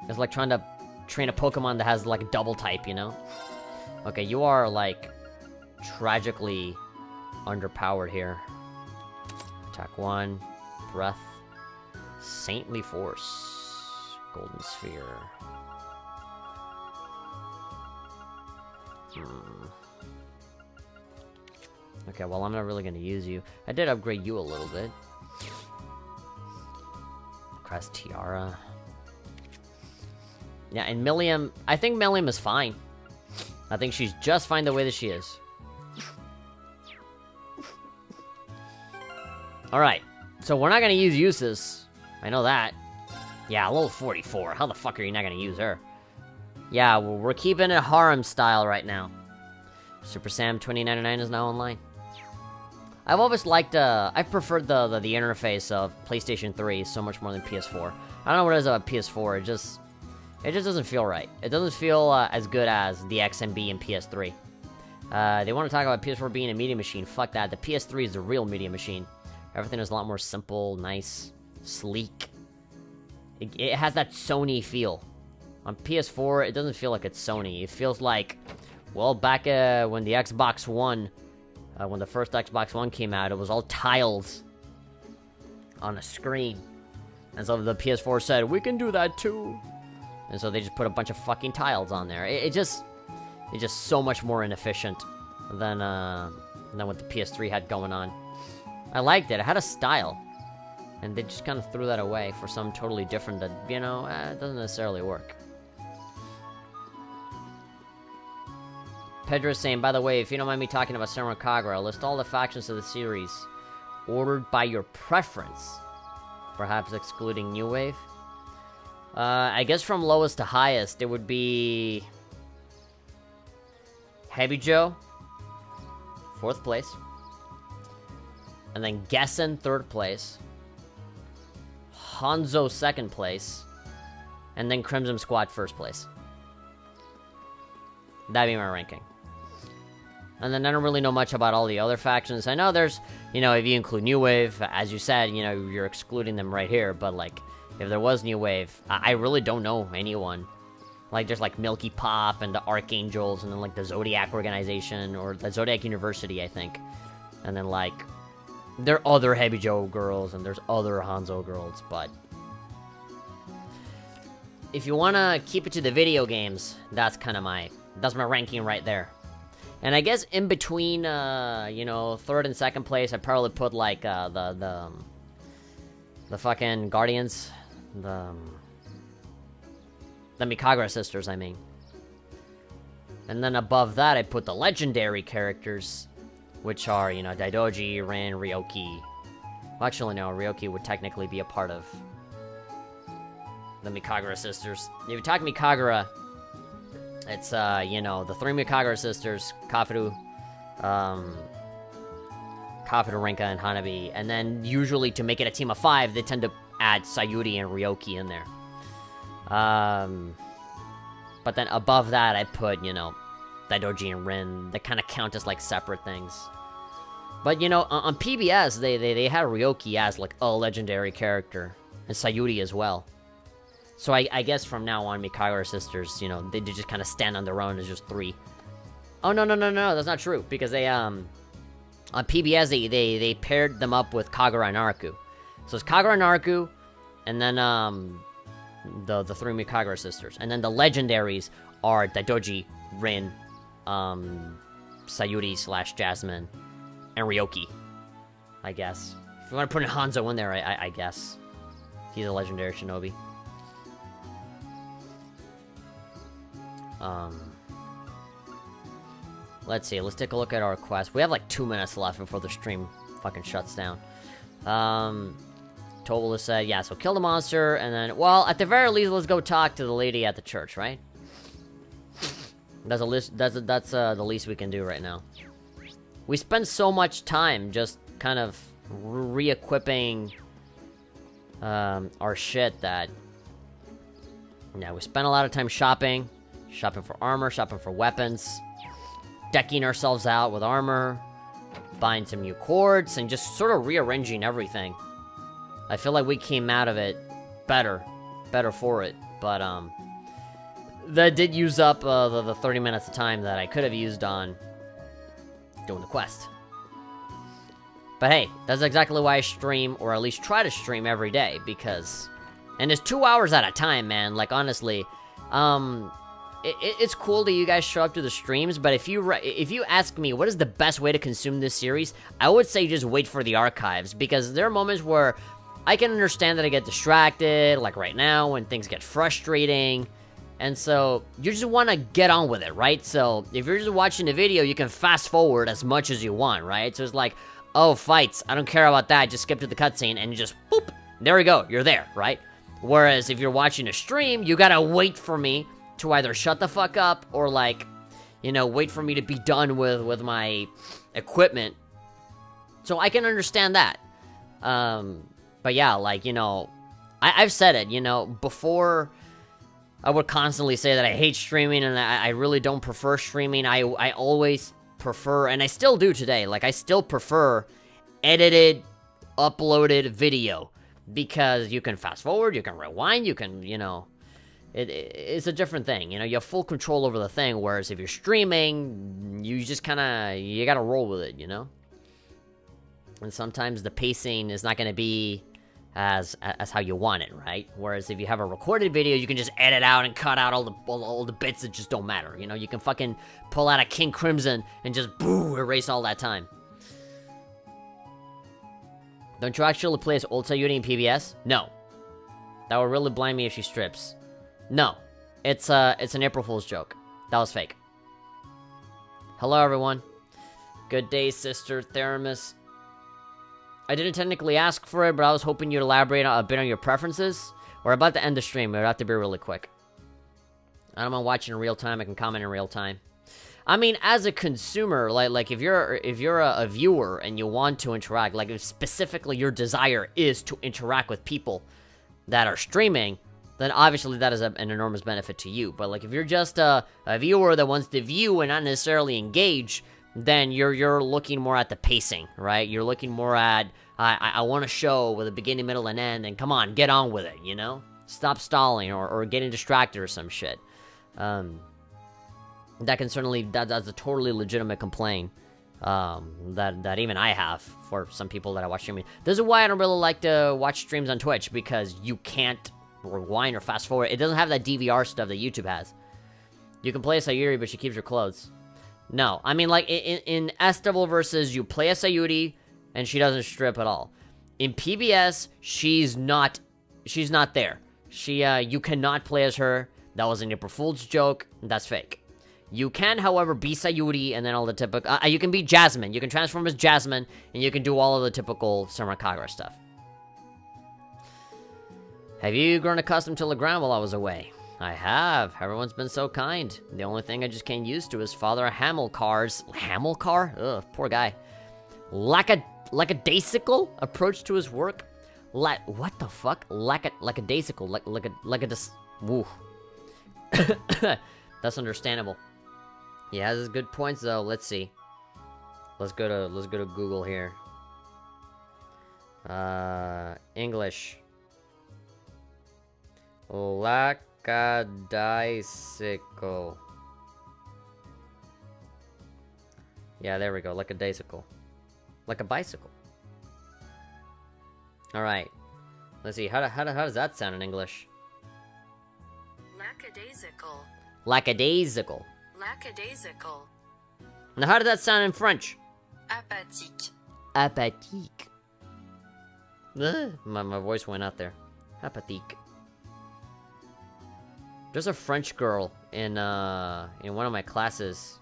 It's like trying to train a Pokemon that has, like, a double type, you know? Okay, you are, like, tragically underpowered here. Attack 1. Breath. Saintly Force. Golden Sphere. Okay, well, I'm not really gonna use you. I did upgrade you a little bit. Crest Tiara. Yeah, and Millium... I think Millium is fine. I think she's just fine the way that she is. Alright. So we're not gonna use uses. I know that. Yeah, level 44. How the fuck are you not gonna use her? Yeah, well, we're keeping it harem style right now. Super Sam 2099 is now online. I've always liked, I've preferred the interface of PlayStation 3 so much more than PS4. I don't know what it is about PS4, it just doesn't feel right. It doesn't feel as good as the XMB and PS3. They want to talk about PS4 being a media machine. Fuck that. The PS3 is the real media machine. Everything is a lot more simple, nice, sleek. It has that Sony feel. On PS4, it doesn't feel like it's Sony. It feels like, well, back when the Xbox One, when the first Xbox One came out, it was all tiles on a screen. And so the PS4 said, we can do that too. And so they just put a bunch of fucking tiles on there. It's just so much more inefficient than what the PS3 had going on. I liked it. It had a style. And they just kind of threw that away for something totally different that, you know, it doesn't necessarily work. Pedro's saying, by the way, if you don't mind me talking about Samurai Kagura, list all the factions of the series ordered by your preference. Perhaps excluding New Wave. I guess from lowest to highest, it would be Heavy Joe, 4th place. And then Gessen, 3rd place. Hanzo, 2nd place. And then Crimson Squad, 1st place. That'd be my ranking. And then I don't really know much about all the other factions. I know there's, you know, if you include New Wave, as you said, you know, you're excluding them right here. But, like, if there was New Wave, I really don't know anyone. Like, there's, like, Milky Pop and the Archangels and then, like, the Zodiac Organization or the Zodiac University, I think. And then, like, there are other Heavy Joe girls and there's other Hanzo girls, but if you want to keep it to the video games, that's kind of that's my ranking right there. And I guess in between, you know, 3rd and 2nd place, I'd probably put, like, the fucking Guardians, the Mikagura sisters, I mean. And then above that, I put the legendary characters, which are, you know, Daidoji, Rin, Ryoki. Well, actually, no, Ryoki would technically be a part of the Mikagura sisters. If you talk Mikagura, it's, you know, the 3 Mikagura sisters, Kafuru, Rinka, and Hanabi. And then, usually, to make it a team of 5, they tend to add Sayuri and Ryoki in there. But then above that, I put, you know, Daidoji and Rin. They kind of count as, like, separate things. But, you know, on PBS, they had Ryoki as, like, a legendary character. And Sayuri as well. So I guess from now on, Mikagura sisters, you know, they just kind of stand on their own as just 3. Oh, no, that's not true. Because they, on PBS, they paired them up with Kagura and Naruku. So it's Kagura and Naruku, and then, the 3 Mikagura sisters. And then the legendaries are Daidoji, Rin, Sayuri / Jasmine, and Ryoki, I guess. If you want to put Hanzo in there, I guess. He's a legendary shinobi. Let's see, let's take a look at our quest. We have like 2 minutes left before the stream fucking shuts down. Tobola said, yeah, so kill the monster, and then, well, at the very least, let's go talk to the lady at the church, right? That's the least we can do right now. We spend so much time just kind of re-equipping our shit that, yeah, we spend a lot of time shopping for armor, shopping for weapons, decking ourselves out with armor, buying some new cords, and just sort of rearranging everything. I feel like we came out of it better for it, but that did use up the 30 minutes of time that I could have used on doing the quest. But hey, that's exactly why I stream, or at least try to stream every day, because, and it's 2 hours at a time, man. Like, honestly, it's cool that you guys show up to the streams, but if you ask me what is the best way to consume this series, I would say just wait for the archives, because there are moments where I can understand that I get distracted, like right now, when things get frustrating, and so you just want to get on with it, right? So if you're just watching the video, you can fast forward as much as you want, right? So it's like, oh, fights, I don't care about that, just skip to the cutscene, and you just, boop, there we go, you're there, right? Whereas if you're watching a stream, you gotta wait for me to either shut the fuck up, or like, you know, wait for me to be done with my equipment. So I can understand that. But yeah, like, you know, I've said it, you know, before I would constantly say that I hate streaming and I really don't prefer streaming. I always prefer, and I still do today, like, I still prefer edited, uploaded video. because you can fast forward, you can rewind, you can, you know, it's a different thing. You know, you have full control over the thing, whereas if you're streaming, you just kind of, you gotta roll with it, you know? And sometimes the pacing is not gonna be as how you want it, right? Whereas if you have a recorded video, you can just edit out and cut out all the bits that just don't matter. You know, you can fucking pull out a King Crimson and just boo, erase all that time. Don't you actually play as old Sayuri in PBS? No. That would really blind me if she strips. No. It's an April Fool's joke. That was fake. Hello, everyone. Good day, Sister Theramis. I didn't technically ask for it, but I was hoping you'd elaborate a bit on your preferences. We're about to end the stream. It would have to be really quick. I don't mind watching in real time. I can comment in real time. I mean, as a consumer, like if you're a viewer and you want to interact, like if specifically your desire is to interact with people that are streaming, then obviously that is an enormous benefit to you. But like if you're just a viewer that wants to view and not necessarily engage, then you're looking more at the pacing, right? You're looking more at, I want a show with a beginning, middle, and end, and come on, get on with it, you know? Stop stalling or getting distracted or some shit. That can certainly, that's a totally legitimate complaint that even I have for some people that I watch streaming. This is why I don't really like to watch streams on Twitch, because you can't rewind or fast forward. It doesn't have that DVR stuff that YouTube has. You can play as Sayuri, but she keeps her clothes. No, I mean, like, in S-Double versus, you play as Sayuri, and she doesn't strip at all. In PBS, she's not there. You cannot play as her. That was an April Fool's joke. That's fake. You can, however, be Sayuri, and then all the typical, you can be Jasmine. You can transform as Jasmine, and you can do all of the typical Samurai Kagura stuff. Have you grown accustomed to Legram while I was away? I have. Everyone's been so kind. The only thing I just can't used to is Father Hamilcar's... Hamilcar? Ugh, poor guy. Lackadaisical approach to his work? What the fuck? Lackadaisical. Woo. That's understandable. He has his good points, though. Let's see. Let's go to Google here. English. Lackadaisical. Yeah, there we go. Lackadaisical. Like a bicycle. Alright. Let's see. How does that sound in English? Lackadaisical. Lackadaisical. Lackadaisical. Now, how does that sound in French? Apathique. Apathique. My voice went out there. Apathique. There's a French girl in one of my classes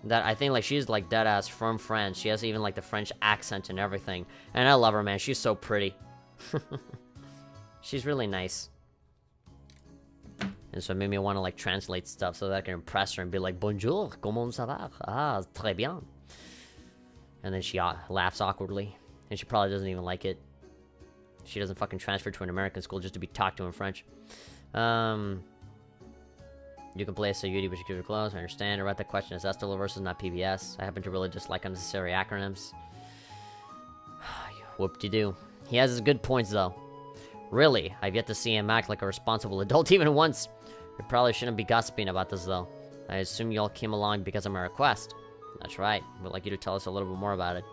that I think, like, she's, like, deadass from France. She has even, like, the French accent and everything. And I love her, man. She's so pretty. She's really nice. And so it made me want to, like, translate stuff so that I can impress her and be like, Bonjour, comment ça va? Ah, très bien. And then she laughs awkwardly. And she probably doesn't even like it. She doesn't fucking transfer to an American school just to be talked to in French. You can play as Sayuri, but you keep her close. I understand. I read that question as S-Double versus not PBS. I happen to really dislike unnecessary acronyms. Whoop-de-doo. He has his good points, though. Really, I've yet to see him act like a responsible adult even once. We probably shouldn't be gossiping about this, though. I assume y'all came along because of my request. That's right. We'd like you to tell us a little bit more about it.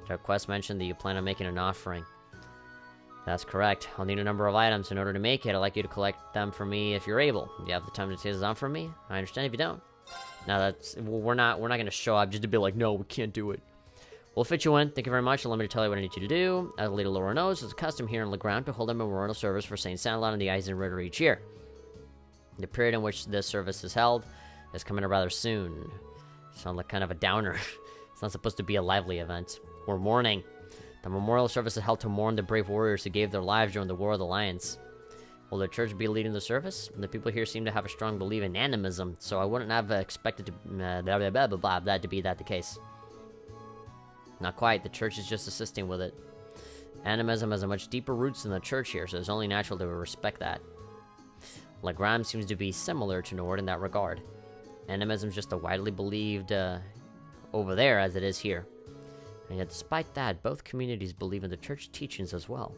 Your request mentioned that you plan on making an offering. That's correct. I'll need a number of items in order to make it. I'd like you to collect them for me if you're able. Do you have the time to take this on for me? I understand if you don't. No, we're not gonna show up just to be like, no, we can't do it. We'll fit you in. Thank you very much. Allow me to tell you what I need you to do. As a leader Laura knows, it's a custom here in Legram to hold a memorial service for Saint Sandlot on the Eisenritter each year. The period in which this service is held is coming up rather soon. Sounds like kind of a downer. It's not supposed to be a lively event. We're mourning. The memorial service is held to mourn the brave warriors who gave their lives during the War of the Lions. Will the church be leading the service? The people here seem to have a strong belief in animism, so I wouldn't have expected that to be the case. Not quite. The church is just assisting with it. Animism has a much deeper roots than the church here, so it's only natural to respect that. Legram seems to be similar to Nord in that regard. Animism is just as widely believed over there as it is here. And yet, despite that, both communities believe in the church teachings as well.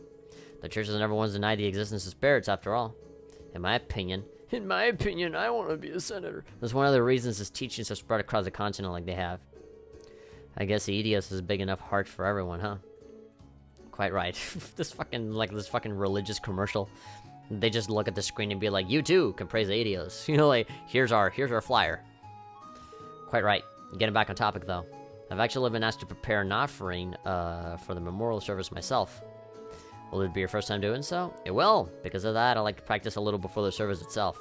The church has never once denied the existence of spirits, after all. In my opinion, I want to be a senator. That's one of the reasons his teachings have spread across the continent like they have. I guess the EDS is a big enough heart for everyone, huh? Quite right. this fucking religious commercial. They just look at the screen and be like, you too can praise the EDS. You know, like, here's our flyer. Quite right. Getting back on topic, though. I've actually been asked to prepare an offering for the memorial service myself. Will it be your first time doing so? It will. Because of that, I like to practice a little before the service itself.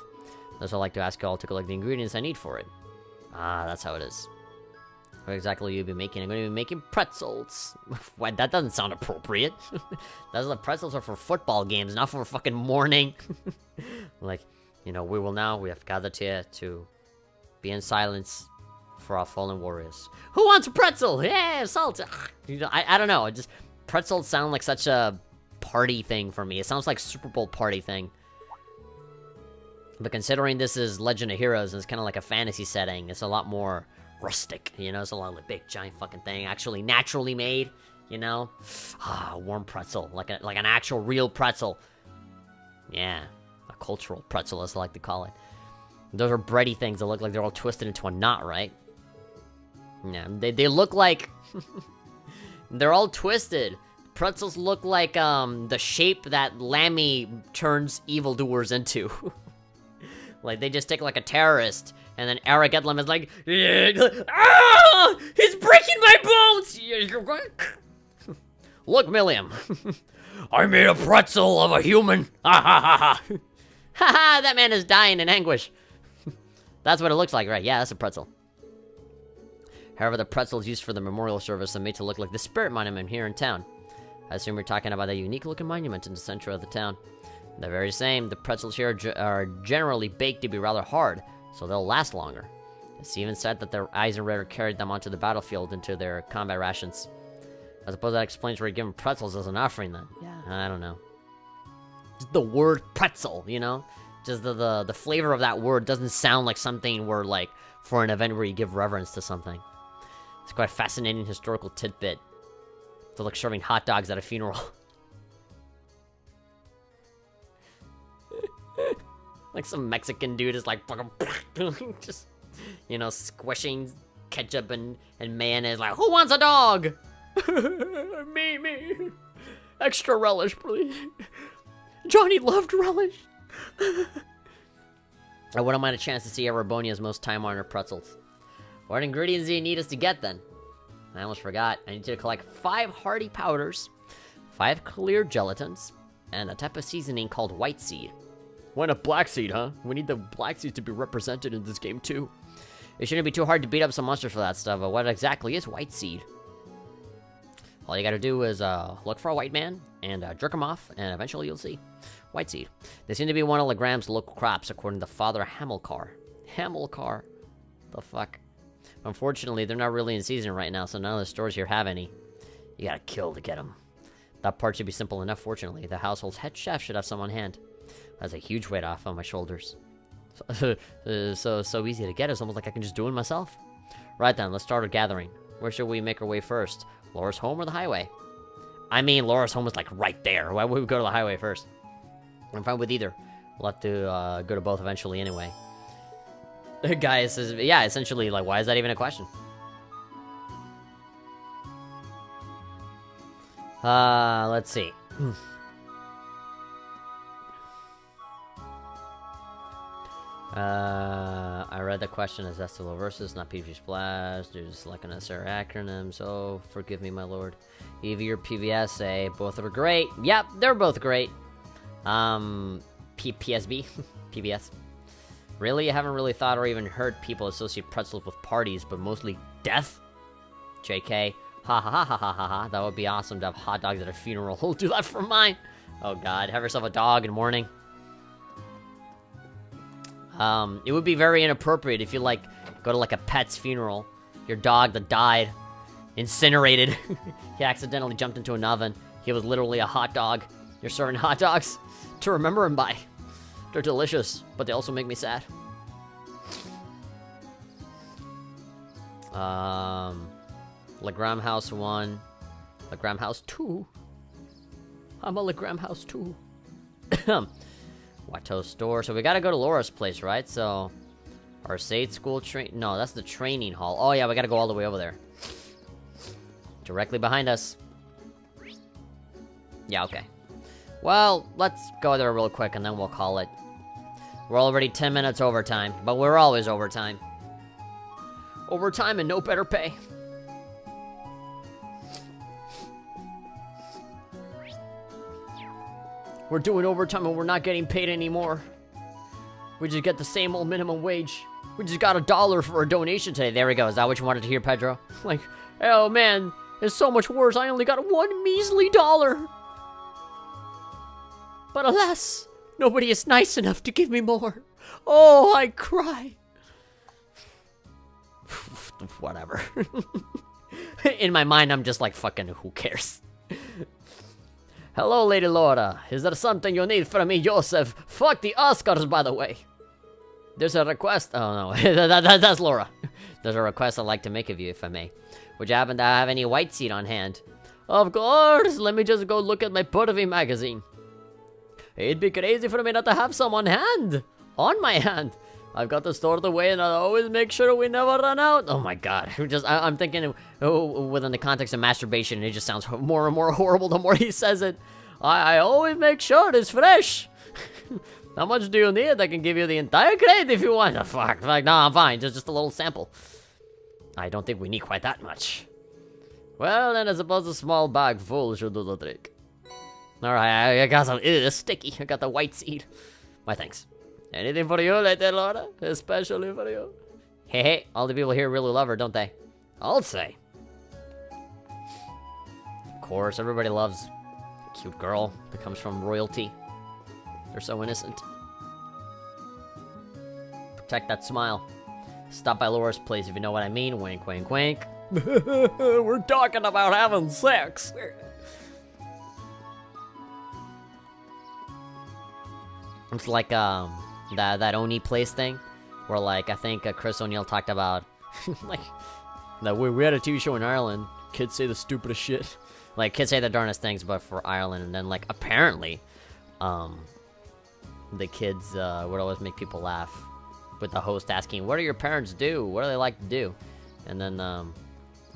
Thus, I like to ask you all to collect the ingredients I need for it. Ah, that's how it is. What exactly will you be making? I'm going to be making pretzels. What? That doesn't sound appropriate. That's the pretzels are for football games, not for fucking mourning. Like, you know, we have gathered here to be in silence for our fallen warriors. Who wants a pretzel? Yeah, salt. You know, I don't know. Just pretzels sound like such a party thing for me. It sounds like Super Bowl party thing. But considering this is Legend of Heroes and it's kind of like a fantasy setting, it's a lot more rustic, you know? It's a lot like big giant fucking thing, actually naturally made, you know? Ah, warm pretzel, like an actual real pretzel. Yeah, a cultural pretzel, as I like to call it. Those are bready things that look like they're all twisted into a knot, right? Yeah, they look like they're all twisted. Pretzels look like the shape that Lammy turns evildoers into. Like they just take like a terrorist, and then Eric Edlem is like, ah, he's breaking my bones. Look, Milliam, I made a pretzel of a human. Ha ha ha ha. Ha ha! That man is dying in anguish. That's what it looks like, right? Yeah, that's a pretzel. However, the pretzels used for the memorial service are made to look like the spirit monument here in town. I assume we're talking about a unique-looking monument in the center of the town. The very same, the pretzels here are generally baked to be rather hard, so they'll last longer. It's even said that the Eisenritter carried them onto the battlefield into their combat rations. I suppose that explains why you're given pretzels as an offering then. Yeah, I don't know. Just the word pretzel, you know? Just the flavor of that word doesn't sound like something where, like, for an event where you give reverence to something. It's quite a fascinating historical tidbit. It's like serving hot dogs at a funeral. Like some Mexican dude is like just, you know, squishing ketchup and mayonnaise like, who wants a dog? Me. Extra relish, please. Johnny loved relish. I wouldn't mind a chance to see Erebonia's most time-honored pretzels. What ingredients do you need us to get, then? I almost forgot. I need you to collect 5 hearty powders, 5 clear gelatins, and a type of seasoning called white seed. When a black seed, huh? We need the black seed to be represented in this game, too. It shouldn't be too hard to beat up some monsters for that stuff, but what exactly is white seed? All you gotta do is look for a white man and jerk him off, and eventually you'll see. White seed. They seem to be one of Legram's local crops, according to Father Hamilcar. Hamilcar? The fuck? Unfortunately, they're not really in season right now, so none of the stores here have any. You gotta kill to get them. That part should be simple enough, fortunately. The household's head chef should have some on hand. That's a huge weight off on my shoulders. So easy to get, it's almost like I can just do it myself. Right then, let's start our gathering. Where should we make our way first? Laura's home or the highway? I mean, Laura's home is like right there. Why would we go to the highway first? I'm fine with either. We'll have to go to both eventually anyway. The guy says, yeah, essentially, like, why is that even a question? Let's see. I read the question as Estilo versus, not PvP Splash. There's like unnecessary acronyms. Oh, forgive me, my lord. EV or PVS, eh? Both are great. Yep, they're both great. PSB? PBS. Really? I haven't really thought or even heard people associate pretzels with parties, but mostly death? JK. Ha ha ha ha ha ha ha. That would be awesome to have hot dogs at a funeral. We'll do that for mine. Oh god, have yourself a dog in mourning. It would be very inappropriate if you, like, go to, like, a pet's funeral. Your dog that died, incinerated. He accidentally jumped into an oven. He was literally a hot dog. You're serving hot dogs to remember him by. They're delicious, but they also make me sad. Legram House 1. Legram House 2. I'm a Legram House 2. Watteau store. So we gotta go to Laura's place, right? So... Arcade school train... No, that's the training hall. Oh yeah, we gotta go all the way over there. Directly behind us. Yeah, okay. Well, let's go there real quick and then we'll call it. We're already 10 minutes overtime, but we're always overtime. Overtime and no better pay. We're doing overtime and we're not getting paid anymore. We just get the same old minimum wage. We just got $1 for a donation today. There we go. Is that what you wanted to hear, Pedro? Like, oh man, it's so much worse. I only got one measly $1. But alas, nobody is nice enough to give me more. Oh, I cry. Whatever. In my mind, I'm just like, fucking, who cares? Hello, Lady Laura. Is there something you need from me, Joseph? Fuck the Oscars, by the way. There's a request. Oh, no. That's Laura. There's a request I'd like to make of you, if I may. Would you happen to have any white seed on hand? Of course. Let me just go look at my Purvey magazine. It'd be crazy for me not to have some on hand. On my hand. I've got to store it away and I'll always make sure we never run out. Oh my god. I'm thinking within the context of masturbation, and it just sounds more and more horrible the more he says it. I always make sure it's fresh. How much do you need? I can give you the entire crate if you want. Oh, fuck. Like, no, I'm fine. Just a little sample. I don't think we need quite that much. Well, then I suppose a small bag full should do the trick. Alright, I got some... Ew, it's sticky. I got the white seed. My thanks. Anything for you, Lady Laura? Especially for you. Hey, hey, all the people here really love her, don't they? I'll say. Of course, everybody loves a cute girl that comes from royalty. They're so innocent. Protect that smile. Stop by Laura's place if you know what I mean. Wink, wink, wink. We're talking about having sex. It's like that Oni place thing, where like I think Chris O'Neill talked about like that we had a TV show in Ireland. Kids say the stupidest shit. Like kids say the darnest things, but for Ireland, and then like apparently, the kids would always make people laugh with the host asking, "What do your parents do? What do they like to do?" And then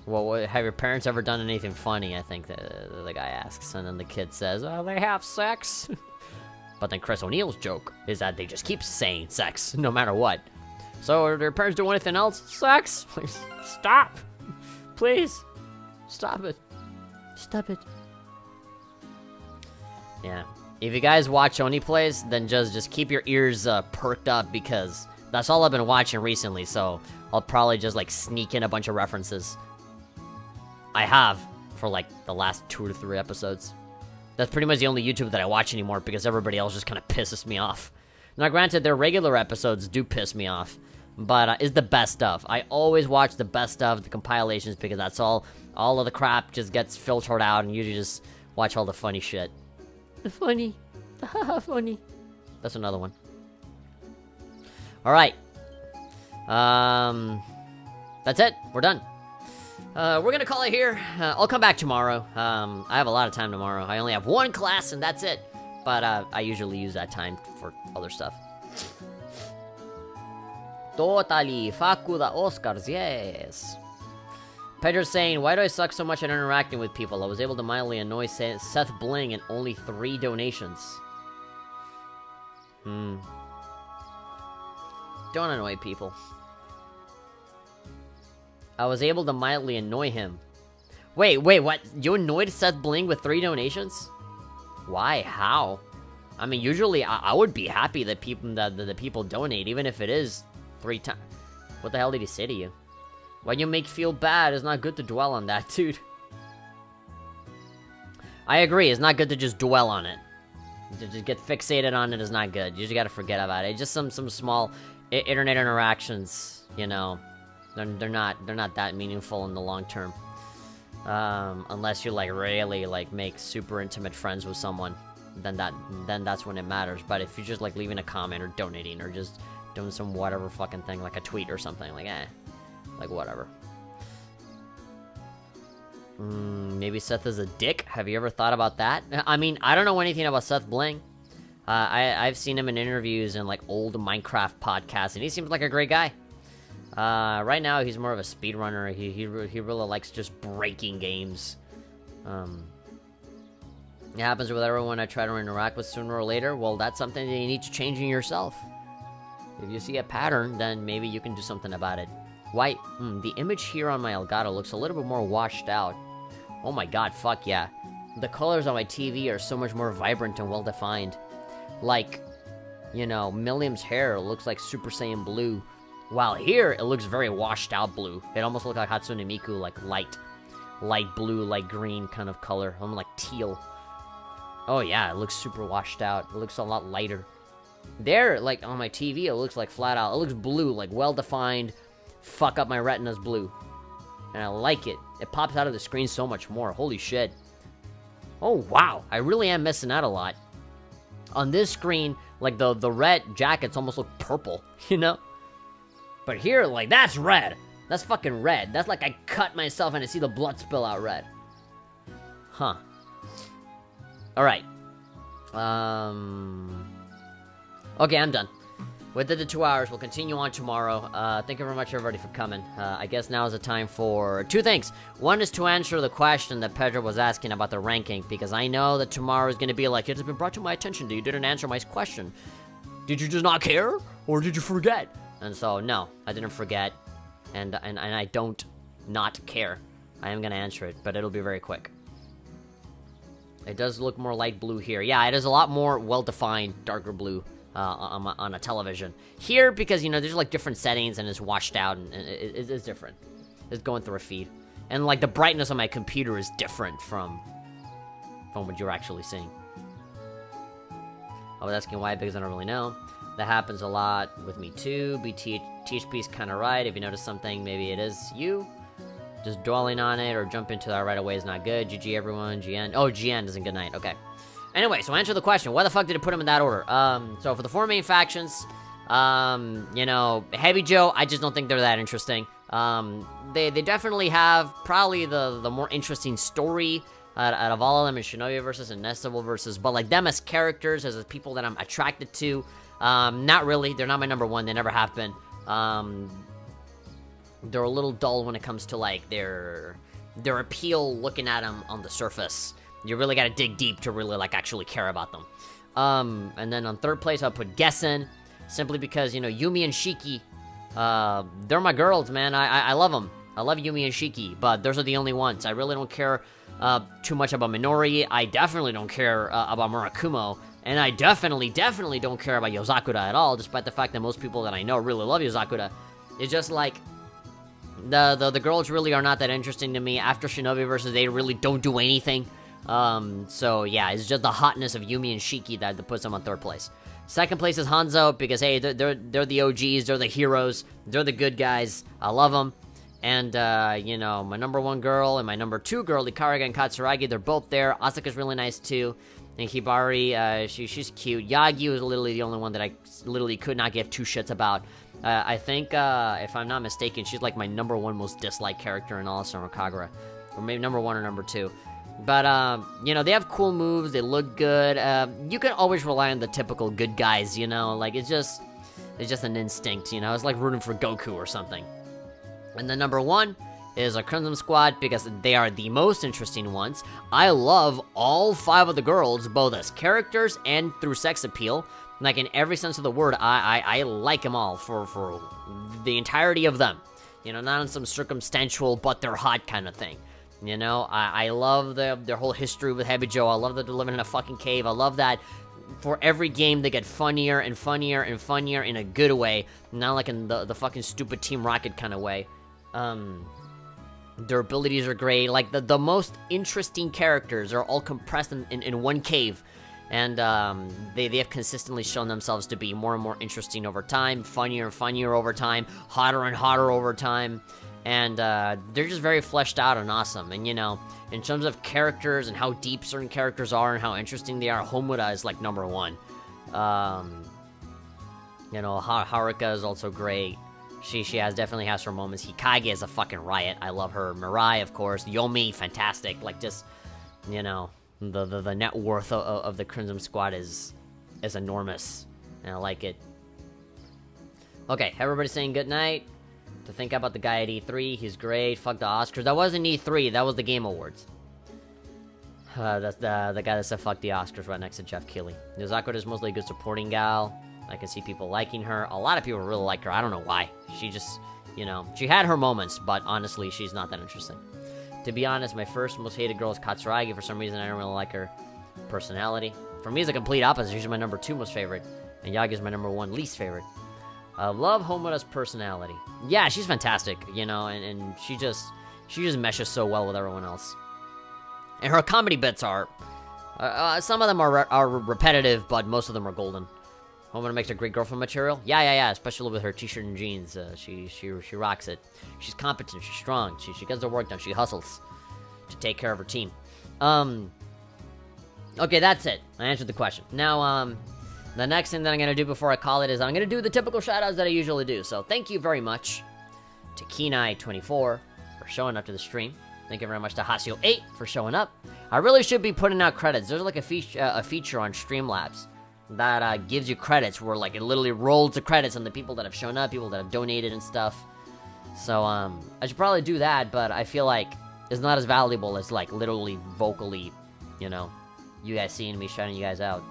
well, have your parents ever done anything funny? I think the guy asks, and then the kid says, "Oh, they have sex." But then Chris O'Neill's joke is that they just keep saying sex, no matter what. So, are their parents doing anything else? Sex? Please, stop! Please! Stop it. Stop it. Yeah. If you guys watch Oni Plays, then just keep your ears perked up, because that's all I've been watching recently, so I'll probably just, like, sneak in a bunch of references. I have, for, like, the last 2 to 3 episodes. That's pretty much the only YouTube that I watch anymore, because everybody else just kind of pisses me off. Now, granted, their regular episodes do piss me off, but it's the best of. I always watch the best of, the compilations, because that's all of the crap just gets filtered out, and you just watch all the funny shit. The funny. The haha funny. That's another one. Alright. That's it. We're done. We're gonna call it here. I'll come back tomorrow. I have a lot of time tomorrow. I only have 1 class and that's it. But I usually use that time for other stuff. Totally. Facuda Oscars, yes. Pedro's saying, why do I suck so much at interacting with people? I was able to mildly annoy Seth Bling in only 3 donations. Don't annoy people. I was able to mildly annoy him. Wait, what? You annoyed Seth Bling with 3 donations? Why? How? I mean, usually I would be happy that the people donate, even if it is 3 times. What the hell did he say to you? Why you make feel bad? It's not good to dwell on that, dude. I agree, it's not good to just dwell on it. To just get fixated on it is not good. You just gotta forget about it. Just some small internet interactions, you know. They're not that meaningful in the long term. Unless you like really like make super intimate friends with someone, then that's when it matters. But if you're just like leaving a comment or donating or just doing some whatever fucking thing like a tweet or something, like like whatever. Maybe Seth is a dick. Have you ever thought about that? I mean, I don't know anything about Seth Bling. I've seen him in interviews and like old Minecraft podcasts, and he seems like a great guy. Right now he's more of a speedrunner. He really likes just breaking games. It happens with everyone I try to interact with sooner or later. Well, that's something that you need to change in yourself. If you see a pattern, then maybe you can do something about it. Why? The image here on my Elgato looks a little bit more washed out. Oh my god, fuck yeah. The colors on my TV are so much more vibrant and well-defined. Like, you know, Milliam's hair looks like Super Saiyan blue. While here, it looks very washed out blue. It almost looks like Hatsune Miku, like light blue, light green kind of color. Almost like teal. Oh yeah, it looks super washed out. It looks a lot lighter. There, like on my TV, it looks like flat out. It looks blue, like well-defined. Fuck up my retinas blue. And I like it. It pops out of the screen so much more. Holy shit. Oh wow, I really am missing out a lot. On this screen, like the red jackets almost look purple, you know? But here, like, that's red. That's fucking red. That's like I cut myself and I see the blood spill out red. Huh. Alright. Okay, I'm done. Within the 2 hours, we'll continue on tomorrow. Thank you very much, everybody, for coming. I guess now is the time for two things. One is to answer the question that Pedro was asking about the ranking, because I know that tomorrow is going to be like, it has been brought to my attention that you didn't answer my question. Did you just not care? Or did you forget? And so, no, I didn't forget. And I don't not care. I am going to answer it, but it'll be very quick. It does look more light blue here. Yeah, it is a lot more well-defined, darker blue. On a television. Here, because, you know, there's, like, different settings, and it's washed out, and it's different. It's going through a feed. And, like, the brightness on my computer is different from what you're actually seeing. I was asking why, because I don't really know. That happens a lot with me, too. THP's kind of right. If you notice something, maybe it is you. Just dwelling on it, or jump into that right away is not good. GG, everyone. GN. Oh, GN isn't good night. Okay. Anyway, so answer the question. Why the fuck did it put them in that order? So for the four main factions, you know, Heavy Joe, I just don't think they're that interesting. They definitely have probably the more interesting story out of all of them in Shinobi versus and Nestival versus, but like them as characters, as people that I'm attracted to, not really. They're not my number one. They never have been. They're a little dull when it comes to like their appeal looking at them on the surface. You really gotta dig deep to really, like, actually care about them. And then on third place, I'll put Gessen, simply because, you know, Yumi and Shiki, they're my girls, man. I love them. I love Yumi and Shiki, but those are the only ones. I really don't care too much about Minori. I definitely don't care about Murakumo. And I definitely don't care about Yozakura at all, despite the fact that most people that I know really love Yozakura. It's just like, the girls really are not that interesting to me. After Shinobi versus, they really don't do anything. So yeah, it's just the hotness of Yumi and Shiki that puts them on third place. Second place is Hanzo, because hey, they're the OGs, they're the heroes, they're the good guys, I love them. And, you know, my number one girl and my number two girl, Ikariga and Katsuragi, they're both there. Asuka's really nice too. And Hibari, she's cute. Yagi was literally the only one that I literally could not give two shits about. I think, if I'm not mistaken, she's like my number one most disliked character in all of Summer Kagura. Or maybe number one or number two. But, you know, they have cool moves, they look good. You can always rely on the typical good guys, you know? Like, it's just an instinct, you know? It's like rooting for Goku or something. And then number one is a Crimson Squad, because they are the most interesting ones. I love all 5 of the girls, both as characters and through sex appeal. Like, in every sense of the word, I like them all for the entirety of them. You know, not in some circumstantial, but they're hot kind of thing. You know, I love their whole history with Heavy Joe. I love that they're living in a fucking cave. I love that for every game they get funnier and funnier and funnier in a good way. Not like in the fucking stupid Team Rocket kind of way. Their abilities are great. Like, the most interesting characters are all compressed in one cave. And they have consistently shown themselves to be more and more interesting over time. Funnier and funnier over time. Hotter and hotter over time. And they're just very fleshed out and awesome. And, you know, in terms of characters and how deep certain characters are and how interesting they are, Homura is, like, number one. You know, Haruka is also great. She definitely has her moments. Hikage is a fucking riot. I love her. Mirai, of course. Yomi, fantastic. Like, just, you know, the net worth of the Crimson Squad is enormous. And I like it. Okay, everybody saying goodnight. To think about the guy at E3, he's great. Fuck the Oscars. That wasn't E3, that was the Game Awards. That's the guy that said fuck the Oscars right next to Jeff Keighley. Yuzako is mostly a good supporting gal. I can see people liking her. A lot of people really like her. I don't know why. She just, you know, she had her moments, but honestly, she's not that interesting. To be honest, my first most hated girl is Katsuragi. For some reason, I don't really like her personality. For me, it's a complete opposite. She's my number 2 most favorite, and Yagi's my number 1 least favorite. Love Homura's personality. Yeah, she's fantastic, you know, and she just meshes so well with everyone else. And her comedy bits are, some of them are repetitive, but most of them are golden. Homura makes a great girlfriend material. Yeah, especially with her t-shirt and jeans. She rocks it. She's competent. She's strong. She gets the work done. She hustles to take care of her team. Okay, that's it. I answered the question. Now, the next thing that I'm going to do before I call it is I'm going to do the typical shoutouts that I usually do. So thank you very much to Kenai24 for showing up to the stream. Thank you very much to Hasio8 for showing up. I really should be putting out credits. There's like a feature on Streamlabs that gives you credits where like it literally rolls the credits on the people that have shown up, people that have donated and stuff. So I should probably do that, but I feel like it's not as valuable as like literally vocally, you know, you guys seeing me shouting you guys out.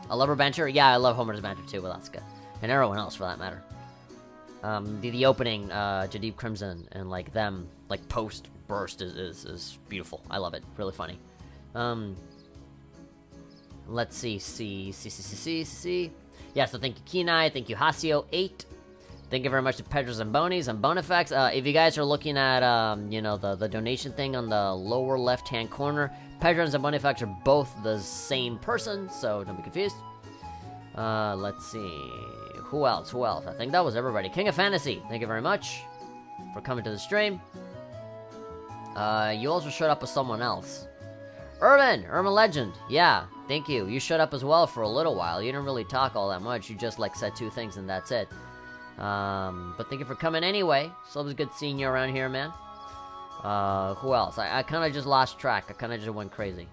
I love her banter. Yeah, I love Homer's banter too, but that's good. And everyone else for that matter. The opening to Deep Crimson and like them like post burst is beautiful. I love it. Really funny. Let's see. Yeah, so thank you Kenai, thank you Hasio8. Thank you very much to Pedros and Bonies and Bonifex. If you guys are looking at you know, the donation thing on the lower left hand corner, Pedros and Bonifex are both the same person, so don't be confused. Let's see. Who else? I think that was everybody. King of Fantasy, thank you very much for coming to the stream. You also showed up with someone else. Urban Legend, yeah, thank you. You showed up as well for a little while. You didn't really talk all that much. You just like said 2 things and that's it. But thank you for coming anyway. So it was good seeing you around here, man. Who else? I kind of just lost track. I kind of just went crazy.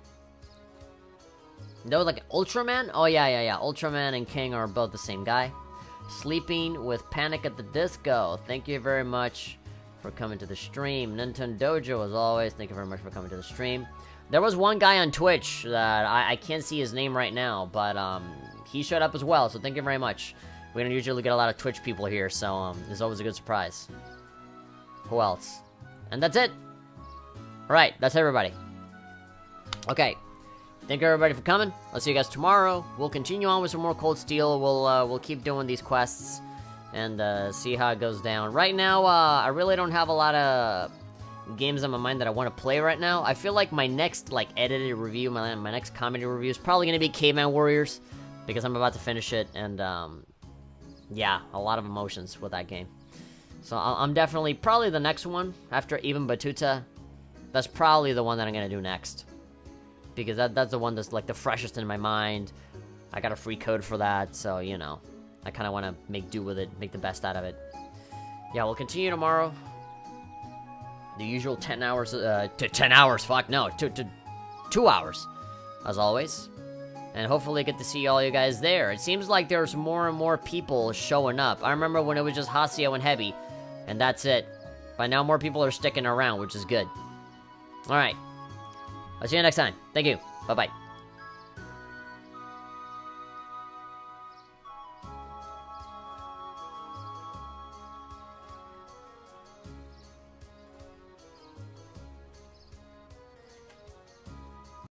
There was like Ultraman? Oh, yeah. Ultraman and King are both the same guy. Sleeping with Panic at the Disco. Thank you very much for coming to the stream. Nintendo Dojo, as always, thank you very much for coming to the stream. There was one guy on Twitch that I can't see his name right now, but he showed up as well, so thank you very much. We don't usually get a lot of Twitch people here, so it's always a good surprise. Who else? And that's it. Alright, that's everybody. Okay. Thank you everybody for coming. I'll see you guys tomorrow. We'll continue on with some more Cold Steel. We'll keep doing these quests and see how it goes down. Right now, I really don't have a lot of games on my mind that I want to play right now. I feel like my next like edited review, my next comedy review is probably going to be Caveman Warriors because I'm about to finish it and yeah, a lot of emotions with that game. So I'm definitely, probably the next one, after Even Batuta, that's probably the one that I'm going to do next. Because that's the one that's like the freshest in my mind. I got a free code for that, so, you know, I kind of want to make do with it, make the best out of it. Yeah, we'll continue tomorrow. The usual 10 hours, to 10 hours, fuck no, to 2 hours, as always. And hopefully get to see all you guys there. It seems like there's more and more people showing up. I remember when it was just Hasio and Heavy, and that's it. But now more people are sticking around, which is good. Alright. I'll see you next time. Thank you. Bye-bye.